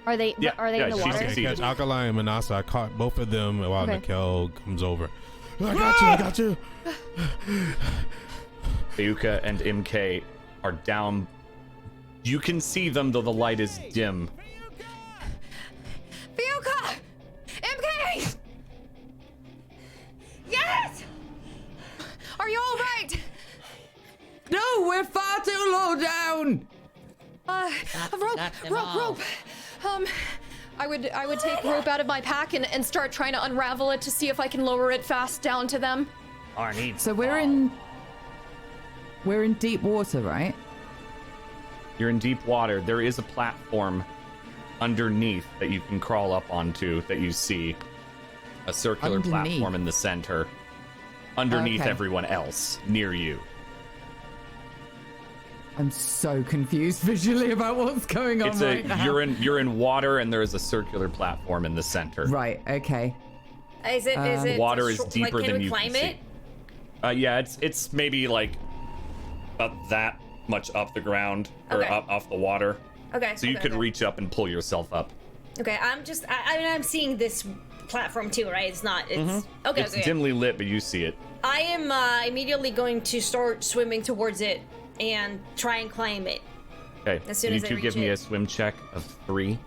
Are they in the she's water? succeeded. Catch Alkali and Manasa. I caught both of them while Okay. Nikel comes over. I got you. Bayuka and MK are down. You can see them, though the light is dim. Fiuka! MK! Yes! Are you all right? No, we're far too low down. Rope. I would take rope out of my pack and start trying to unravel it to see if I can lower it fast down to them. So we're in deep water, right? You're in deep water. There is a platform underneath that you can crawl up onto that you see. A circular Underneath. platform in the center. Underneath Okay. everyone else, near you. I'm so confused visually about what's going on right now. You're in water and there is a circular platform in the center. Right, okay. Is it Water is deeper like, can than we you climb can it? see. Yeah, it's maybe like about that much up the ground or Okay. up off the water. Okay. So you could reach up and pull yourself up. Okay, I'm seeing this platform too, right? It's not. It's okay. It's Okay. dimly lit, but you see it. I am immediately going to start swimming towards it and try and climb it. Okay. As soon Can as you I two reach give me it. a swim check of 3?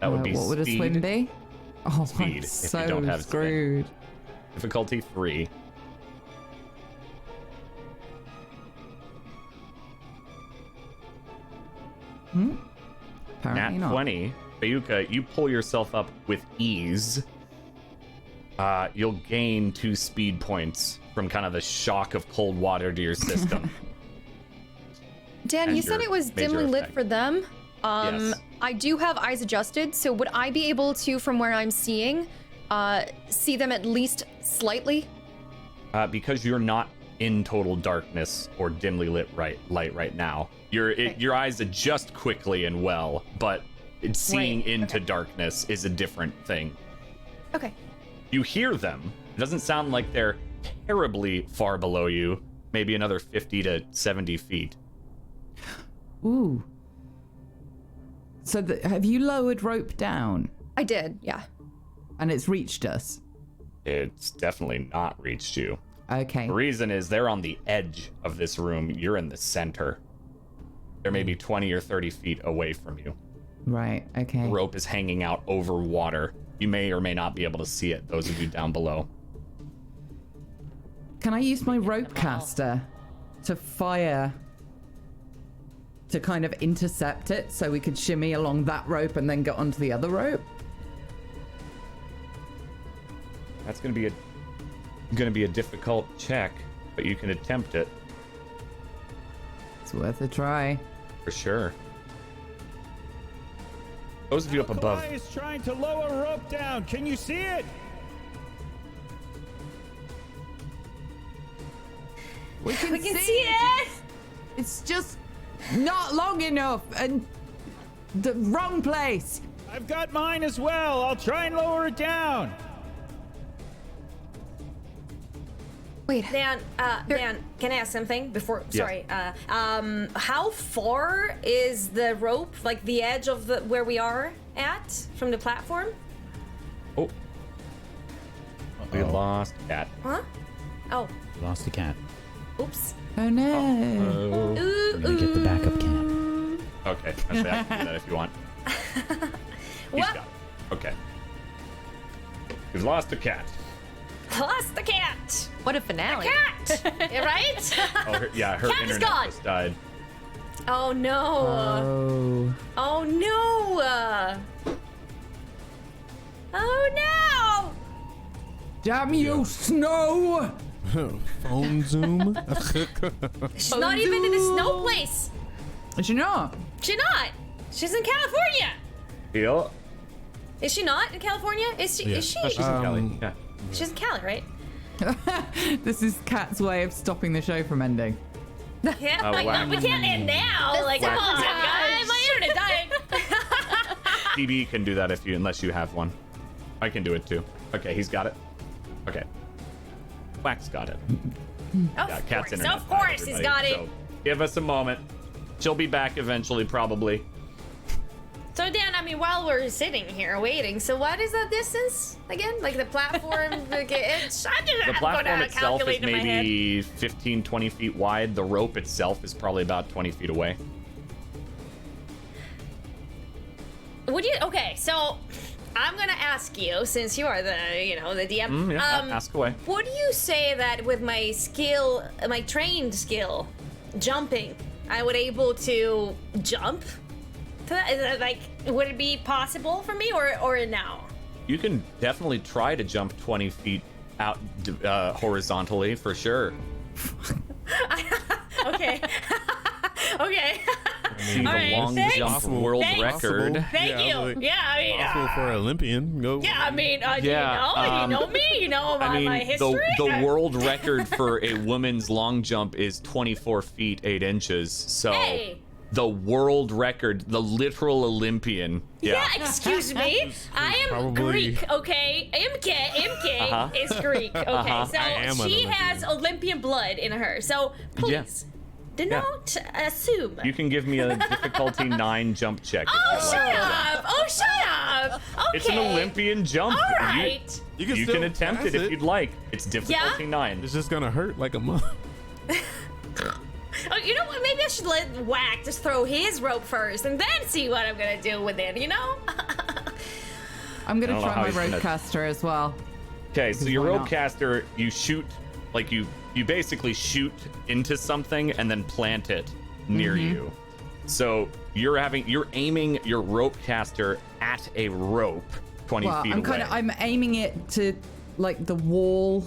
That would be what would a speed. swim be? Oh, Speed, I'm if you so don't have screwed. Difficulty 3. Apparently Nat not. 20. Bayuka, you pull yourself up with ease. You'll gain 2 speed points from kind of the shock of cold water to your system. Dan, And you said your it was major dimly lit effect. for them. Yes. I do have eyes adjusted, so would I be able to, from where I'm seeing, see them at least slightly? Because you're not in total darkness or dimly lit light right now. Your eyes adjust quickly and well, but seeing Right, into okay. darkness is a different thing. Okay. You hear them. It doesn't sound like they're terribly far below you. Maybe another 50 to 70 feet. Ooh. So have you lowered rope down I did, yeah. and it's reached us? It's definitely not reached you. Okay. The reason is they're on the edge of this room. You're in the center. They're maybe 20 or 30 feet away from you. Right, okay. The rope is hanging out over water. You may or may not be able to see it, those of you down below. Can I use my rope caster to fire to kind of intercept it so we could shimmy along that rope and then get onto the other rope? That's gonna be a difficult check, but you can attempt it It's worth a try. for sure. Those of you up above. Alkali is trying to lower a rope down. Can you see it? We can see it! It's just not long enough and the wrong place. I've got mine as well. I'll try and lower it down. Wait. Dan, can I ask something before? Yeah. Sorry. How far is the rope, like the edge of where we are at, from the platform? Oh. We lost Cat. Huh? Oh. Lost a cat. Oops. Oh no. Ooh, We're gonna get the backup cat. Okay, actually, I can do that if you want. He's What? got it. Okay. We've lost a cat. Lost the cat. What a finale. Cat. Right? Oh, her Cat is internet gone. just died. Oh no. Oh. Oh no. Oh no. Damn you, Snow! Phone zoom. She's not even in a snow place. Is she not? She's not. She's in California. Feel? Is she not in California? Is she? Yeah. Is she? Oh, she's in Cali. Yeah. She's in Cali, right? This is Kat's way of stopping the show from ending. Yeah. Oh, like, wow. no, we can't end now. Like, come on, guys. My internet died. DB can do that unless you have one. I can do it too. Okay, he's got it. Okay. Wax got it. Yeah, Cat's internet. Of course, he's got it. So give us a moment. She'll be back eventually, probably. So Dan, I mean, while we're sitting here waiting, so what is that distance again? Like the platform? The platform itself is maybe 15, 20 feet wide. The rope itself is probably about 20 feet away. Would you? Okay, so I'm gonna ask you, since you are the DM. Ask away. Would you say that with my skill, my trained skill, jumping, I would able to jump? To that? Is that, like, would it be possible for me, or now? You can definitely try to jump 20 feet out horizontally for sure. Okay. Okay. See the right, long thanks. jump world Thanks. record. Thank you. Like, Yeah, I mean, possible for an Olympian. Go. yeah, I mean, you know me, you know I mean, my history. the world record for a woman's long jump is 24 feet 8 inches. So Hey. the world record, the literal Olympian. Yeah, excuse me. I am probably- Greek, okay? Imke Uh-huh. is Greek, okay? Uh-huh. So I am an she has Olympian blood in her. So please, do not assume. You can give me a difficulty 9 jump check. Oh, if you shut like. up! Oh, shut up! Okay. It's an Olympian jump. All right. You You still can attempt pass it if you'd like. It's difficulty 9. It's just gonna hurt like a month. Oh, you know what? Maybe I should let Whack just throw his rope first and then see what I'm gonna do with it, you know? I'm gonna I don't know try how my he's gonna- rope caster as well. Okay, so Because your why rope not? caster, you shoot, like you basically shoot into something and then plant it near Mm-hmm. you. So you're aiming your rope caster at a rope 20 Well, feet I'm away. I'm aiming it to like the wall,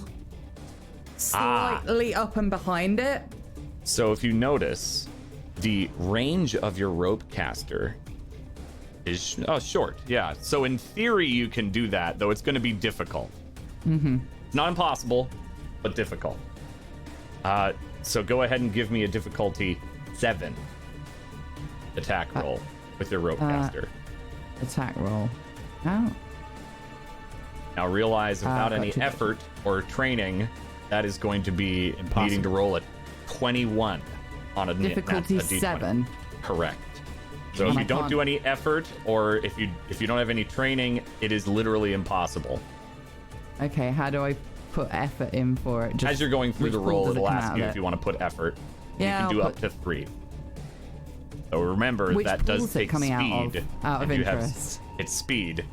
slightly up and behind it. So if you notice, the range of your rope caster is short. Yeah. So in theory, you can do that, though it's going to be difficult. It's not impossible, but difficult. So go ahead and give me a difficulty 7 attack roll with your rope caster. Attack roll. Oh. Now realize without any gotcha. effort or training, that is going to be needing to roll a 21 on a Difficulty a D20. 7. Correct. So if And you I don't can't- do any effort, or if you don't have any training, it is literally impossible. Okay, how do I put effort in for it? Just As you're going through which the balls roll, do they it'll come ask out you of if it? you want to put effort. Yeah, you can do I'll up to 3. So remember Which that does pools it take coming speed. out of and you have- interest? it's speed.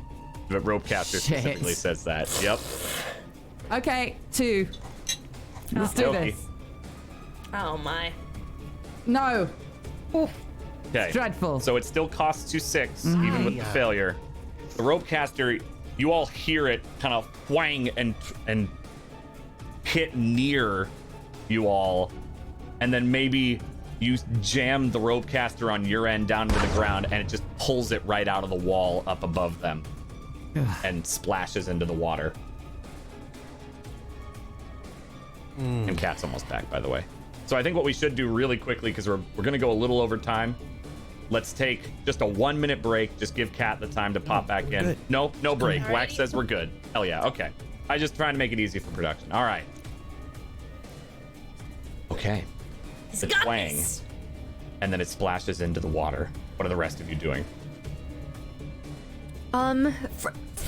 The ropecaster specifically says that. Yep. Okay, 2. Let's do Okay. this. Oh my. No. Okay. Dreadful. So it still costs you 6, even with the failure. The ropecaster, you all hear it kind of whang and hit near you all, and then maybe you jam the ropecaster on your end down to the ground, and it just pulls it right out of the wall up above them and splashes into the water. And Cat's almost back, by the way. So I think what we should do really quickly, because we're going to go a little over time, let's take just a 1-minute break. Just give Cat the time to pop back in. Good. No break. Alrighty. Wax says we're good. Hell yeah. Okay. I just trying to make it easy for production. All right. Okay. He's The got twang. this. And then it splashes into the water. What are the rest of you doing?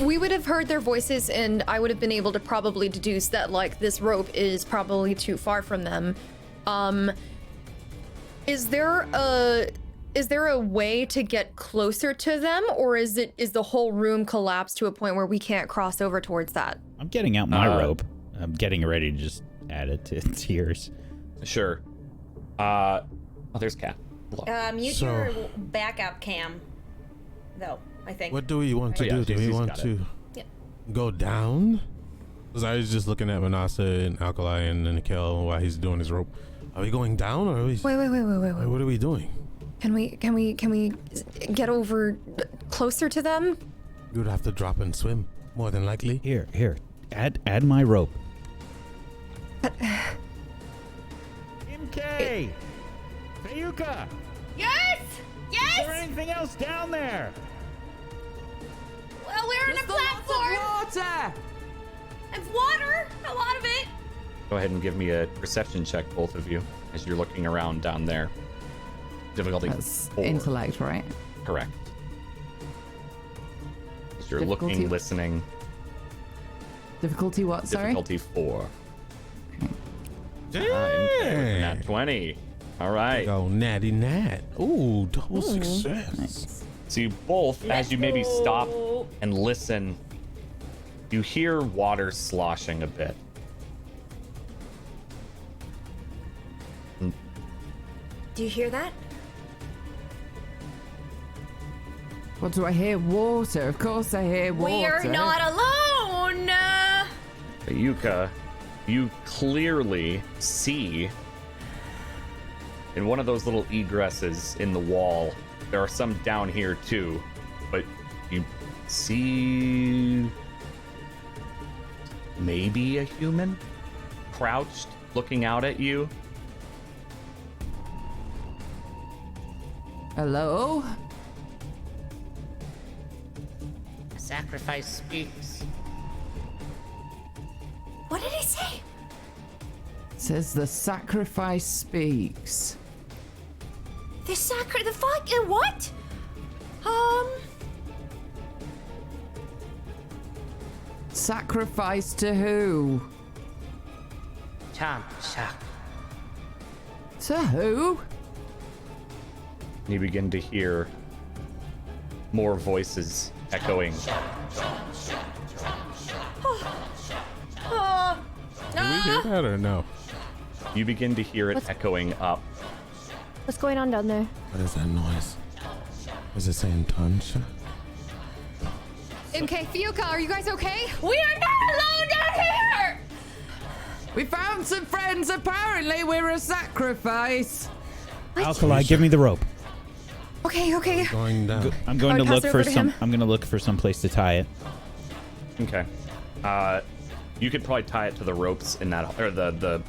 We would have heard their voices, and I would have been able to probably deduce that like this rope is probably too far from them. Is there a way to get closer to them, or is the whole room collapsed to a point where we can't cross over towards that? I'm getting out my rope. I'm getting ready to just add it to tears. Sure. Oh, there's Cat. Mute So- your backup cam, though. I think. What do we want to Oh, yeah, do? Do we Casey's want got it. to Yeah. go down? Because I was just looking at Manasa and Alkali and Nikhil while he's doing his rope. Are we going down or are we? Wait. What are we doing? Can we get over closer to them? You would have to drop and swim, more than likely. Here. Add my rope. MK! Fayuka! Yes! Is there anything else down there? Well, we're on a platform. Water. Of water. A lot of it. Go ahead and give me a perception check, both of you, as you're looking around down there. Difficulty That's 4. intellect, right? Correct. As you're Difficulty- looking, listening. Difficulty what? Sorry. Difficulty 4. Dang. Nat 20. All right. Go natty nat. Ooh, double success. Nice. So you both, as you maybe stop and listen, you hear water sloshing a bit. Do you hear that? What do I hear? Water. Of course I hear water. We're not alone. Yuka, you clearly see in one of those little egresses in the wall. There are some down here too, but you see maybe a human crouched looking out at you. Hello? A sacrifice speaks. What did he say? Says the sacrifice speaks. The fuck? What? Sacrifice to who? Cham Shak. To who? You begin to hear more voices echoing. Did we hear that or no? You begin to hear it echoing up. What's going on down there? What is that noise? Was it saying Tansha? MK, Fioka, are you guys okay? We are not alone down here. We found some friends. Apparently we're a sacrifice. Alkali, give me the rope. Okay. Going down. I'm going to Pass look it for over to some. him. I'm going to look for some place to tie it. Okay. You could probably tie it to the ropes in that, or the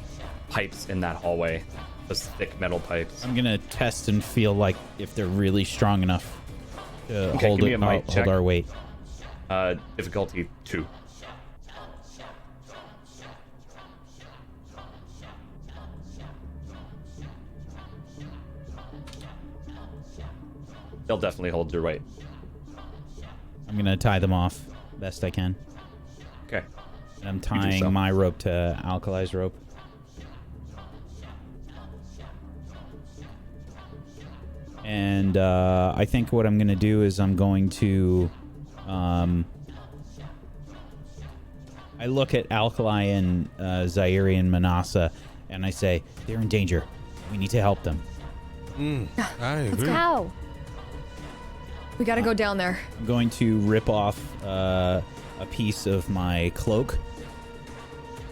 pipes in that hallway. Those thick metal pipes. I'm going to test and feel like if they're really strong enough to Okay, hold give me it, a might hold check. our weight. Difficulty 2. They'll definitely hold your weight. I'm going to tie them off best I can. Okay. And I'm do tying so. my rope to Alkali's rope. And I think what I'm going to do is I'm going to I look at Alkali and Zairi and Manasa, and I say, they're in danger. We need to help them. I agree. How? We gotta go down there. I'm going to rip off a piece of my cloak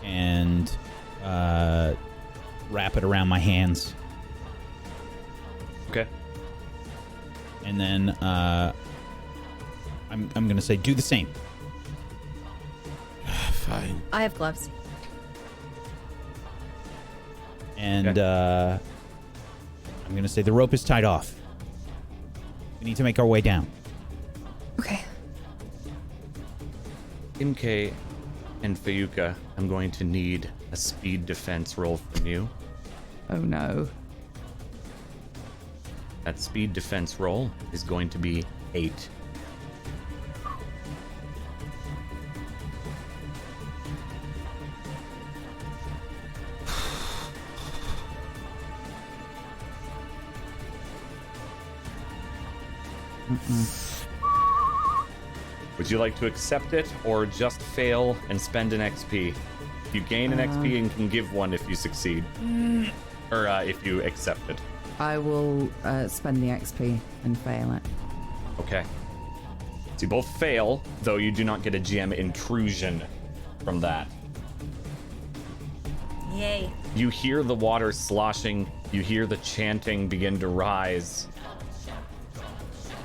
and wrap it around my hands. Okay. And then I'm going to say, do the same. Fine. I have gloves. And I'm going to say, the rope is tied off. We need to make our way down. Okay. Imke and Fayuka, I'm going to need a speed defense roll from you. Oh no. That speed defense roll is going to be 8. Would you like to accept it or just fail and spend an XP? You gain an XP and can give one if you succeed. Or if you accept it. I will spend the XP and fail it. Okay. So you both fail, though you do not get a GM intrusion from that. Yay. You hear the water sloshing. You hear the chanting begin to rise.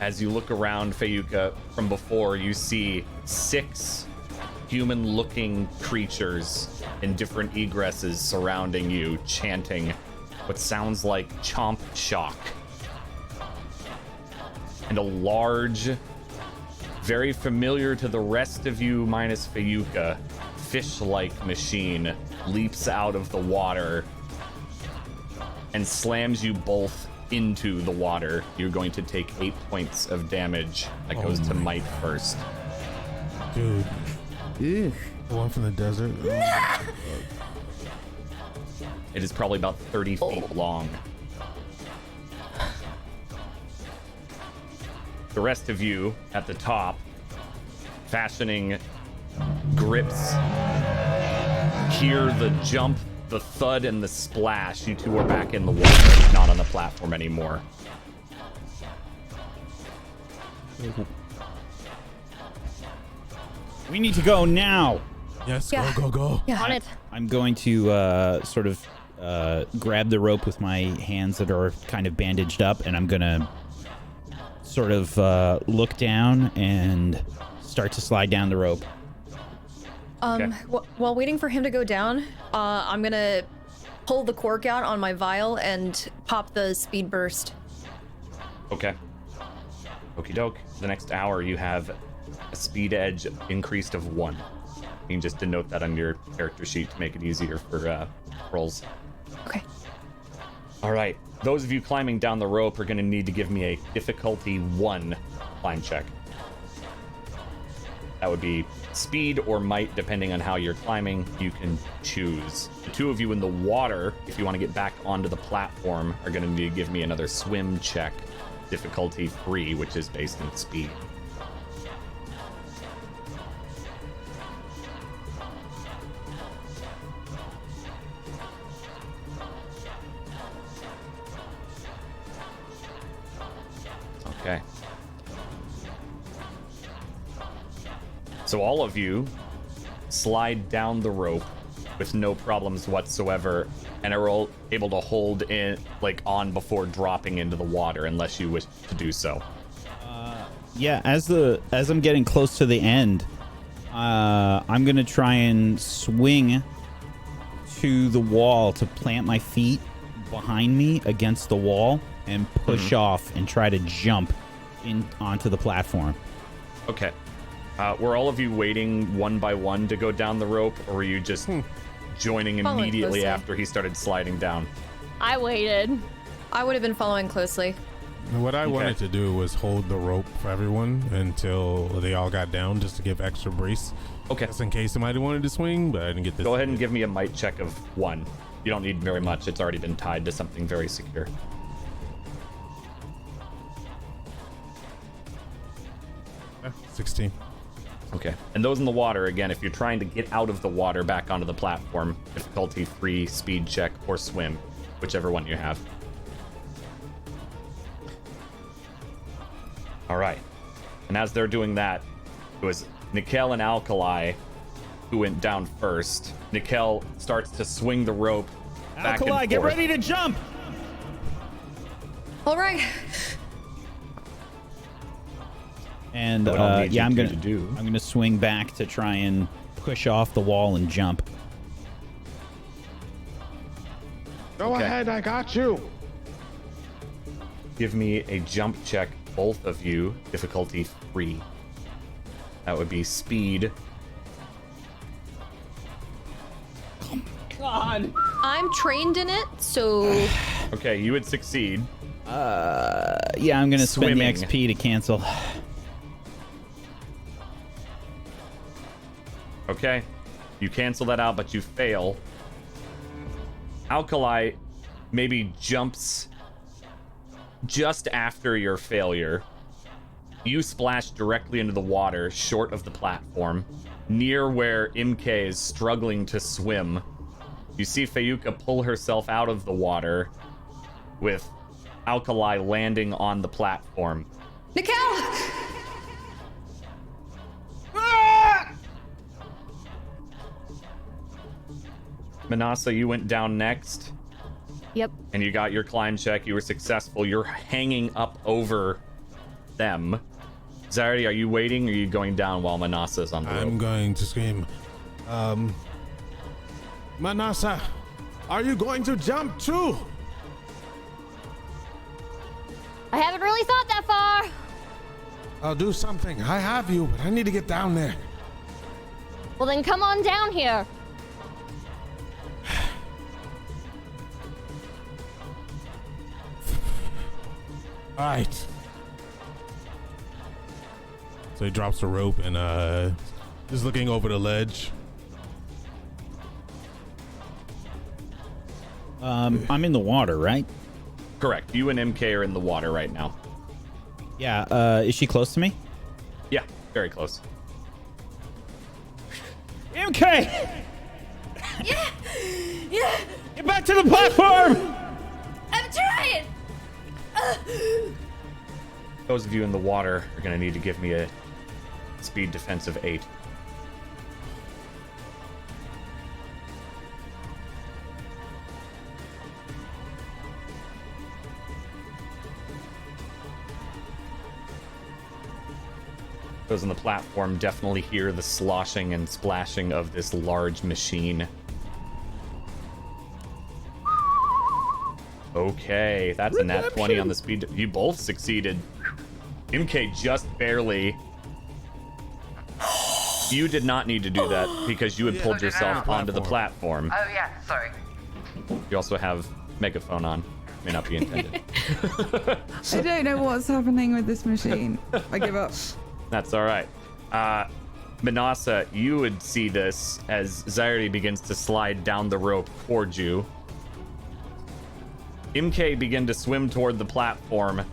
As you look around, Fayuka, from before, you see 6 human-looking creatures in different egresses surrounding you, chanting what sounds like chomp shock. And a large, very familiar to the rest of you minus Fayuka, fish-like machine leaps out of the water and slams you both into the water. You're going to take 8 points of damage. That goes to Might first. Dude. Ugh. The one from the desert. It is probably about 30 feet long. The rest of you at the top, fashioning grips, hear the jump, the thud, and the splash. You two are back in the water, not on the platform anymore. We need to go now. Yes, Yeah. go. Yeah. On it. I'm going to sort of grab the rope with my hands that are kind of bandaged up, and I'm going to sort of look down and start to slide down the rope. Okay. While waiting for him to go down, I'm gonna pull the cork out on my vial and pop the speed burst. Okay. Okie doke. The next hour, you have a speed edge increased of 1. You can just denote that on your character sheet to make it easier for rolls. Okay. All right. Those of you climbing down the rope are going to need to give me a difficulty 1 climb check. That would be speed or might, depending on how you're climbing. You can choose. The 2 of you in the water, if you want to get back onto the platform, are going to need to give me another swim check, difficulty 3, which is based on speed. Okay. So all of you slide down the rope with no problems whatsoever and are all able to hold in, like, on before dropping into the water, unless you wish to do so. Yeah, as I'm getting close to the end, I'm gonna try and swing to the wall to plant my feet behind me against the wall and push off and try to jump in onto the platform. Okay. Were all of you waiting one by one to go down the rope, or were you just joining Following immediately closely. after he started sliding down? I waited. I would have been following closely. What I wanted to do was hold the rope for everyone until they all got down, just to give extra brace. Okay. Just in case somebody wanted to swing, but I didn't get this. Go ahead and give me a might check of 1. You don't need very much. It's already been tied to something very secure. Yeah, 16. Okay. And those in the water, again, if you're trying to get out of the water back onto the platform, difficulty 3, speed check, or swim, whichever one you have. All right. And as they're doing that, it was Nikel and Alkali who went down first. Nikel starts to swing the rope back Alkali, and get forth. ready to jump. All right. And What I'll need yeah, you I'm to do. gonna swing back to try and push off the wall and jump. Go Okay. ahead, I got you. Give me a jump check, both of you, difficulty 3. That would be speed. God. I'm trained in it, so Okay, you would succeed. Yeah, I'm gonna spend the Swimming. XP to cancel. Okay, you cancel that out, but you fail. Alkali maybe jumps just after your failure. You splash directly into the water, short of the platform, near where Imke is struggling to swim. You see Fayuka pull herself out of the water, with Alkali landing on the platform. Nikel! Manasa, you went down next. Yep. And you got your climb check. You were successful. You're hanging up over them. Zardy, are you waiting or are you going down while Manasa's on the rope? I'm going to scream. Manasa, are you going to jump too? I haven't really thought that far. I'll do something. I have you, but I need to get down there. Well, then come on down here. All right. So he drops the rope and is looking over the ledge. I'm in the water, right? Correct. You and MK are in the water right now. Yeah. Is she close to me? Yeah, very close. MK! Yeah. Yeah. Get back to the platform! I'm trying. Those of you in the water are going to need to give me a speed defense of 8. Those on the platform definitely hear the sloshing and splashing of this large machine. Okay, that's a nat 20 on the speed. You both succeeded. MK just barely. You did not need to do that because you had pulled yourself onto the platform. Oh yeah, sorry. You also have megaphone on. May not be intended. I don't know what's happening with this machine. I give up. That's all right. Manasa, you would see this as Zyrdi begins to slide down the rope towards you. MK began to swim toward the platform.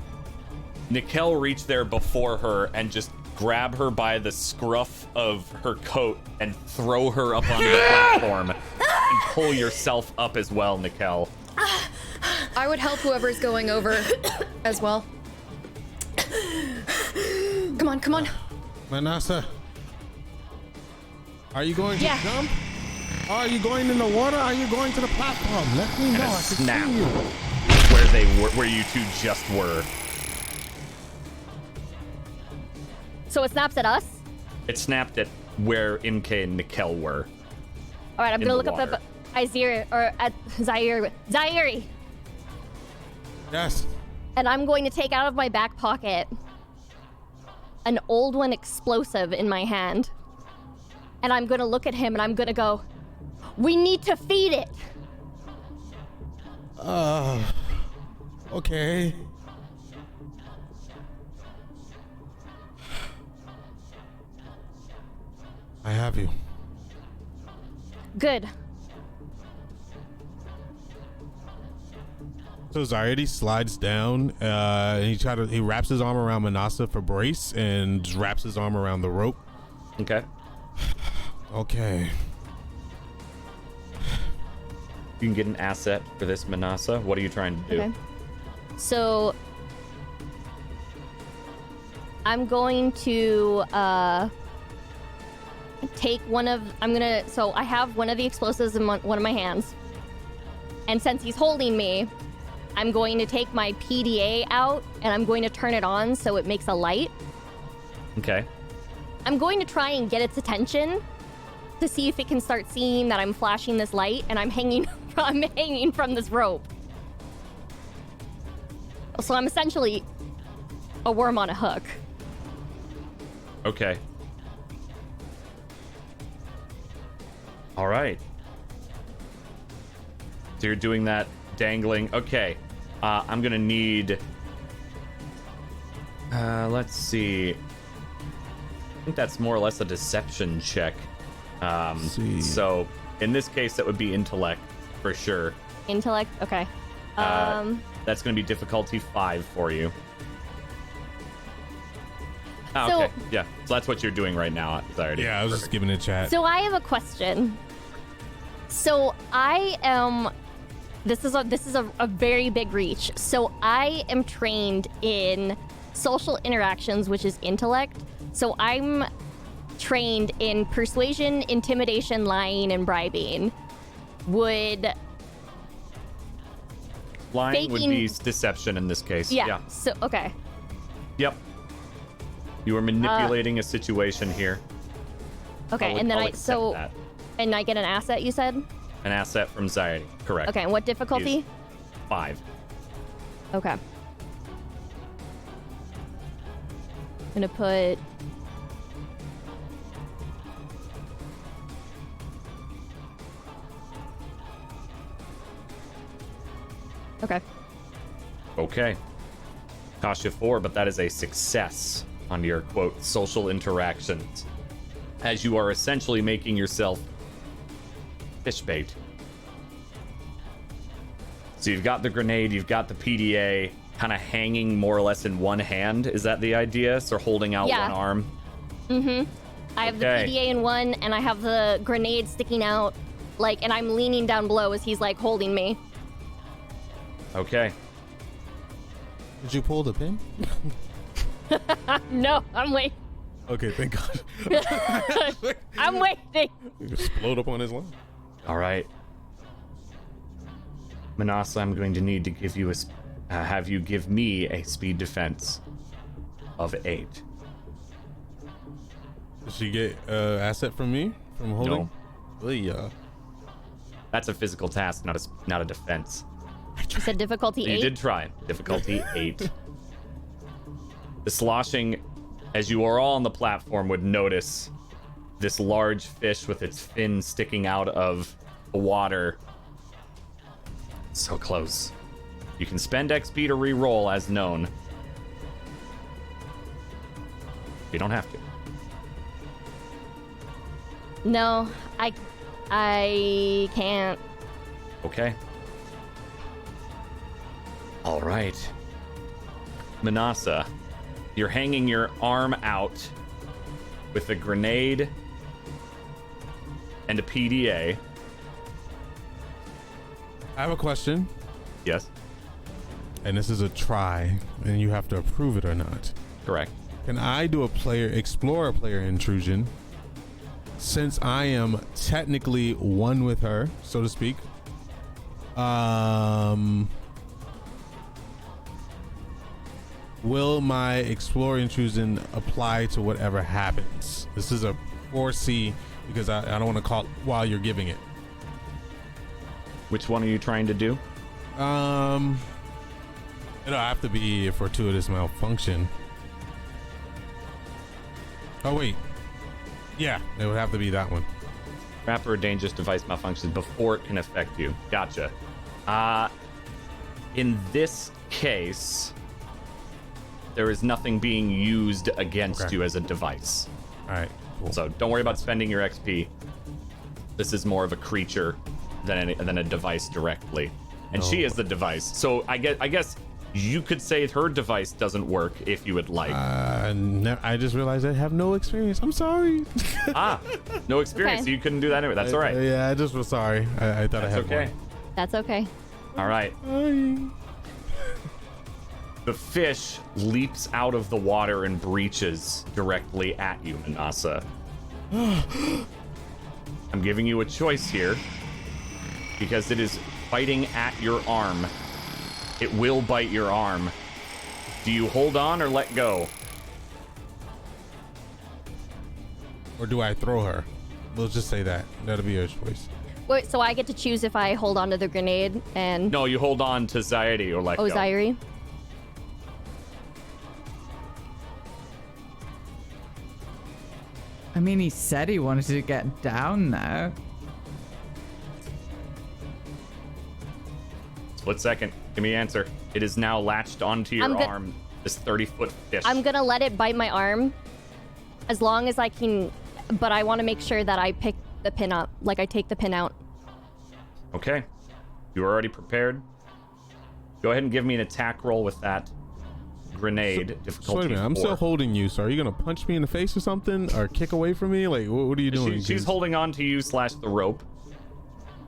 Nikel reached there before her and just grab her by the scruff of her coat and throw her up onto the platform. And pull yourself up as well, Nikel. I would help whoever's going over as well. Come on, come on. Manasa, are you going to Yeah. jump? Are you going in the water? Are you going to the platform? Let me know. And a I can snap see you. where you two just were. So it snaps at us? It snapped at where MK and Nikel were. All right, I'm In gonna the look water. up Izir or at Zaire, Yes. and I'm going to take out of my back pocket an old one explosive in my hand, and I'm gonna look at him and I'm gonna go, "We need to feed it." Okay. I have you. Good. So Zayedi slides down. He wraps his arm around Manasa for brace and just wraps his arm around the rope. Okay. Okay. You can get an asset for this, Manasa. What are you trying to do? Okay. So I'm going to take so I have one of the explosives in one of my hands. And since he's holding me, I'm going to take my PDA out and I'm going to turn it on so it makes a light. Okay. I'm going to try and get its attention to see if it can start seeing that I'm flashing this light and I'm hanging from this rope. So I'm essentially a worm on a hook. Okay. All right. So you're doing that dangling. Okay. I'm going to need... let's see. I think that's more or less a deception check. So in this case, that would be intellect for sure. Intellect? Okay. That's going to be difficulty 5 for you. Ah, So- okay. Yeah. So that's what you're doing right now. Sorry. Yeah, I was just giving it a chat. So I have a question. So I am... This is a very big reach. So I am trained in social interactions, which is intellect. So I'm trained in persuasion, intimidation, lying, and bribing. Would Lying would faking- be deception in this case. yeah. So okay. Yep. You are manipulating a situation here. Okay, I'll- and then I'll I accept so that. and I get an asset. You said. An asset from Zyre. Correct. Okay, and what difficulty? Is 5. Okay. I'm gonna put. Okay. Okay. Cost you 4, but that is a success on your, quote, social interactions. As you are essentially making yourself fish bait. So you've got the grenade, you've got the PDA, kind of hanging more or less in one hand. Is that the idea? So holding out Yeah. one arm? Mm-hmm. I have Okay. the PDA in one, and I have the grenade sticking out, and I'm leaning down below as he's, holding me. Okay. Did you pull the pin? No, I'm waiting. Okay, thank God. I'm waiting. You explode up on his line. All right. Manasa, I'm going to need to give you have you give me a speed defense of 8. Did she get asset from me from holding? No. Yeah. That's a physical task, not a defense. You said difficulty 8? You did try. Difficulty 8. The sloshing, as you are all on the platform, would notice this large fish with its fin sticking out of the water. So close. You can spend XP to re-roll as known. You don't have to. No, I can't. Okay. All right. Manasa, you're hanging your arm out with a grenade and a PDA. I have a question, Yes, and this is a try, and you have to approve it or not. correct. Can I do explore a player intrusion, since I am technically one with her, so to speak? Will my explore intrusion apply to whatever happens? This is a 4C because I don't want to call it while you're giving it. Which one are you trying to do? It'll have to be a fortuitous malfunction. Oh wait, yeah, it would have to be that one. Trap or dangerous device malfunctions before it can affect you. Gotcha. In this case, there is nothing being used against you as a device. All right, cool. So don't worry about spending your XP. This is more of a creature than a device directly, and she is the device. So I guess You could say her device doesn't work if you would like. I just realized I have no experience. I'm sorry. No experience. Okay. So you couldn't do that anyway. That's all right. Yeah, I just was sorry. I thought I That's had okay. one. That's okay. All right. The fish leaps out of the water and breaches directly at you, Manasa. I'm giving you a choice here because it is biting at your arm. It will bite your arm. Do you hold on or let go? Or do I throw her? We'll just say that. That'll be your choice. Wait, so I get to choose if I hold on to the grenade and... No, you hold on to Zaire or let go. Oh, Zaire? I mean, he said he wanted to get down there. Split second. Give me an answer. It is now latched onto your arm. This 30-foot fish. I'm gonna let it bite my arm as long as I can, but I want to make sure that I pick the pin up, like I take the pin out. Okay. You're already prepared. Go ahead and give me an attack roll with that grenade. Difficulty Wait a minute, I'm 4. still holding you. So are you gonna punch me in the face or something, or kick away from me? Like, what are you doing? She's holding on to you / the rope,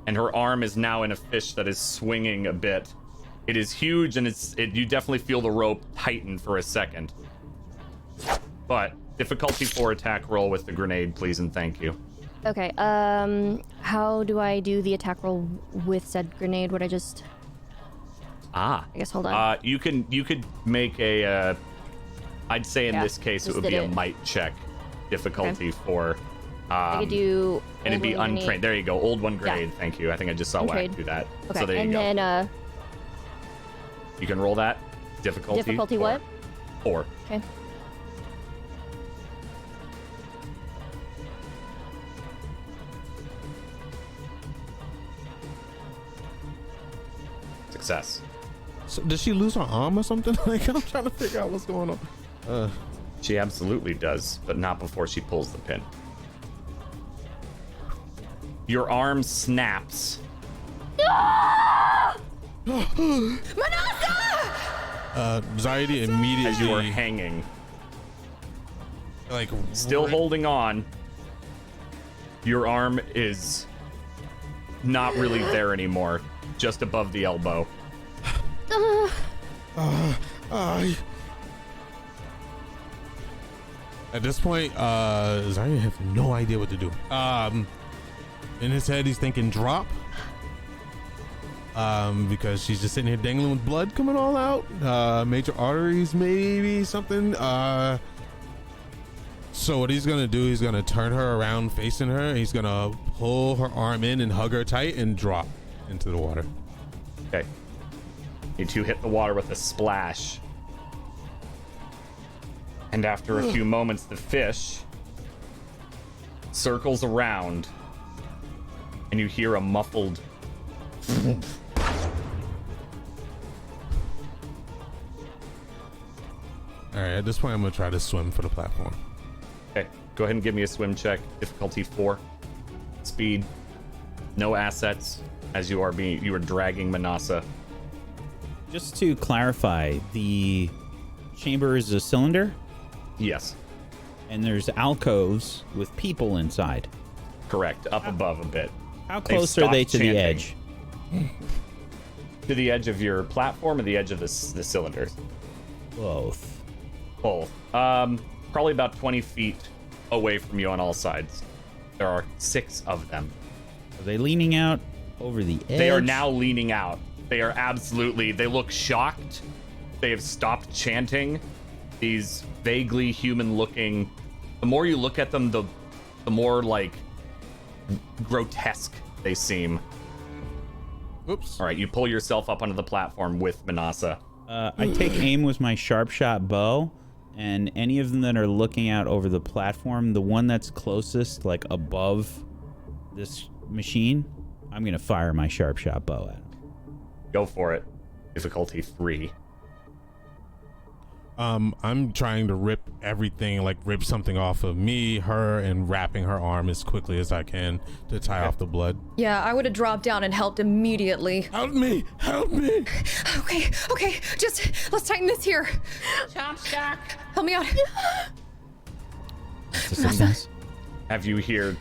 and her arm is now in a fish that is swinging a bit. It is huge, and you definitely feel the rope tighten for a second. But difficulty 4 attack roll with the grenade, please and thank you. Okay. How do I do the attack roll with said grenade? Would I just? I guess hold on. You could make a. I'd say in this case it would be a it. might check difficulty for. I could do. And it'd be old one untrained. grenade. There you go. Old one Yeah. grenade. Thank you. I think I just saw Wack Untrained. do that. Okay. So there you and go. then You can roll that. Difficulty. difficulty 4. what? 4. Okay. Success. So, did she lose her arm or something? Like, I'm trying to figure out what's going on. She absolutely does, but not before she pulls the pin. Your arm snaps. Zaidi immediately, as you are hanging, like, still holding on. Your arm is not really there anymore, just above the elbow. At this point, Zaire has no idea what to do. In his head, he's thinking drop. Because she's just sitting here dangling with blood coming all out. Major arteries, maybe something. So what he's gonna do, he's gonna turn her around facing her, and he's gonna pull her arm in and hug her tight and drop into the water. Okay. You two hit the water with a splash. And after a few moments, the fish circles around, and you hear a muffled. All right, at this point, I'm gonna try to swim for the platform. Okay, go ahead and give me a swim check. Difficulty 4. Speed. No assets, as you are dragging Manasa. Just to clarify, the chamber is a cylinder, Yes, and there's alcoves with people inside. correct. Up above a bit. How They've close are they stopped to the chanting. edge? To the edge of your platform or the edge of the cylinders? Both. Both. Probably about 20 feet away from you on all sides. There are 6 of them. Are they leaning out over the edge? They are now leaning out. They are absolutely. They look shocked. They have stopped chanting. These vaguely human-looking. The more you look at them, the more like grotesque they seem. Oops. All right, you pull yourself up onto the platform with Manasa. I take aim with my sharp shot bow, and any of them that are looking out over the platform, the one that's closest, like above this machine, I'm gonna fire my sharp shot bow at him. Go for it. Difficulty 3. I'm trying to rip everything, like rip something off of me, her, and wrapping her arm as quickly as I can to tie off the blood. Yeah, I would have dropped down and helped immediately. Help me! Help me! Okay, just let's tighten this here. Chomp shock. Help me out. Have you hear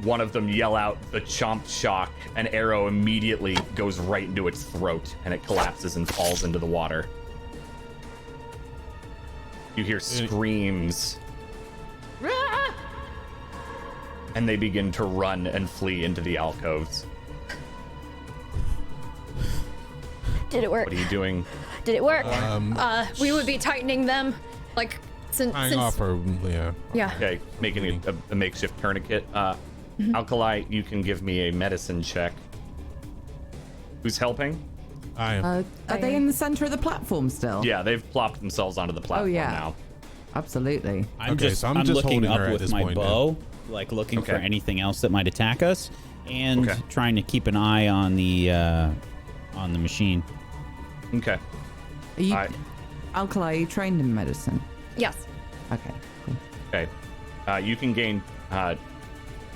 one of them yell out the chomp shock? An arrow immediately goes right into its throat, and it collapses and falls into the water. You hear screams. And they begin to run and flee into the alcoves. Did it work? What are you doing? Did it work? We would be tightening them, like since. Off her, Yeah. Okay, making a makeshift tourniquet. Alkali, you can give me a medicine check. Who's helping? I am. Are they in the center of the platform still? Yeah, they've plopped themselves onto the platform now. Absolutely. I'm Okay, just, so I'm I'm just looking holding her up at with this my point bow, like looking for Okay. anything else that might attack us, and Okay. trying to keep an eye on the machine. Okay. Are you, Alright. Alkali, are you trained in medicine? Yes. Okay, cool. Okay. You can gain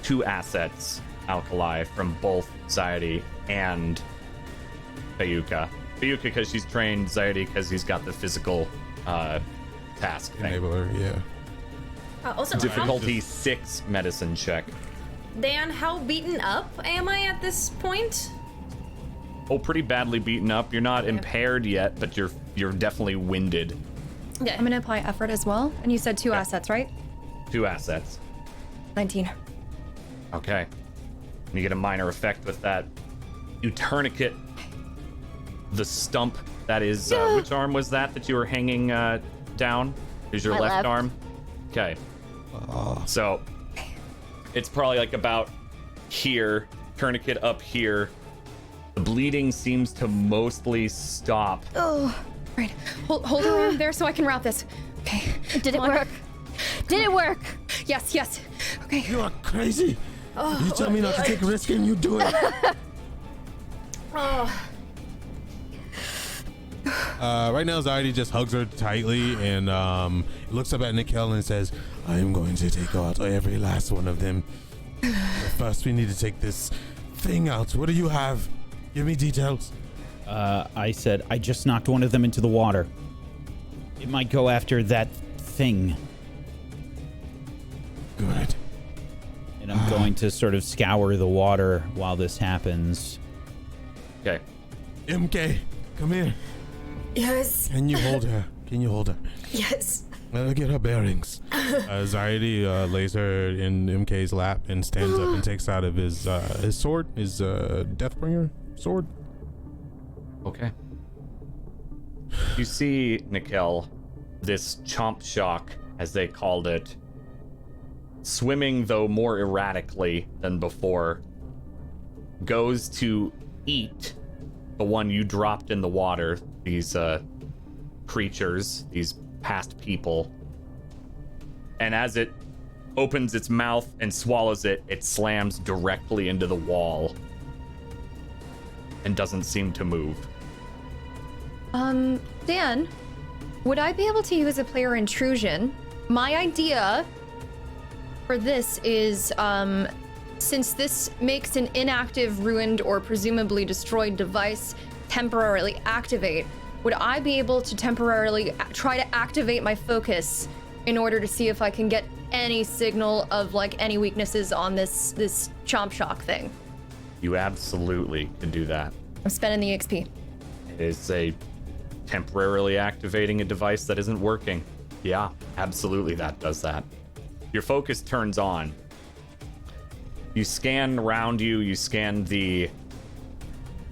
2 assets, Alkali, from both Zaidi and Bayuka. Bayuka because she's trained, Zaidi because he's got the physical task thing. Enabler, yeah. Also, Difficulty 6 medicine check. Dan, how beaten up am I at this point? Oh, pretty badly beaten up. You're not impaired yet, but you're definitely winded. Yeah. I'm gonna apply effort as well. And you said 2 assets, right? 2 assets. 19. Okay. And you get a minor effect with that. You tourniquet the stump that is which arm was that you were hanging down? Is your My left left. arm? Okay. So it's probably like about here, tourniquet up here. The bleeding seems to mostly stop. Oh, right. Hold her arm there so I can wrap this. Okay. Did it work? Did it work? Yes. Okay. You are crazy. You tell me not to take a risk and you do it. Right now, Zaidi just hugs her tightly and looks up at Nikel and says, I am going to take out every last one of them. But first, we need to take this thing out. What do you have? Give me details. I said, I just knocked one of them into the water. It might go after that thing. Good. And I'm going to sort of scour the water while this happens. Okay. MK, come here. Yes. Can you hold her? Can you hold her? Yes. Let her get her bearings. Zaidi lays her in MK's lap and stands up and takes out of his sword, his Deathbringer sword. Okay. You see, Nikel, this chomp shock, as they called it, swimming, though more erratically than before, goes to eat the one you dropped in the water, these creatures, these past people. And as it opens its mouth and swallows it, it slams directly into the wall and doesn't seem to move. Dan, would I be able to use a player intrusion? My idea for this is, since this makes an inactive, ruined, or presumably destroyed device temporarily activate, would I be able to temporarily try to activate my focus in order to see if I can get any signal of like any weaknesses on this chomp shock thing? You absolutely can do that. I'm spending the XP. It is a temporarily activating a device that isn't working. Yeah, absolutely that does that. Your focus turns on. You scan around you, you scan the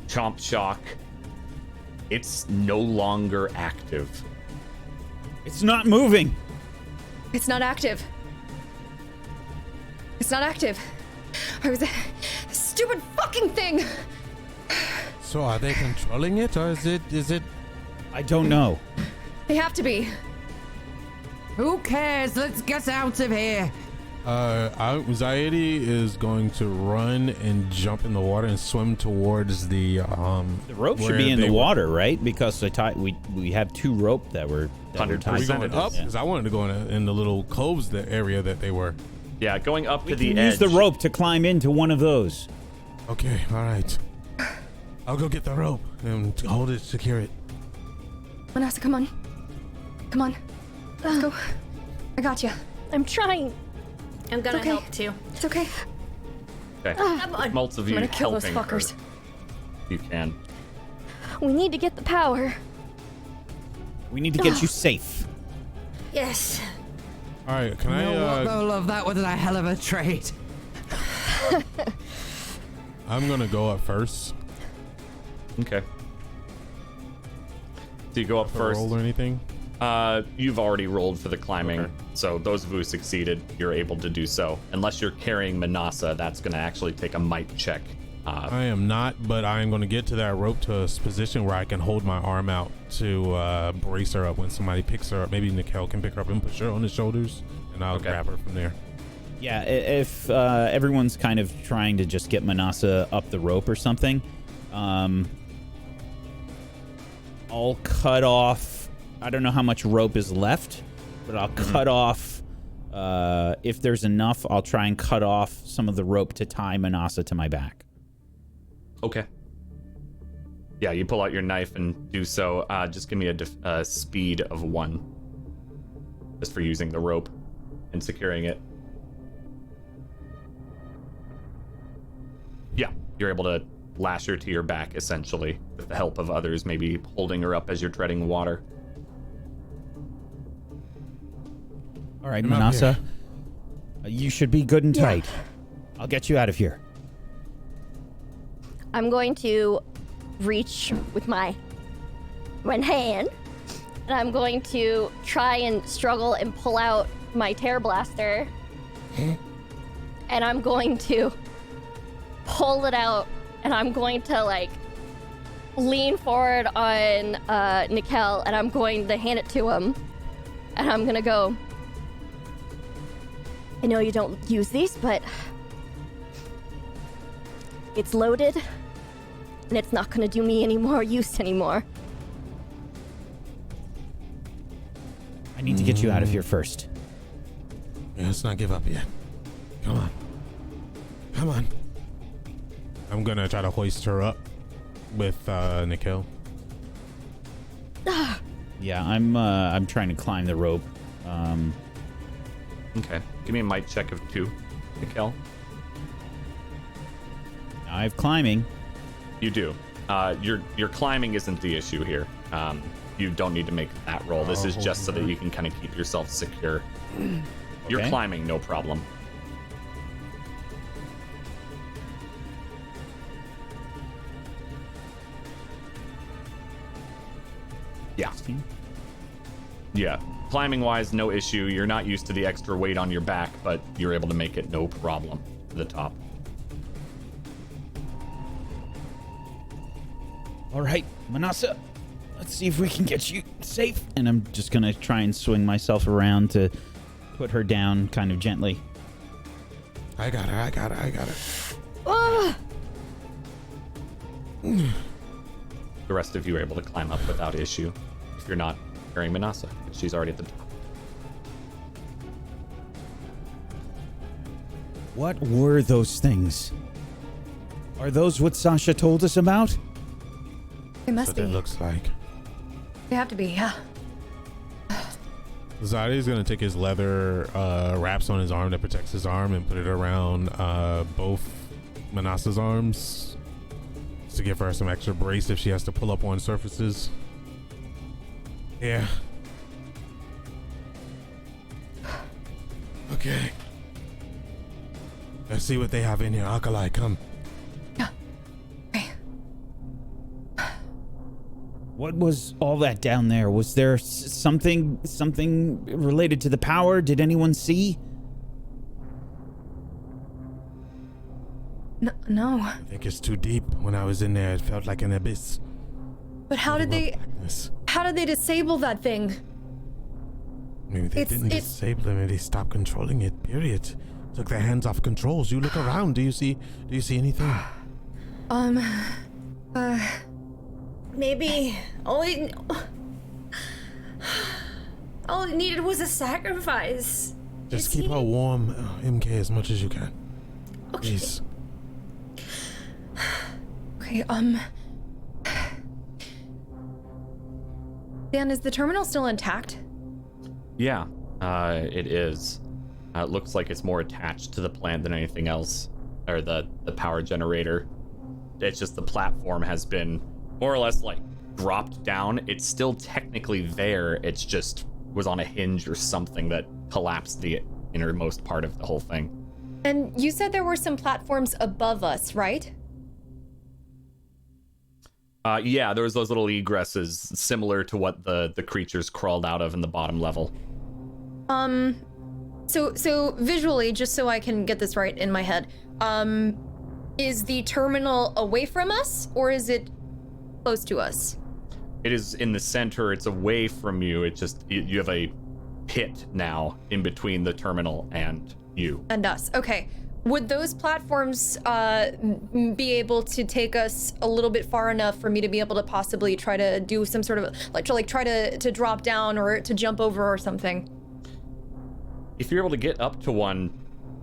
chomp shock. It's no longer active. It's not moving. It's not active. It's not active. I was stupid fucking thing. So are they controlling it, or is it? I don't know. They have to be. Who cares? Let's get out of here. Anxiety is going to run and jump in the water and swim towards the rope should be in the water, right? Because we have 2 rope that were tied. Are we going up? Because I wanted to go in the little coves, the area that they were. Yeah, going up to the Use edge. the rope to climb into one of those. Okay, all right. I'll go get the rope and hold it, secure it. Manasa, come on. Come on. Let's go. I got you. I'm trying. I'm gonna okay. help too. It's okay. Okay. Come on. Multiple of you I'm gonna kill those helping her. fuckers. You can. We need to get the power. We need to get you safe. Yes. All right, can I love that was a hell of a trade. I'm gonna go up first. Okay. Do you go up first? Roll or anything? You've already rolled for the climbing, okay. So those of who succeeded, you're able to do so. Unless you're carrying Manasa, that's going to actually take a might check. I am not, but I am going to get to that rope to a position where I can hold my arm out to brace her up when somebody picks her up. Maybe Nikhil can pick her up and push her on his shoulders, and I'll grab her from there. Yeah, if everyone's kind of trying to just get Manasa up the rope or something, I'll cut off. I don't know how much rope is left, but I'll cut off. If there's enough, I'll try and cut off some of the rope to tie Manasa to my back. Okay. Yeah, you pull out your knife and do so. Just give me a speed of 1. Just for using the rope and securing it. Yeah, you're able to lash her to your back, essentially, with the help of others, maybe holding her up as you're treading water. All right, Manasa, you should be good and tight. I'll get you out of here. I'm going to reach with my one hand, and I'm going to try and struggle and pull out my Terror Blaster, and I'm going to pull it out, and I'm going to like lean forward on Nikhil, and I'm going to hand it to him, and I'm gonna go. I know you don't use these, but it's loaded, and it's not gonna do me any more use anymore. I need to get you out of here first. Yeah, let's not give up yet. Come on. Come on. I'm gonna try to hoist her up with Nikhil. Yeah, I'm trying to climb the rope. Okay. Give me a might check of 2, Nikhil. I have climbing. You do. Your climbing isn't the issue here. You don't need to make that roll. This is just so that you can kind of keep yourself secure. You're climbing, no problem. Yeah. Yeah. Climbing wise, no issue. You're not used to the extra weight on your back, but you're able to make it no problem to the top. All right, Manasa, let's see if we can get you safe. And I'm just going to try and swing myself around to put her down kind of gently. I got her. The rest of you are able to climb up without issue. If you're not carrying Manasa, she's already at the top. What were those things? Are those what Sasha told us about? They must be. It looks like. They have to be, yeah. Zadie's gonna take his leather wraps on his arm that protects his arm and put it around both Manasa's arms to give her some extra brace if she has to pull up on surfaces. Yeah. Okay. Let's see what they have in here. Alkali, come. Yeah. Okay. What was all that down there? Was there something related to the power? Did anyone see? No. I think it's too deep. When I was in there, it felt like an abyss. But how did they disable that thing? Maybe they didn't disable it. Maybe they stopped controlling it. Period. Took their hands off controls. You look around. Do you see anything? Maybe all it needed was a sacrifice. Just keep her warm, MK, as much as you can. Okay. Please. Okay, Dan, is the terminal still intact? Yeah, it is. It looks like it's more attached to the plant than anything else, or the power generator. It's just the platform has been more or less like dropped down. It's still technically there. It's just was on a hinge or something that collapsed the innermost part of the whole thing. And you said there were some platforms above us, right? Yeah, there was those little egresses similar to what the creatures crawled out of in the bottom level. So visually, just so I can get this right in my head, is the terminal away from us or is it close to us? It is in the center. It's away from you. It just, you have a pit now in between the terminal and you. And us. Okay. Would those platforms be able to take us a little bit far enough for me to be able to possibly try to do some sort of try to drop down or to jump over or something? If you're able to get up to one,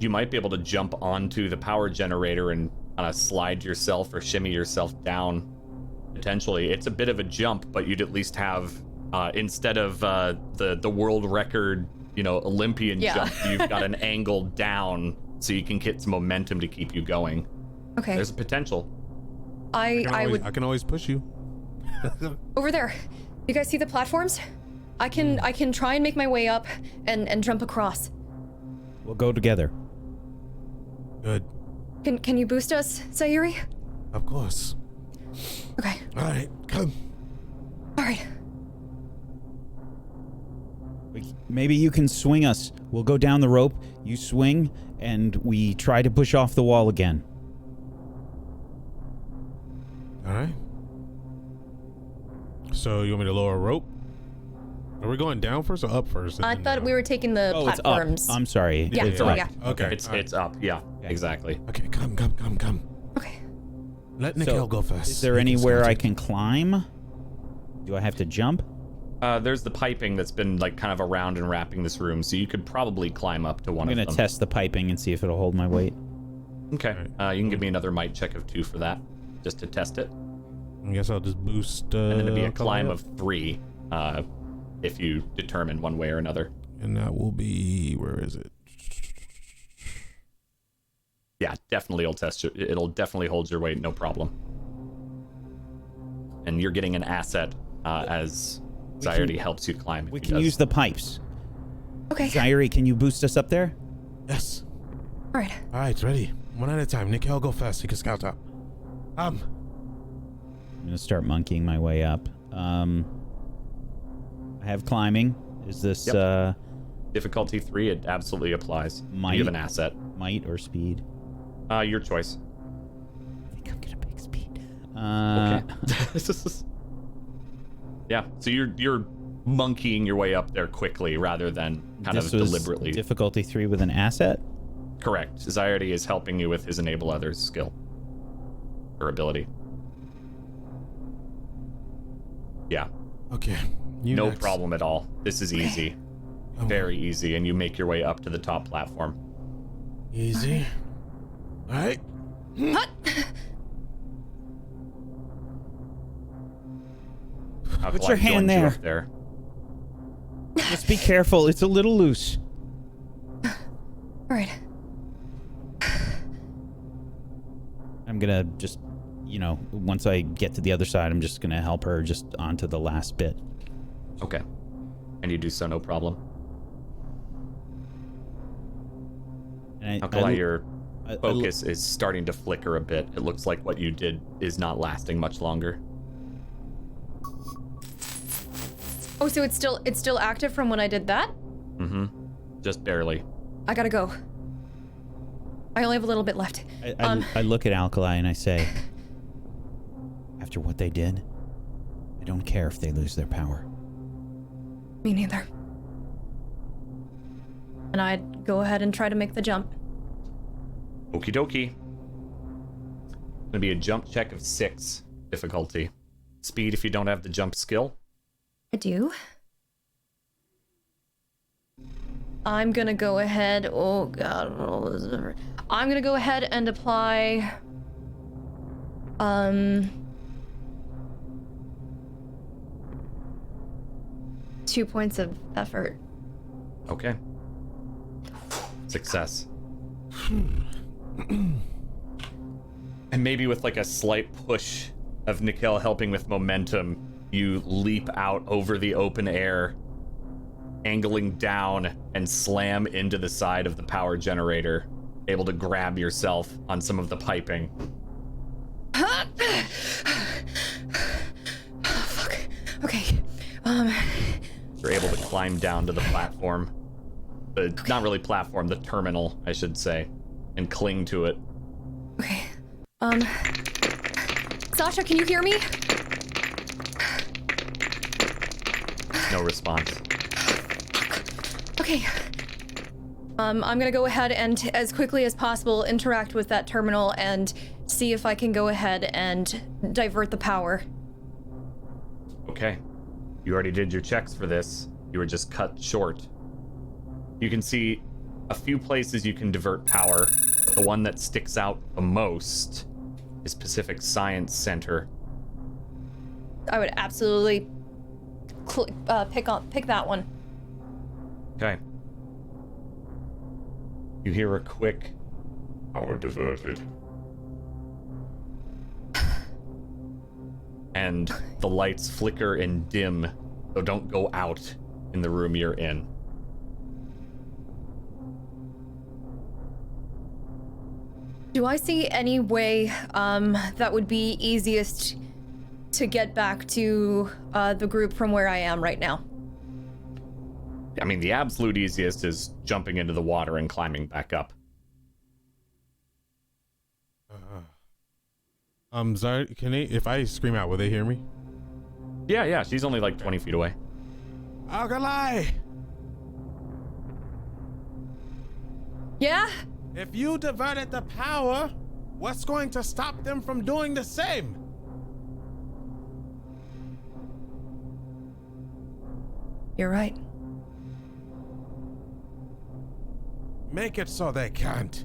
you might be able to jump onto the power generator and kind of slide yourself or shimmy yourself down. Potentially, it's a bit of a jump, but you'd at least have instead of the world record, Olympian jump, you've got an angle down, so you can get some momentum to keep you going. Okay. There's a potential. I can always push you. Over there. You guys see the platforms? I can try and make my way up and jump across. We'll go together. Good. Can you boost us, Sayuri? Of course. Okay. All right, come. All right. Maybe you can swing us. We'll go down the rope, you swing, and we try to push off the wall again. All right. So you want me to lower a rope? Are we going down first or up first? I thought we were taking the platforms. It's up. I'm sorry. Yeah. It's Yeah. Okay. It's up. Yeah. Exactly. Okay. Come. Okay. Let Nikhil go first. Is there anywhere I can climb? Do I have to jump? There's the piping that's been kind of around and wrapping this room, so you could probably climb up to one of them. I'm gonna test the piping and see if it'll hold my weight. Okay. You can give me another might check of 2 for that, just to test it. I guess I'll just boost. And then it'd be a climb of 3, if you determine one way or another. And that will be, where is it? Yeah, definitely it'll definitely hold your weight, no problem. And you're getting an asset as Zyardy helps you climb. We can use the pipes. Okay. Zyardy, can you boost us up there? Yes. All right. All right, ready. One at a time. Nikhil, go first. You can scout out. I'm gonna start monkeying my way up. I have climbing. Is this difficulty 3? It absolutely applies. Might? You have an asset. Might or speed? Your choice. I think I'm gonna pick speed. Okay. Yeah. So you're monkeying your way up there quickly rather than kind of deliberately. Difficulty 3 with an asset? Correct. Zyardy is helping you with his enable others skill or ability. Yeah. Okay. No next. problem at all. This is easy. Very easy, and you make your way up to the top platform. Easy. All right. Put your hand there. Just be careful. It's a little loose. All right. I'm gonna just, once I get to the other side, I'm just gonna help her just onto the last bit. Okay. And you do so, no problem. And your focus is starting to flicker a bit. It looks like what you did is not lasting much longer. Oh, so it's still active from when I did that? Mm-hmm. Just barely. I gotta go. I only have a little bit left. I look at Alkali and I say, after what they did, I don't care if they lose their power. Me neither. and I'd go ahead and try to make the jump. Okie dokie. Gonna be a jump check of 6 difficulty. Speed if you don't have the jump skill. I do. I'm gonna go ahead. Oh god, I'm gonna go ahead and apply. 2 points of effort. Okay. Success. And maybe with like a slight push of Nikel helping with momentum, you leap out over the open air, angling down and slam into the side of the power generator, able to grab yourself on some of the piping. Oh, fuck. Okay. You're able to climb down to the platform. Not really platform, the terminal, I should say, and cling to it. Okay. Sasha, can you hear me? No response. Okay. I'm gonna go ahead and, as quickly as possible, interact with that terminal and see if I can go ahead and divert the power. Okay. You already did your checks for this. You were just cut short. You can see a few places you can divert power, but the one that sticks out the most is Pacific Science Center. I would absolutely pick that one. Okay. You hear a quick power diverted. And the lights flicker and dim, so don't go out in the room you're in. Do I see any way that would be easiest to get back to the group from where I am right now? I mean, the absolute easiest is jumping into the water and climbing back up. Sorry, if I scream out, will they hear me? Yeah, she's only like 20 feet away. Alkali! Yeah? If you diverted the power, what's going to stop them from doing the same? You're right. Make it so they can't.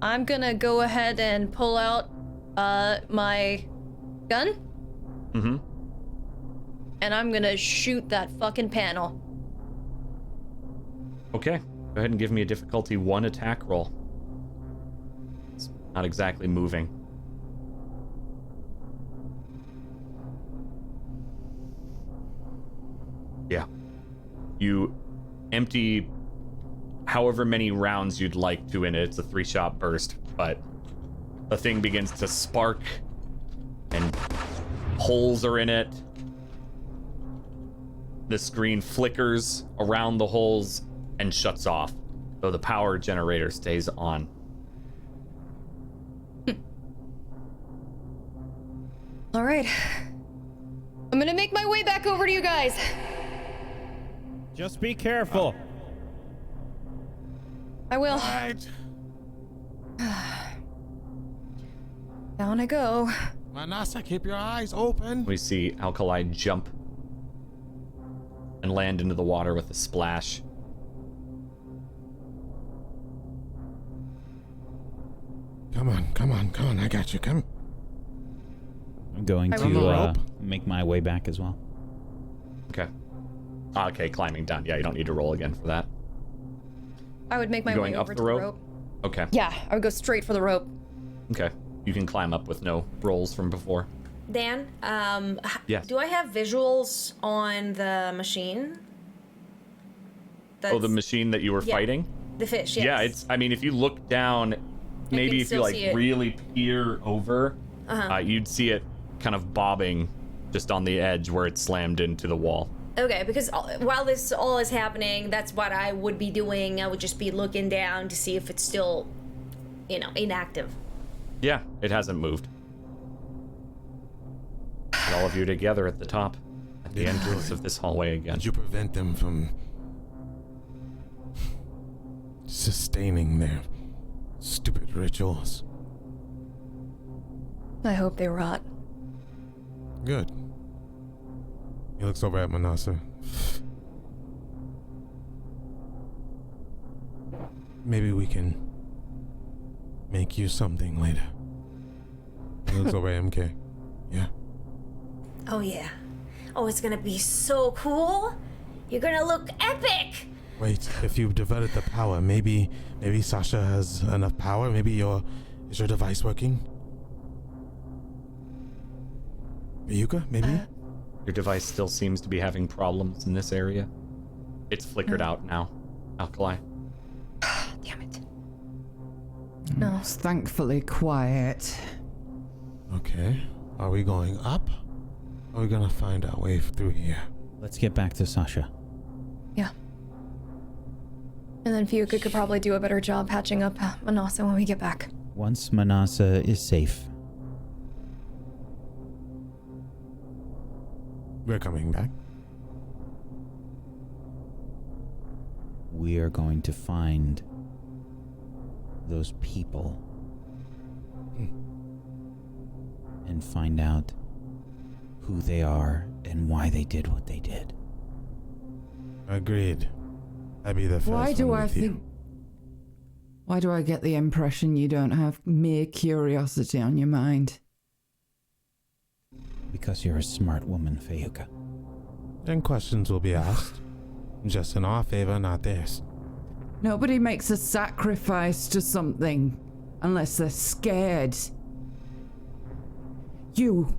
I'm gonna go ahead and pull out my gun. Mm-hmm. And I'm gonna shoot that fucking panel. Okay. Go ahead and give me a difficulty 1 attack roll. It's not exactly moving. Yeah. You empty however many rounds you'd like to in it. It's a 3-shot burst, but the thing begins to spark and holes are in it. The screen flickers around the holes and shuts off, though the power generator stays on. All right. I'm gonna make my way back over to you guys. Just be careful. I will. Right. Down I go. Manasa, keep your eyes open. We see Alkali jump and land into the water with a splash. Come on, I got you, come. I'm going to make my way back as well. Okay, climbing down. Yeah, you don't need to roll again for that. I would make my way over to the rope. Okay. Yeah, I would go straight for the rope. Okay. You can climb up with no rolls from before. Dan, Yes. do I have visuals on the machine? The machine that you were fighting? The fish, yes. Yeah, I mean, if you look down, maybe if you like really peer over, you'd see it kind of bobbing just on the edge where it slammed into the wall. Okay, because while this all is happening, that's what I would be doing. I would just be looking down to see if it's still, inactive. Yeah, it hasn't moved. And all of you together at the top, at the entrance of this hallway again. Did you prevent them from sustaining their stupid rituals. I hope they rot. Good. He looks over at Manasa. Maybe we can make you something later. He looks over at MK. Yeah. Oh yeah. Oh, it's gonna be so cool. You're gonna look epic. Wait, if you've developed the power, maybe Sasha has enough power. Maybe is your device working? Yuka, maybe? Your device still seems to be having problems in this area. It's flickered out now. Alkali. Damn it. No. It's thankfully quiet. Okay. Are we going up? Or are we gonna find our way through here? Let's get back to Sasha. Yeah. And then Fiuka could probably do a better job patching up Manasa when we get back. Once Manasa is safe, We're coming back. we are going to find those people and find out who they are and why they did what they did. Agreed. I'd be the first Why do one I with you. think? Why do I get the impression you don't have mere curiosity on your mind? Because you're a smart woman, Fayuka. Then questions will be asked. Just in our favor, not theirs. Nobody makes a sacrifice to something unless they're scared. You,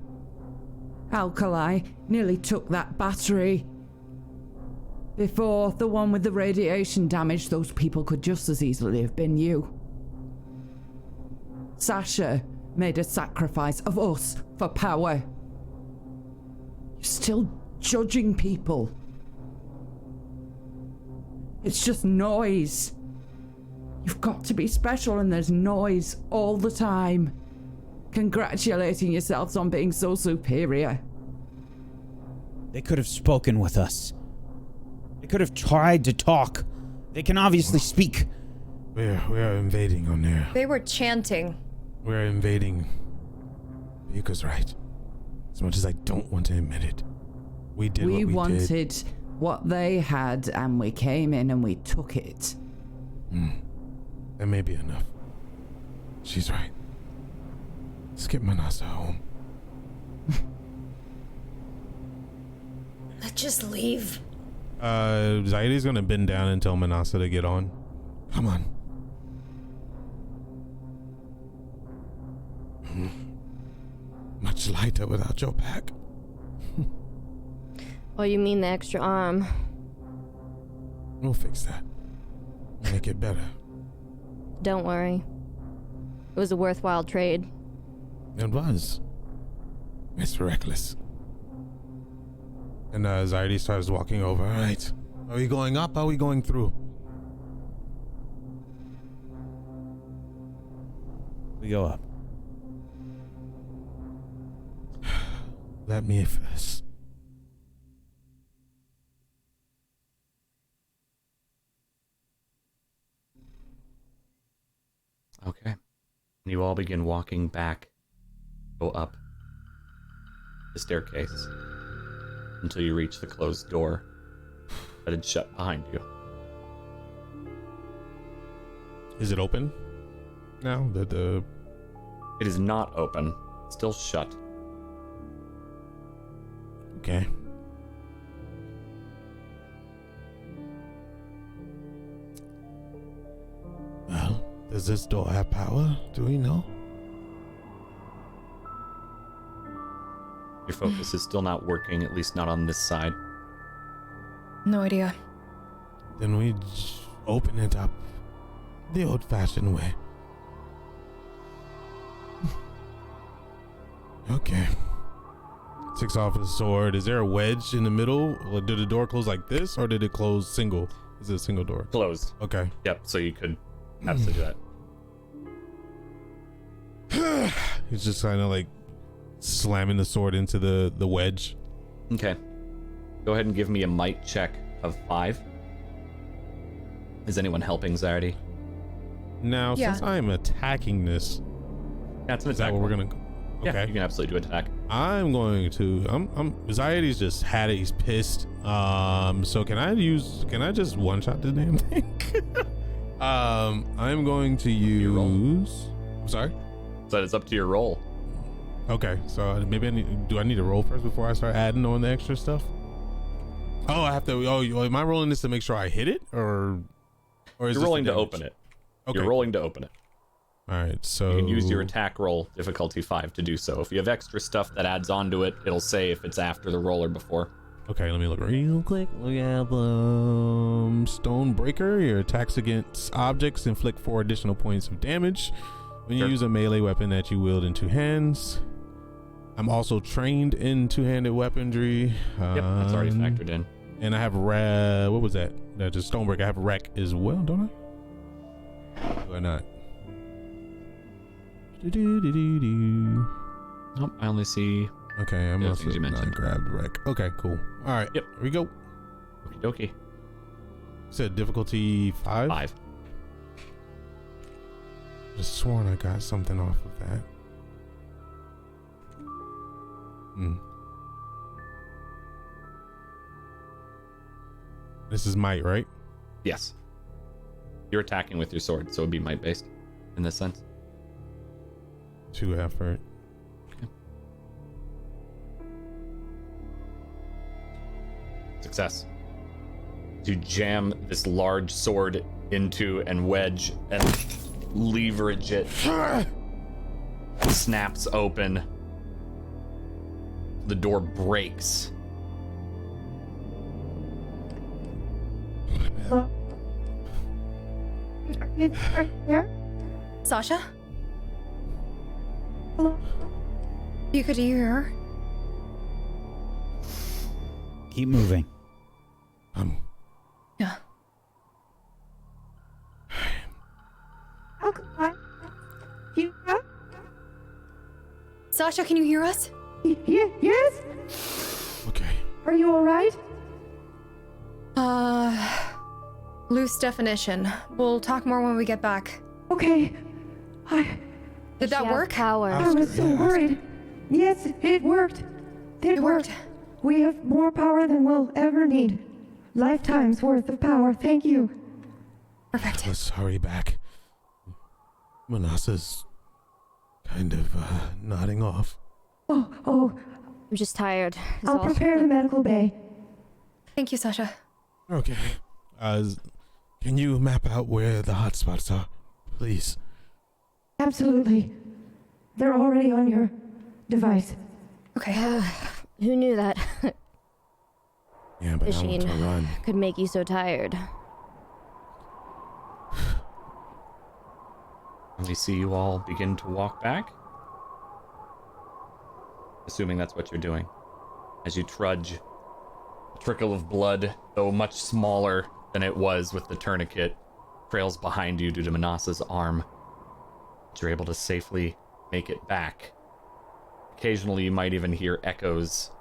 Alkali, nearly took that battery. Before, the one with the radiation damage, those people could just as easily have been you. Sasha made a sacrifice of us for power. You're still judging people. It's just noise. You've got to be special and there's noise all the time. Congratulating yourselves on being so superior. They could have spoken with us. They could have tried to talk. They can obviously speak. We're invading on there. They were chanting. We're invading. Yuka's right. As much as I don't want to admit it. We did what we wanted what they had and we came in and we took it. That may be enough. She's right. Let's get Manasa home. Let's just leave. Zaidi's gonna bend down and tell Manasa to get on. Come on. Much lighter without your pack. Oh, you mean the extra arm? We'll fix that. Make it better. Don't worry. It was a worthwhile trade. It was. It's reckless. And Zaidi starts walking over. All right. Are we going up? Are we going through? We go up. Let me first. Okay. You all begin walking back. Go up the staircase until you reach the closed door that had shut behind you. Is it open now? The It is not open. It's still shut. Okay. Well, does this door have power? Do we know? Your focus is still not working, at least not on this side. No idea. Then we open it up the old-fashioned way. Okay. Takes off his sword. Is there a wedge in the middle? Or did the door close like this, or did it close single? Is it a single door? Closed. Okay. Yep, so you could absolutely do that. He's just kind of like slamming the sword into the wedge. Okay. Go ahead and give me a might check of 5. Is anyone helping Zardy? Now, Yeah. since I'm attacking this, That's an is that attack. what we're gonna? Yeah, Okay. you can absolutely do an attack. I'm going to. Anxiety's just had it. He's pissed. So can I just one shot the damn thing? I'm going to Your roll. use. I'm sorry. So it's up to your roll. Okay. So maybe do I need to roll first before I start adding on the extra stuff? Oh, I have to. Oh, am I rolling this to make sure I hit it, or is You're rolling to open it. Okay. You're rolling to open it. All right. So You can use your attack roll difficulty 5 to do so. If you have extra stuff that adds onto it, it'll say if it's after the roll or before. Okay, let me look real quick. Look at the Stonebreaker. Your attacks against objects inflict 4 additional points of damage when you use a melee weapon that you wield in 2 hands. I'm also trained in 2-handed weaponry. Yep, that's already factored in. And I have what was that? That's just Stonebreaker. I have wreck as well, don't I? Do I not? Nope, I only see. Okay, I'm The also things you mentioned. not grabbed wreck. Okay, cool. All right. Yep. Here we go. Okie dokie. Said difficulty 5. 5. Just sworn I got something off of that. This is might, right? Yes. You're attacking with your sword, so it'd be might based in this sense. 2 effort. Success. You jam this large sword into and wedge and leverage it. Snaps open. The door breaks. Sasha? Hello? You could hear her. Keep moving. Yeah. How come you? Sasha, can you hear us? Yes? Okay. Are you alright? Loose definition. We'll talk more when we get back. Okay. Did that work? Power. I was so worried. Yes, it worked. It worked. We have more power than we'll ever need. Lifetime's worth of power. Thank you. Perfect. Let's hurry back. Manasa's kind of nodding off. Oh, I'm just tired. is I'll all. prepare the medical bay. Thank you, Sasha. Okay. Can you map out where the hotspots are, please? Absolutely. They're already on your device. Okay. Who knew that Yeah, but I want machine to run. could make you so tired? We see you all begin to walk back. Assuming that's what you're doing. As you trudge, a trickle of blood, though much smaller than it was with the tourniquet, trails behind you due to Manasa's arm. But you're able to safely make it back. Occasionally you might even hear echoes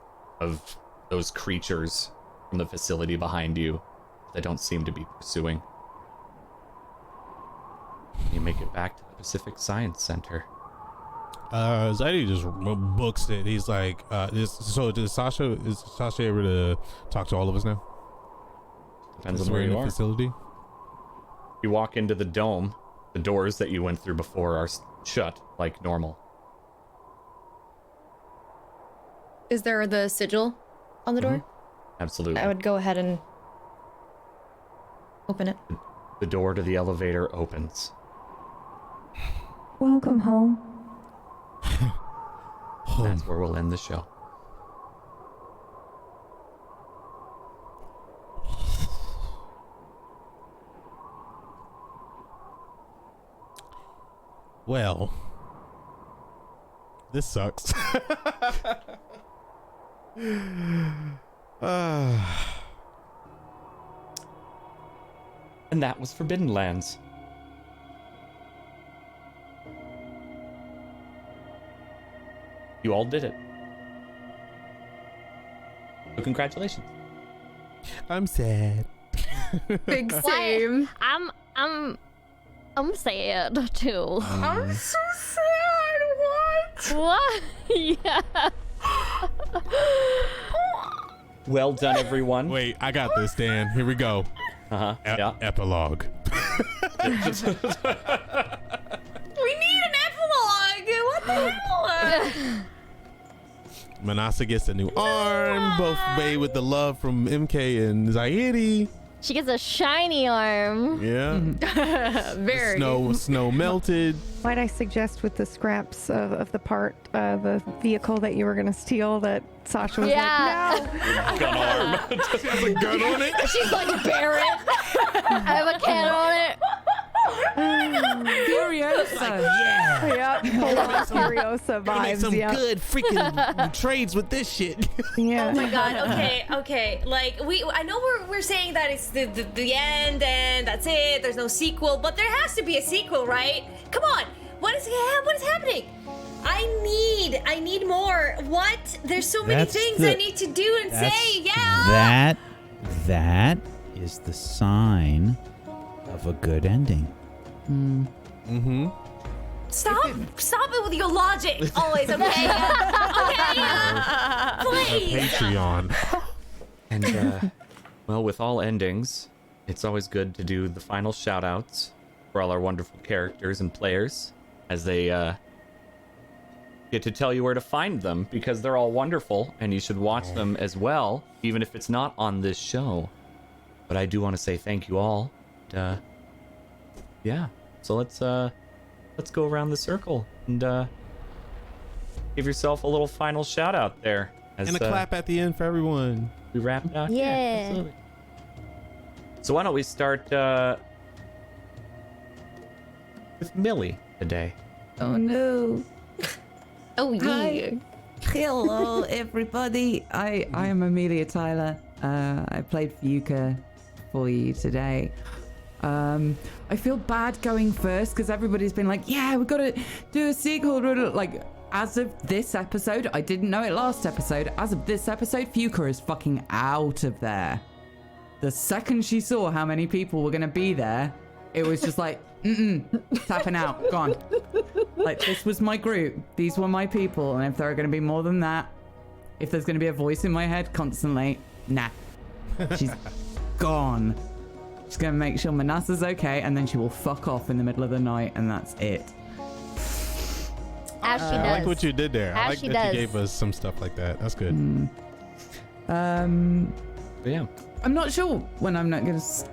of those creatures from the facility behind you that don't seem to be pursuing. You make it back to the Pacific Science Center. Zadie just books it. He's like, is Sasha able to talk to all of us now? Depends Since on where we're in you the are. facility. You walk into the dome. The doors that you went through before are shut like normal. Is there the sigil on the door? Absolutely. I would go ahead and open it. The door to the elevator opens. Welcome home. That's where we'll end the show. Well, this sucks. And that was Forbidden Lands. You all did it. So congratulations. I'm sad. Big same. I'm sad too. I'm so sad. What? Yeah. Well done, everyone. Wait, I got this, Dan. Here we go. Yeah. Epilogue. We need an epilogue. What the hell? Manasa gets a new arm, both made with the love from MK and Zaidi. She gets a shiny arm. Yeah. Very. Snow melted. Might I suggest with the scraps of the part, the vehicle that you were going to steal that Sasha was Yeah. like, no. Gun arm. She has a gun on it. She's like Barrett. I have a can on it. Furiosa. Yeah, full on Furiosa Make vibes. some Yeah. good freaking trades with this shit. Yeah. Oh my god, okay. Like I know we're saying that it's the end and that's it, there's no sequel, but there has to be a sequel, right? Come on. What is happening? I need more. What? There's so many That's things the- I need to do and say. Yeah. That is the sign of a good ending. Mm-hmm. Stop it with your logic always, okay? Please. Patreon. And, well, with all endings, it's always good to do the final shout-outs for all our wonderful characters and players as they get to tell you where to find them, because they're all wonderful, and you should watch them as well, even if it's not on this show. But I do want to say thank you all. Yeah, so let's go around the circle and give yourself a little final shout-out there. As, And a clap at the end for everyone. we wrap it out. Yeah. Absolutely. So why don't we start with Millie today? Oh no. Oh yeah. Hi. Hello, everybody. I am Amelia Tyler. I played Fuka for you today. I feel bad going first because everybody's been like, yeah, we've got to do a sequel. Like, as of this episode, I didn't know it last episode. As of this episode, Fuka is fucking out of there. The second she saw how many people were going to be there, it was just like, tapping out, gone. Like, this was my group. These were my people. And if there are going to be more than that, if there's going to be a voice in my head constantly, nah. She's gone. She's going to make sure Manasa's okay, and then she will fuck off in the middle of the night, and that's it. As she does. I like what you did there. I As like she that you does. gave us some stuff like that. That's good. But yeah. I'm not sure when I'm not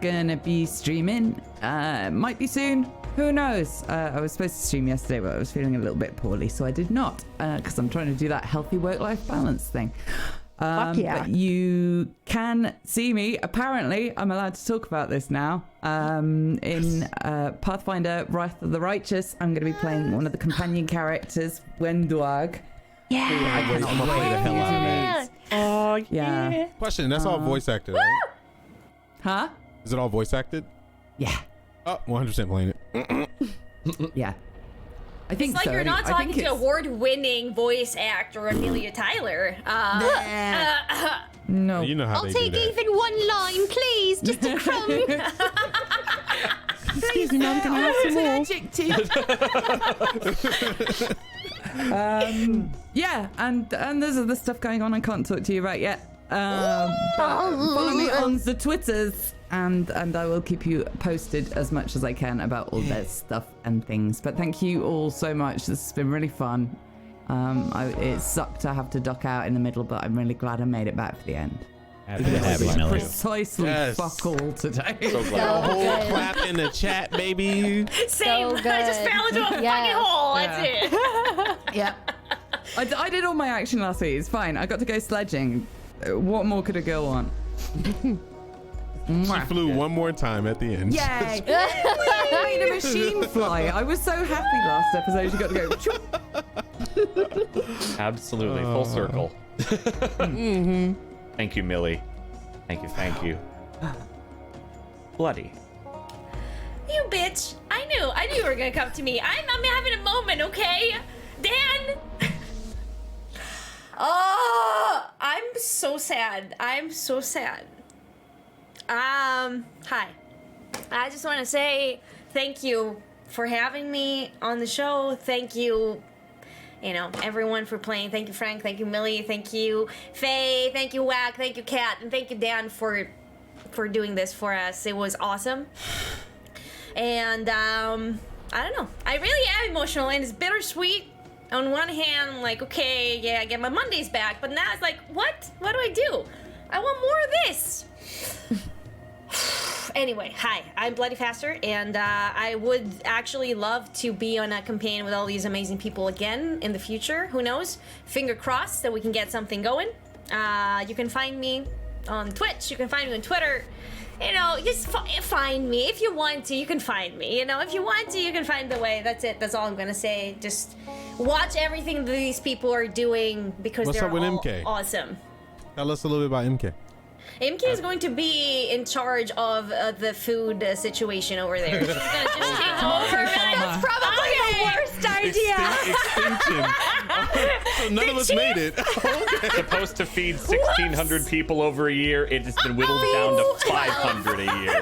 gonna be streaming. Might be soon. Who knows? I was supposed to stream yesterday, but I was feeling a little bit poorly, so I did not, because I'm trying to do that healthy work-life balance thing. Fuck yeah. But you can see me. Apparently, I'm allowed to talk about this now. In Pathfinder Wrath of the Righteous, I'm going to be playing one of the companion characters, Wenduag. Yeah. I'm gonna play the hell out of that. Oh, Yeah. Question: that's all voice acted, right? Huh? Is it all voice acted? Yeah. Oh, 100% playing it. Yeah. I think It's like so. you're not I talking think to it's- award-winning voice actor Amelia Tyler. No. You know how I'll they take do that. even one line, please. Just a crumb. Excuse me, I'm gonna have some more. Yeah, and there's other stuff going on I can't talk to you about yet. But follow me on the Twitters, and I will keep you posted as much as I can about all that stuff and things. But thank you all so much. This has been really fun. It sucked to have to duck out in the middle, but I'm really glad I made it back for the end. Happy to have you, Millie. Precisely Yes. fuck all today. So A glad. whole clap in the chat, baby. Same. So I just good. fell into a Yes. fucking hole. That's it. Yeah. I did all my action last week. It's fine. I got to go sledging. What more could a girl want? She flew one more time at the end. Yay! I made a machine fly. I was so happy last episode. She got to go. Choop. Absolutely. Full circle. Thank you, Millie. Thank you. Bloody. You bitch. I knew you were gonna come to me. I'm having a moment, okay? Dan! Oh, I'm so sad. Hi. I just want to say thank you for having me on the show. Thank you, everyone for playing. Thank you, Frank. Thank you, Millie. Thank you, Faye. Thank you, Wack. Thank you, Kat. And thank you, Dan, for doing this for us. It was awesome. And, I don't know. I really am emotional, and it's bittersweet. On one hand, I'm like, okay, yeah, I get my Mondays back. But now it's like, what? What do I do? I want more of this. Anyway, hi, I'm Bloody Faster, and I would actually love to be on a campaign with all these amazing people again in the future. Who knows? Finger crossed that we can get something going. You can find me on Twitch. You can find me on Twitter. Just find me. If you want to, you can find me. If you want to, you can find the way. That's it. That's all I'm going to say. Just watch everything that these people are doing because What's they're up with all MK? awesome. Tell us a little bit about MK. MK is going to be in charge of the food situation over there. She's gonna just take over. That's probably the worst idea. Extinction. So none of us made it. Okay. Supposed to feed 1,600 people over a year. It has been whittled down to 500 a year.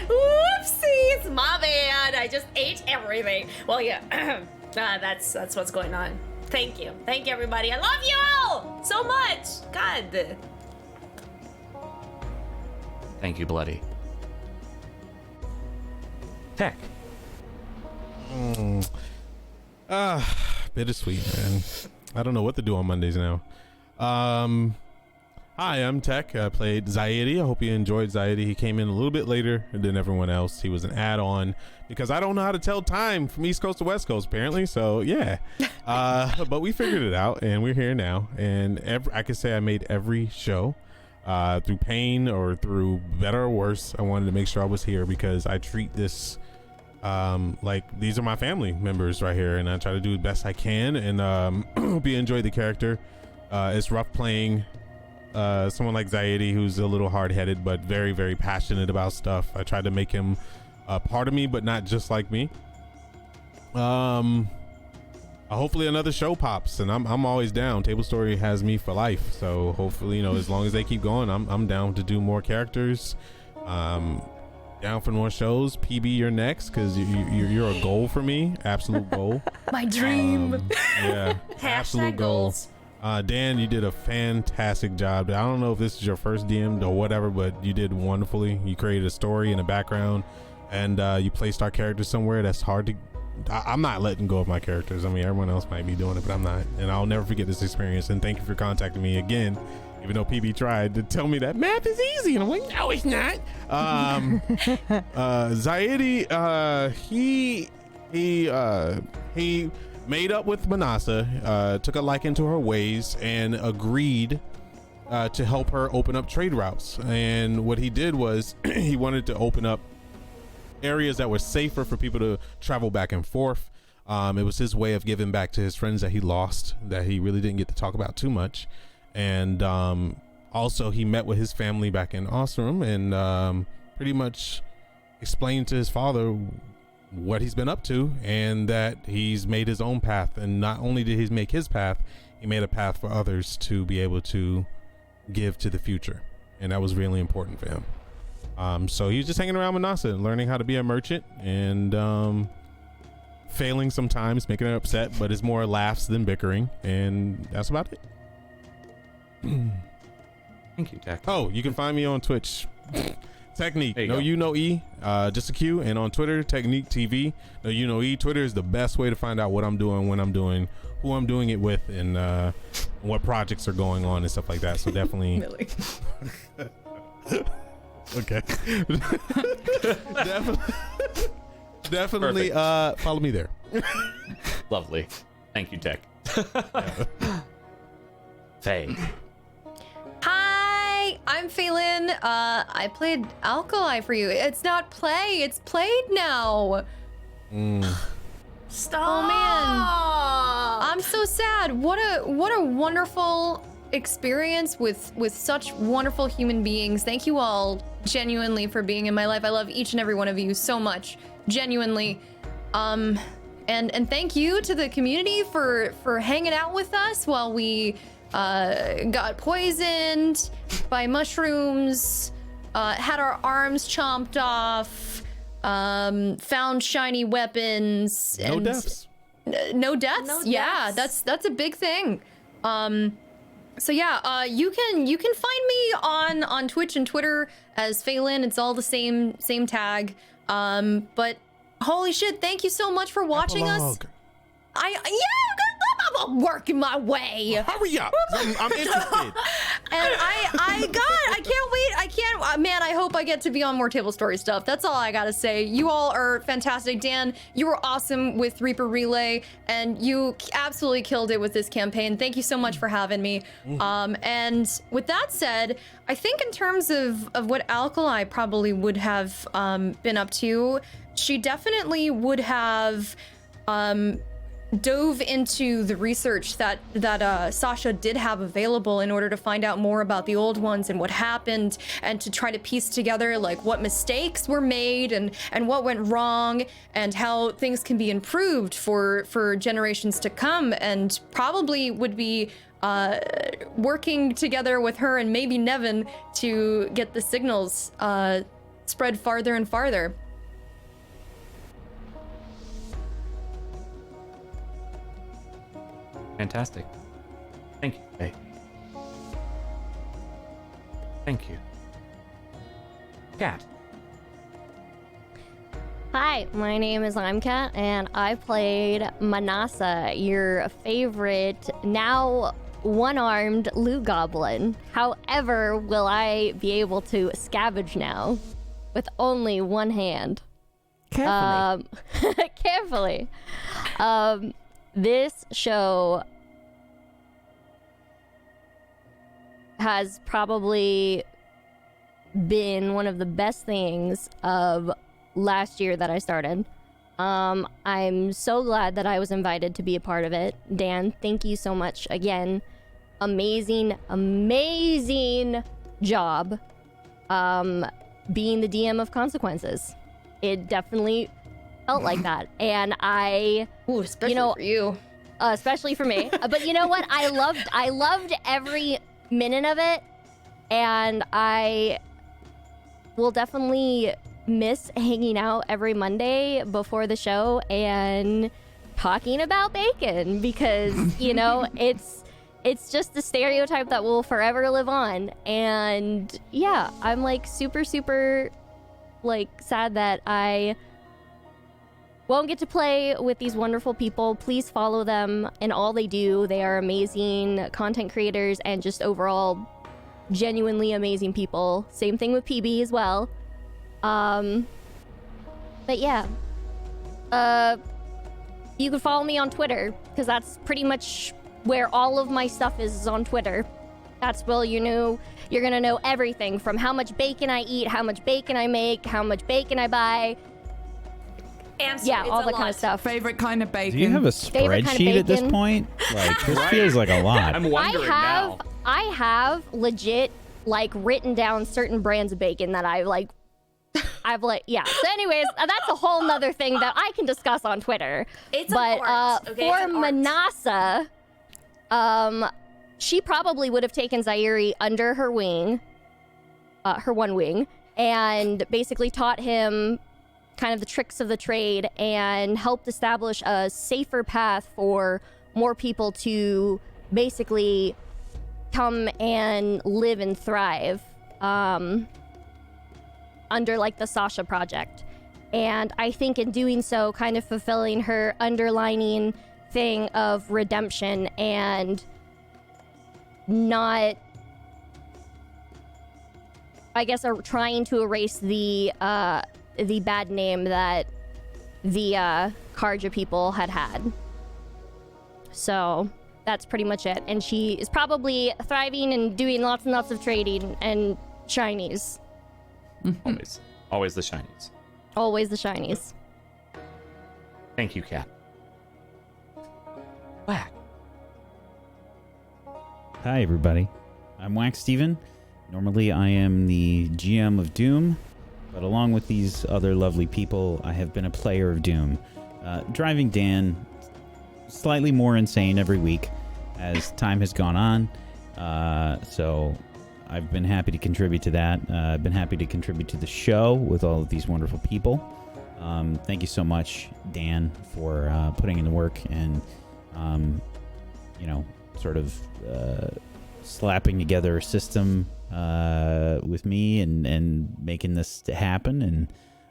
Whoopsies, my bad. I just ate everything. Well, yeah, that's what's going on. Thank you, everybody. I love you all so much. God. Thank you, Bloody. Tech. Bittersweet, man. I don't know what to do on Mondays now. Hi, I'm Tech. I played Zaidi. I hope you enjoyed Zaidi. He came in a little bit later than everyone else. He was an add-on because I don't know how to tell time from East Coast to West Coast, apparently. So, yeah. But we figured it out, and we're here now. And I can say I made every show through pain or through better or worse. I wanted to make sure I was here because I treat this like these are my family members right here, and I try to do the best I can. And hope you enjoyed the character. It's rough playing someone like Zaidi, who's a little hard-headed but very, very passionate about stuff. I tried to make him a part of me, but not just like me. Hopefully another show pops, and I'm always down. Tablestory has me for life, so hopefully, as long as they keep going, I'm down to do more characters. Down for more shows. PB, you're next because you're a goal for me. Absolute goal. My dream. Yeah, absolute goal. Dan, you did a fantastic job. I don't know if this is your first DM or whatever, but you did wonderfully. You created a story and a background, and you placed our characters somewhere that's hard to. I'm not letting go of my characters. I mean, everyone else might be doing it, but I'm not. And I'll never forget this experience. And thank you for contacting me again, even though PB tried to tell me that math is easy. And I'm like, no, it's not. Zaidi, he made up with Manasa, took a liking to her ways, and agreed to help her open up trade routes. And what he did was he wanted to open up areas that were safer for people to travel back and forth. It was his way of giving back to his friends that he lost, that he really didn't get to talk about too much. And also he met with his family back in Ostrom and pretty much explained to his father what he's been up to, and that he's made his own path. And not only did he make his path, he made a path for others to be able to give to the future, and that was really important for him. So he was just hanging around Manasa and learning how to be a merchant, and failing sometimes, making her upset, but it's more laughs than bickering, and that's about it. Thank you, Tech. Oh, you can find me on Twitch. Technique, you no go. you know E, just a Q, and on Twitter, Technique TV, no you know E. Twitter is the best way to find out what I'm doing, when I'm doing, who I'm doing it with, and what projects are going on and stuff like that. So definitely. Okay. definitely follow me there. Lovely. Thank you, Tech. Faye. Hi, I'm Phelan. I played Alkali for you. It's not play, it's played now. Stop. Oh man, I'm so sad. What a wonderful experience with such wonderful human beings. Thank you all genuinely for being in my life. I love each and every one of you so much, genuinely. And thank you to the community for hanging out with us while we got poisoned by mushrooms, had our arms chomped off, found shiny weapons. No deaths. No deaths? No Yeah, deaths. that's a big thing. So yeah, you can find me on Twitch and Twitter as Phelan. It's all the same tag. But holy shit, thank you so much for watching us. Epilogue. I'm working my way. Hurry up! I'm interested. And I can't wait. Man, I hope I get to be on more Tablestory stuff. That's all I gotta say. You all are fantastic. Dan, you were awesome with Reaper Relay, and you absolutely killed it with this campaign. Thank you so much for having me. And with that said, I think in terms of what Alkali probably would have been up to, she definitely would have dove into the research that Sasha did have available in order to find out more about the old ones and what happened, and to try to piece together like what mistakes were made and what went wrong and how things can be improved for generations to come, and probably would be working together with her and maybe Nevin to get the signals spread farther and farther. Fantastic. Thank you, baby. Thank you. Cat. Hi, my name is Cat, and I played Manasa, your favorite, now one-armed loot goblin. However, will I be able to scavenge now with only one hand? Carefully. Carefully. This show has probably been one of the best things of last year that I started. I'm so glad that I was invited to be a part of it. Dan, thank you so much again. Amazing job being the DM of Consequences. It definitely felt like that, and especially for you, especially for me. But you know what? I loved every minute of it, and I will definitely miss hanging out every Monday before the show and talking about bacon, because you know it's just a stereotype that will forever live on. And yeah, I'm like super like sad that I won't get to play with these wonderful people. Please follow them in all they do. They are amazing content creators and just overall genuinely amazing people. Same thing with PB as well. But yeah. You can follow me on Twitter, because that's pretty much where all of my stuff is on Twitter. That's where you're gonna know everything from how much bacon I eat, how much bacon I make, how much bacon I buy. Answer, yeah, all it's that a kind of lot. stuff. Favorite kind of bacon. Do you have a Favorite kind of spreadsheet at this bacon? point? Like, this feels like a lot. I'm wondering now. I have legit like written down certain brands of bacon that I've like, yeah. So anyways, that's a whole nother thing that I can discuss on Twitter. It's but an art, okay? for It's an art. Manasa, she probably would have taken Zairi under her wing, her one wing, and basically taught him kind of the tricks of the trade and helped establish a safer path for more people to basically come and live and thrive under like the Sasha project. And I think in doing so, kind of fulfilling her underlining thing of redemption and not, I guess, trying to erase the bad name that the Karja people had. So that's pretty much it. And she is probably thriving and doing lots and lots of trading and shinies. Always the shinies. Always the shinies. Thank you, Cat. Whack. Hi, everybody. I'm Wax Steven. Normally, I am the GM of Doom, but along with these other lovely people, I have been a player of Doom, driving Dan slightly more insane every week as time has gone on. So I've been happy to contribute to that. I've been happy to contribute to the show with all of these wonderful people. Thank you so much, Dan, for putting in the work and, sort of slapping together a system with me and making this happen.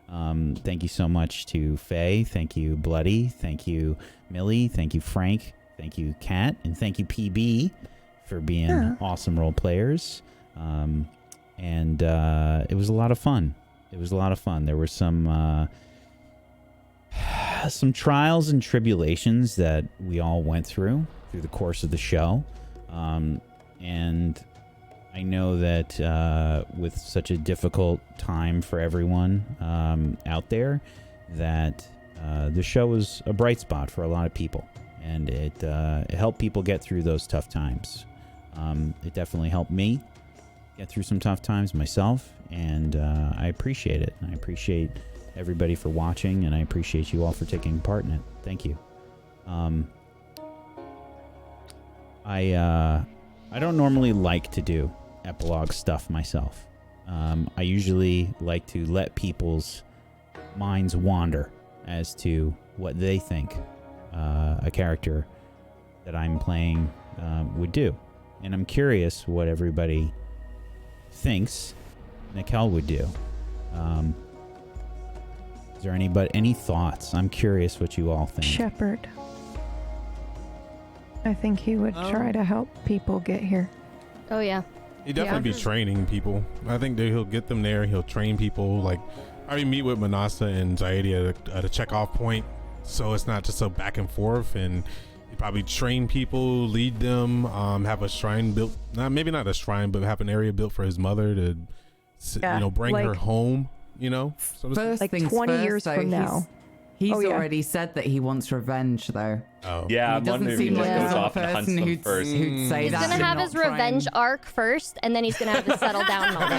And thank you so much to Faye. Thank you, Bloody. Thank you, Millie. Thank you, Frank. Thank you, Kat. And thank you, PB, for being awesome role players. And it was a lot of fun. There were some trials and tribulations that we all went through the course of the show. And I know that with such a difficult time for everyone out there, that the show was a bright spot for a lot of people. And it helped people get through those tough times. It definitely helped me get through some tough times myself, and I appreciate it. I appreciate everybody for watching, and I appreciate you all for taking part in it. Thank you. I don't normally like to do epilogue stuff myself. I usually like to let people's minds wander as to what they think a character that I'm playing would do. And I'm curious what everybody thinks Nikel would do. Is there any thoughts? I'm curious what you all think. Shepherd. I think he would try to help people get here. Oh, yeah. He'd definitely be training people. I think that he'll get them there. He'll train people. Like, I already meet with Manasa and Zaidi at a checkoff point, so it's not just a back and forth. And he'd probably train people, lead them, have a shrine built. Maybe not a shrine, but have an area built for his mother to, bring her home. First like things 20 first, years though, from now. He's already said that he wants revenge, though. Oh. Yeah, He I'm doesn't wondering if he seem just like the goes sort off of and hunts person them who'd first. say He's that. gonna and have not his try revenge arc first, and then he's gonna have to settle down on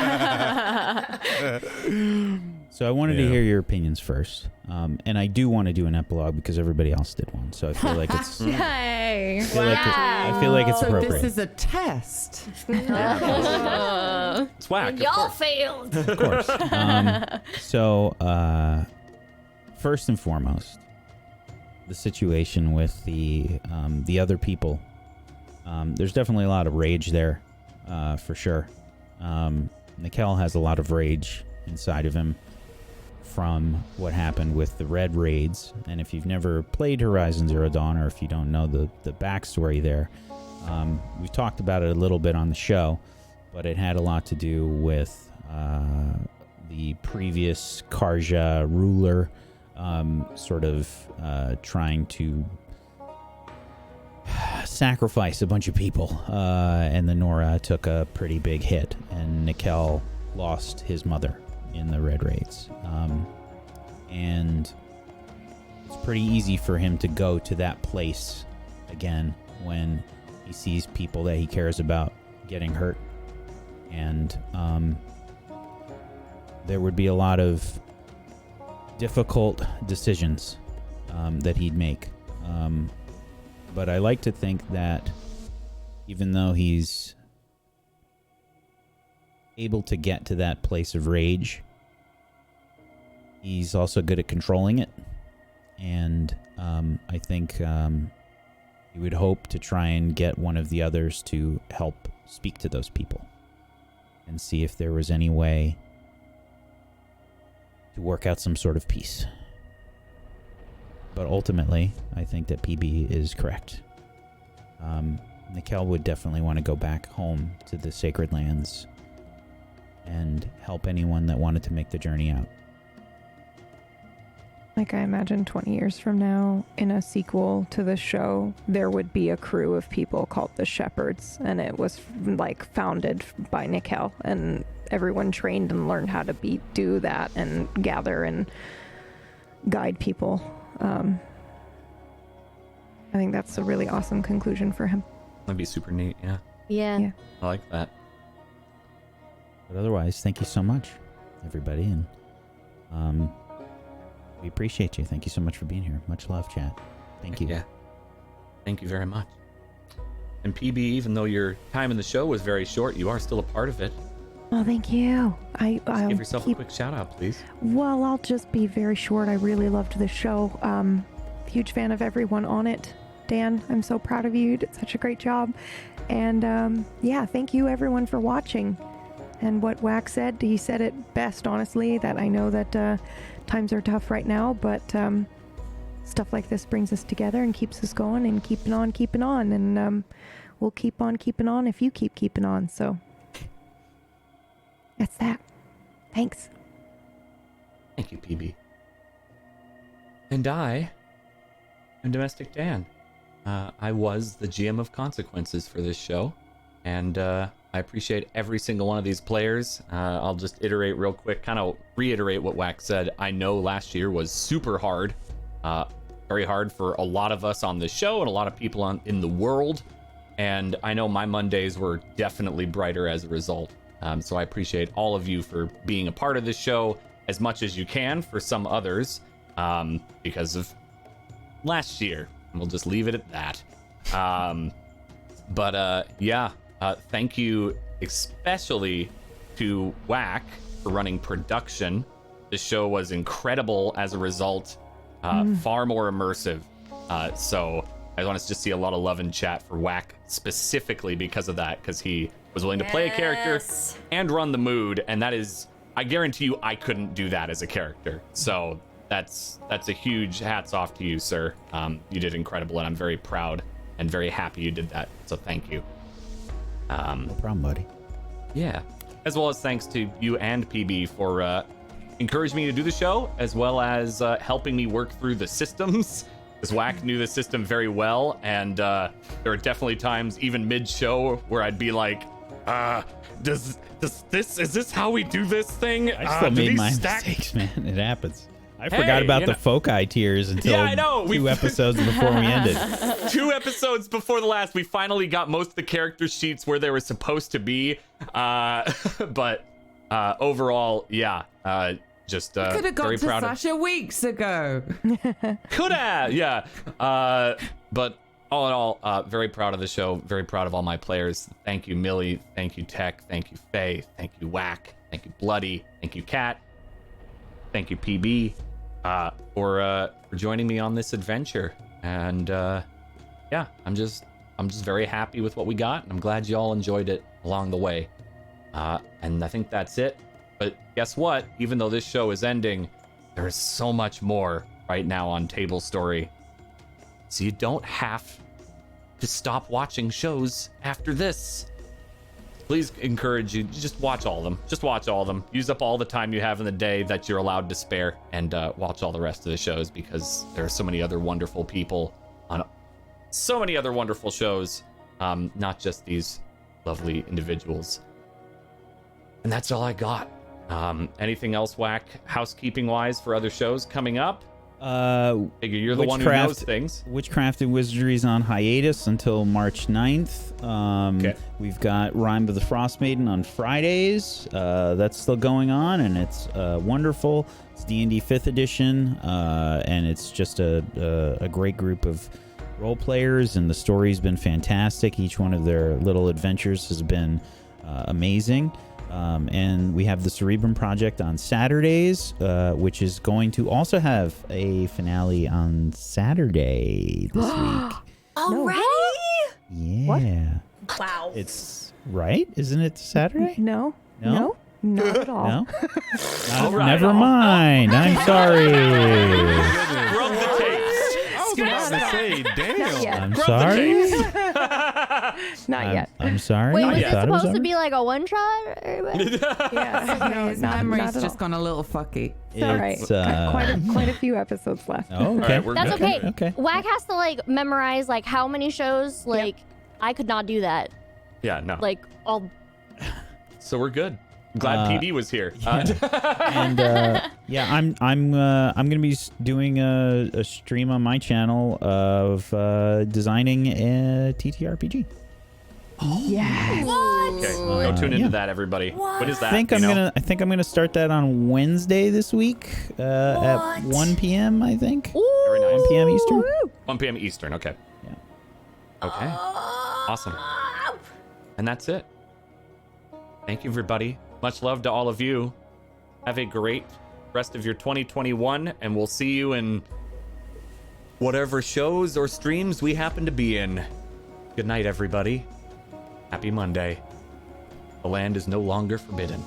it. So I wanted to hear your opinions first. And I do want to do an epilogue because everybody else did one. So I feel like it's Yay! I feel like it's So appropriate. this is a test. It's whack. Y'all failed. Of course. First and foremost, the situation with the other people. There's definitely a lot of rage there, for sure. Nikel has a lot of rage inside of him from what happened with the Red Raids. And if you've never played Horizon Zero Dawn, or if you don't know the backstory there, we've talked about it a little bit on the show, but it had a lot to do with the previous Karja ruler trying to sacrifice a bunch of people, and the Nora took a pretty big hit, and Nikel lost his mother in the Red Raids. And it's pretty easy for him to go to that place again when he sees people that he cares about getting hurt. And there would be a lot of difficult decisions that he'd make. But I like to think that even though he's able to get to that place of rage, he's also good at controlling it. And I think he would hope to try and get one of the others to help speak to those people and see if there was any way to work out some sort of peace. But ultimately, I think that PB is correct. Nikel would definitely want to go back home to the Sacred Lands and help anyone that wanted to make the journey out. Like, I imagine 20 years from now, in a sequel to the show, there would be a crew of people called the Shepherds, and it was, founded by Nikel, and everyone trained and learned how to do that and gather and guide people. I think that's a really awesome conclusion for him. That'd be super neat, yeah. Yeah. I like that. But otherwise, thank you so much, everybody, and we appreciate you. Thank you so much for being here. Much love, chat. Thank you. Yeah. Thank you very much. And PB, even though your time in the show was very short, you are still a part of it. Oh, thank you. I'll Give yourself a quick shout out, please. Well, I'll just be very short. I really loved the show. Huge fan of everyone on it. Dan, I'm so proud of you. You did such a great job. And yeah, thank you everyone for watching. And what Wax said, he said it best, honestly, that I know that times are tough right now, but stuff like this brings us together and keeps us going and keeping on. And we'll keep on keeping on if you keep keeping on. So that's that. Thanks. Thank you, PB. And I am Domestic Dan. I was the GM of Consequences for this show, and I appreciate every single one of these players. I'll just iterate real quick, kind of reiterate what Wax said. I know last year was super hard, very hard for a lot of us on the show and a lot of people in the world, and I know my Mondays were definitely brighter as a result. So I appreciate all of you for being a part of this show as much as you can for some others, because of last year. We'll just leave it at that. Thank you especially to Whack for running production. The show was incredible as a result, far more immersive. So I want to just see a lot of love in chat for Whack specifically because of that, because he was willing to play a character and run the mood, and that is, I guarantee you, I couldn't do that as a character. So that's a huge hats off to you, sir. You did incredible, and I'm very proud and very happy you did that. So thank you. No problem, buddy. Yeah, as well as thanks to you and PB for encouraging me to do the show, as well as helping me work through the systems. Because Whack knew the system very well, and there are definitely times, even mid-show, where I'd be like, is this how we do this thing? I still made my mistakes, man. It happens. I forgot about the foci tiers until I know. 2 episodes before we ended. 2 episodes before the last, we finally got most of the character sheets where they were supposed to be. But overall, yeah. Just could have got very to proud Sasha weeks ago. Could have, yeah. But all in all, very proud of the show. Very proud of all my players. Thank you, Millie. Thank you, Tech. Thank you, Faye. Thank you, Whack. Thank you, Bloody. Thank you, Cat. Thank you, PB, for joining me on this adventure. And yeah, I'm just very happy with what we got. I'm glad you all enjoyed it along the way. And I think that's it. But guess what? Even though this show is ending, there is so much more right now on Tablestory. So you don't have to stop watching shows after this. Please encourage you, just watch all of them. Just watch all of them. Use up all the time you have in the day that you're allowed to spare, and watch all the rest of the shows, because there are so many other wonderful people on so many other wonderful shows, not just these lovely individuals. And that's all I got. Anything else, Whack, housekeeping wise, for other shows coming up? Figure you're the one who knows things. Witchcraft and Wizardry's on hiatus until March 9th. Okay. We've got Rhyme of the Frost Maiden on Fridays. That's still going on, and it's wonderful. It's D&D 5th edition, and it's just a great group of role players, and the story's been fantastic. Each one of their little adventures has been amazing. And we have the Cerebrum Project on Saturdays, which is going to also have a finale on Saturday this week. Already? Yeah. What? Wow. It's right, isn't it Saturday? No. No? Not at all. No? Right. Never mind. I'm sorry. Rub the tapes. I was about to say, damn. I'm sorry. Not yet. I'm sorry. Wait, I was it thought it was supposed to over. be like a one shot? Yeah. No, His not memory's at just all. gone a little fucky. It's all right. Quite a few episodes left. Oh, okay. We're That's good. okay. Whack has to like memorize like how many shows. Like I could not do that. Yeah, no. Like all. So we're good. Glad PB was here. And yeah, I'm gonna be doing a stream on my channel of designing a TTRPG. Yes. Okay, go tune into yeah. that, everybody. What is that? I think I'm gonna start that on Wednesday this week at 1 p.m. I think. Very nice. 1 p.m. Eastern. 1 p.m. Eastern. Okay. Yeah. Okay. Awesome. And that's it. Thank you, everybody. Much love to all of you. Have a great rest of your 2021, and we'll see you in whatever shows or streams we happen to be in. Good night, everybody. Happy Monday. The land is no longer forbidden.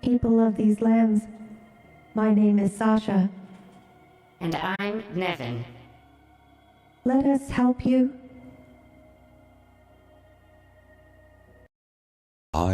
People of these lands, my name is Sasha. And I'm Nevin. Let us help you